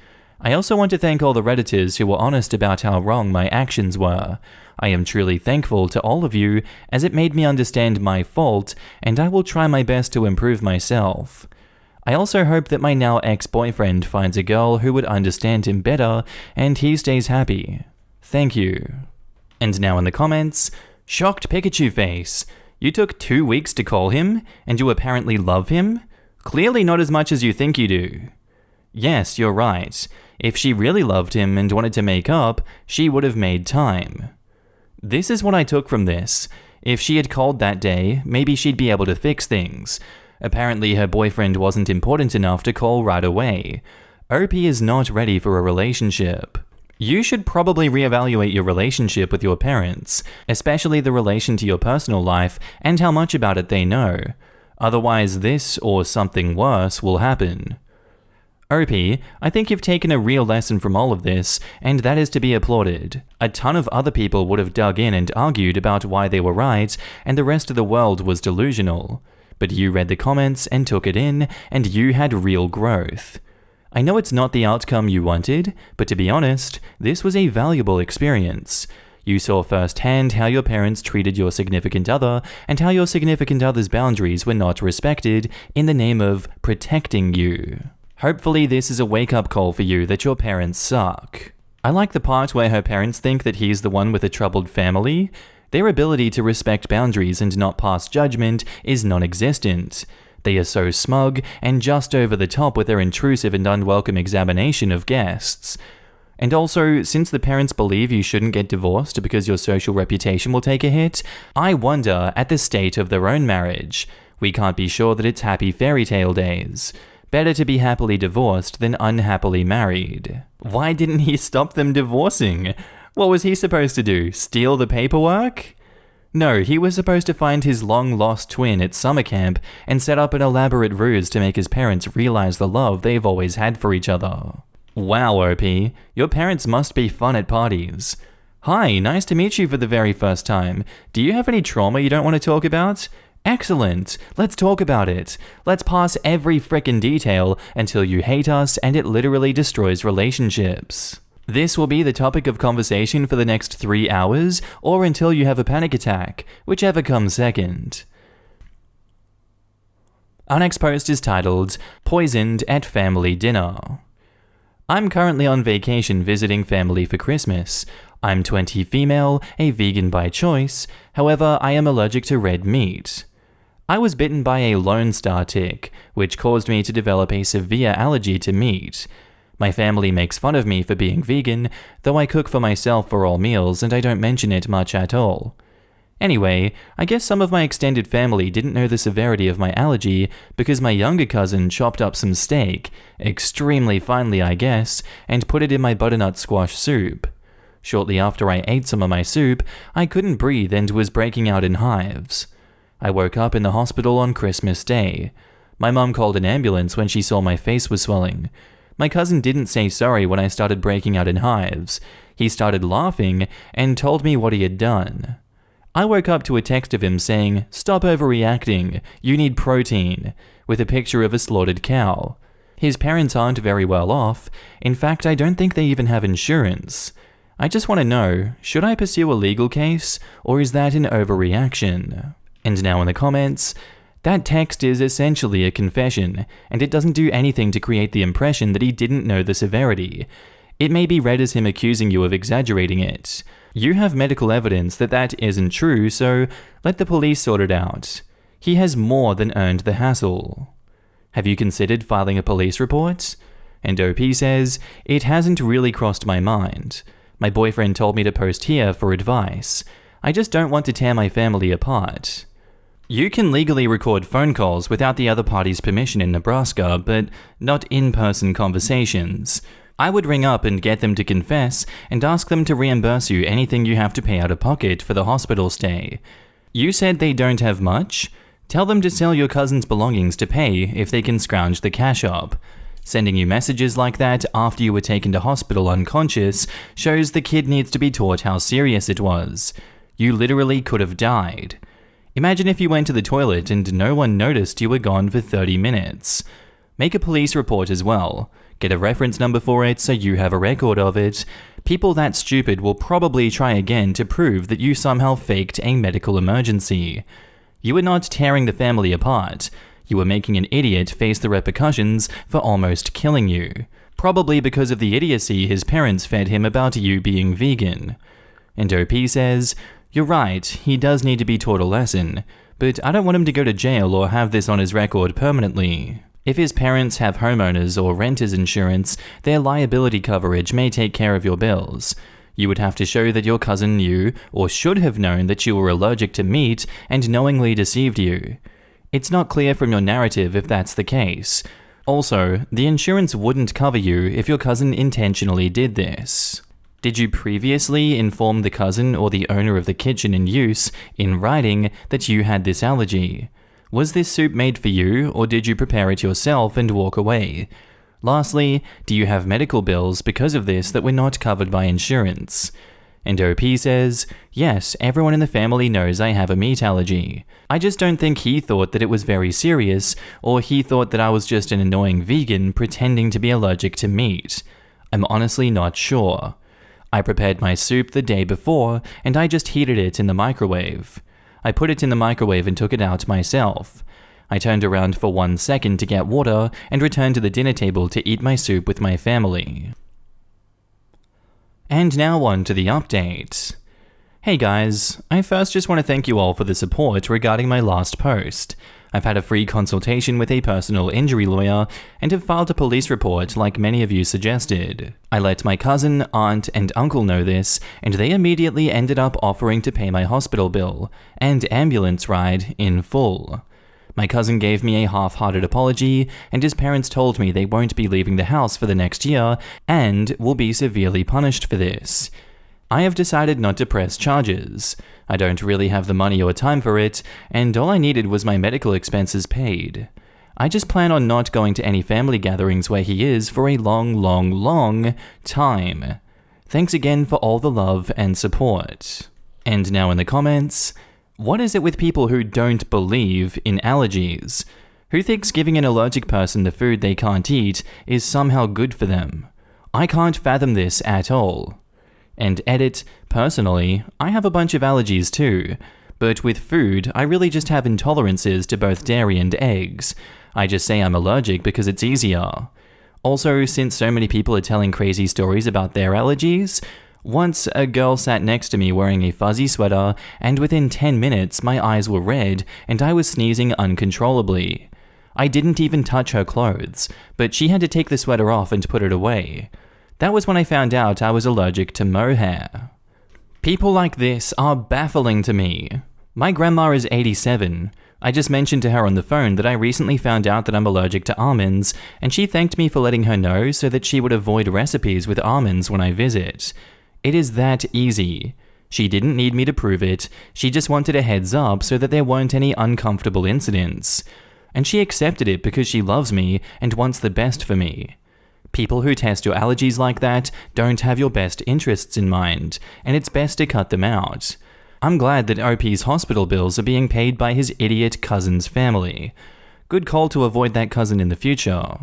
Speaker 1: I also want to thank all the Redditors who were honest about how wrong my actions were. I am truly thankful to all of you, as it made me understand my fault, and I will try my best to improve myself. I also hope that my now ex-boyfriend finds a girl who would understand him better, and he stays happy. Thank you. And now in the comments, shocked Pikachu face. You took 2 weeks to call him, and you apparently love him? Clearly not as much as you think you do. Yes, you're right. If she really loved him and wanted to make up, she would have made time. This is what I took from this. If she had called that day, maybe she'd be able to fix things. Apparently her boyfriend wasn't important enough to call right away. OP is not ready for a relationship. You should probably reevaluate your relationship with your parents, especially the relation to your personal life and how much about it they know. Otherwise this or something worse will happen. OP, I think you've taken a real lesson from all of this, and that is to be applauded. A ton of other people would have dug in and argued about why they were right, and the rest of the world was delusional. But you read the comments and took it in, and you had real growth. I know it's not the outcome you wanted, but to be honest, this was a valuable experience. You saw firsthand how your parents treated your significant other, and how your significant other's boundaries were not respected in the name of protecting you. Hopefully this is a wake-up call for you that your parents suck. I like the part where her parents think that he's the one with a troubled family. Their ability to respect boundaries and not pass judgment is non-existent. They are so smug and just over the top with their intrusive and unwelcome examination of guests. And also, since the parents believe you shouldn't get divorced because your social reputation will take a hit, I wonder at the state of their own marriage. We can't be sure that it's happy fairy tale days. Better to be happily divorced than unhappily married. Why didn't he stop them divorcing? What was he supposed to do? Steal the paperwork? No, he was supposed to find his long-lost twin at summer camp and set up an elaborate ruse to make his parents realize the love they've always had for each other. Wow, OP, your parents must be fun at parties. Hi, nice to meet you for the very first time. Do you have any trauma you don't want to talk about? Excellent, let's talk about it. Let's pass every frickin' detail until you hate us and it literally destroys relationships. This will be the topic of conversation for the next 3 hours, or until you have a panic attack, whichever comes second. Our next post is titled, Poisoned at Family Dinner. I'm currently on vacation visiting family for Christmas. I'm 20 female, a vegan by choice, however I am allergic to red meat. I was bitten by a Lone Star tick, which caused me to develop a severe allergy to meat. My family makes fun of me for being vegan, though I cook for myself for all meals and I don't mention it much at all. Anyway, I guess some of my extended family didn't know the severity of my allergy because my younger cousin chopped up some steak, extremely finely I guess, and put it in my butternut squash soup. Shortly after I ate some of my soup, I couldn't breathe and was breaking out in hives. I woke up in the hospital on Christmas Day. My mum called an ambulance when she saw my face was swelling. My cousin didn't say sorry when I started breaking out in hives. He started laughing and told me what he had done. I woke up to a text of him saying, "Stop overreacting, you need protein," with a picture of a slaughtered cow. His parents aren't very well off. In fact, I don't think they even have insurance. I just want to know, should I pursue a legal case, or is that an overreaction? And now in the comments, that text is essentially a confession, and it doesn't do anything to create the impression that he didn't know the severity. It may be read as him accusing you of exaggerating it. You have medical evidence that that isn't true, so let the police sort it out. He has more than earned the hassle. Have you considered filing a police report? And OP says, it hasn't really crossed my mind. My boyfriend told me to post here for advice. I just don't want to tear my family apart. You can legally record phone calls without the other party's permission in Nebraska, but not in-person conversations. I would ring up and get them to confess and ask them to reimburse you anything you have to pay out of pocket for the hospital stay. You said they don't have much? Tell them to sell your cousin's belongings to pay if they can scrounge the cash up. Sending you messages like that after you were taken to hospital unconscious shows the kid needs to be taught how serious it was. You literally could have died. Imagine if you went to the toilet and no one noticed you were gone for 30 minutes. Make a police report as well. Get a reference number for it so you have a record of it. People that stupid will probably try again to prove that you somehow faked a medical emergency. You were not tearing the family apart. You were making an idiot face the repercussions for almost killing you. Probably because of the idiocy his parents fed him about you being vegan. And OP says, you're right, he does need to be taught a lesson, but I don't want him to go to jail or have this on his record permanently. If his parents have homeowners or renters insurance, their liability coverage may take care of your bills. You would have to show that your cousin knew or should have known that you were allergic to meat and knowingly deceived you. It's not clear from your narrative if that's the case. Also, the insurance wouldn't cover you if your cousin intentionally did this. Did you previously inform the cousin or the owner of the kitchen in use, in writing, that you had this allergy? Was this soup made for you, or did you prepare it yourself and walk away? Lastly, do you have medical bills because of this that were not covered by insurance? And OP says, yes, everyone in the family knows I have a meat allergy. I just don't think he thought that it was very serious, or he thought that I was just an annoying vegan pretending to be allergic to meat. I'm honestly not sure. I prepared my soup the day before, and I just heated it in the microwave. I put it in the microwave and took it out myself. I turned around for 1 second to get water and returned to the dinner table to eat my soup with my family. And now on to the update. Hey guys, I first just want to thank you all for the support regarding my last post. I've had a free consultation with a personal injury lawyer and have filed a police report like many of you suggested. I let my cousin, aunt, and uncle know this, and they immediately ended up offering to pay my hospital bill and ambulance ride in full. My cousin gave me a half-hearted apology, and his parents told me they won't be leaving the house for the next year and will be severely punished for this. I have decided not to press charges. I don't really have the money or time for it, and all I needed was my medical expenses paid. I just plan on not going to any family gatherings where he is for a long time. Thanks again for all the love and support. And now in the comments, what is it with people who don't believe in allergies? Who thinks giving an allergic person the food they can't eat is somehow good for them? I can't fathom this at all. And edit, personally, I have a bunch of allergies too, but with food, I really just have intolerances to both dairy and eggs. I just say I'm allergic because it's easier. Also, since so many people are telling crazy stories about their allergies, once a girl sat next to me wearing a fuzzy sweater, and within 10 minutes my eyes were red and I was sneezing uncontrollably. I didn't even touch her clothes, but she had to take the sweater off and put it away. That was when I found out I was allergic to mohair. People like this are baffling to me. My grandma is 87. I just mentioned to her on the phone that I recently found out that I'm allergic to almonds, and she thanked me for letting her know so that she would avoid recipes with almonds when I visit. It is that easy. She didn't need me to prove it, she just wanted a heads up so that there weren't any uncomfortable incidents. And she accepted it because she loves me and wants the best for me. People who test your allergies like that don't have your best interests in mind, and it's best to cut them out. I'm glad that OP's hospital bills are being paid by his idiot cousin's family. Good call to avoid that cousin in the future.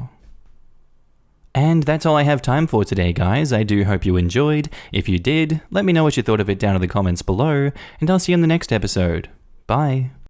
Speaker 1: And that's all I have time for today, guys. I do hope you enjoyed. If you did, let me know what you thought of it down in the comments below, and I'll see you in the next episode. Bye.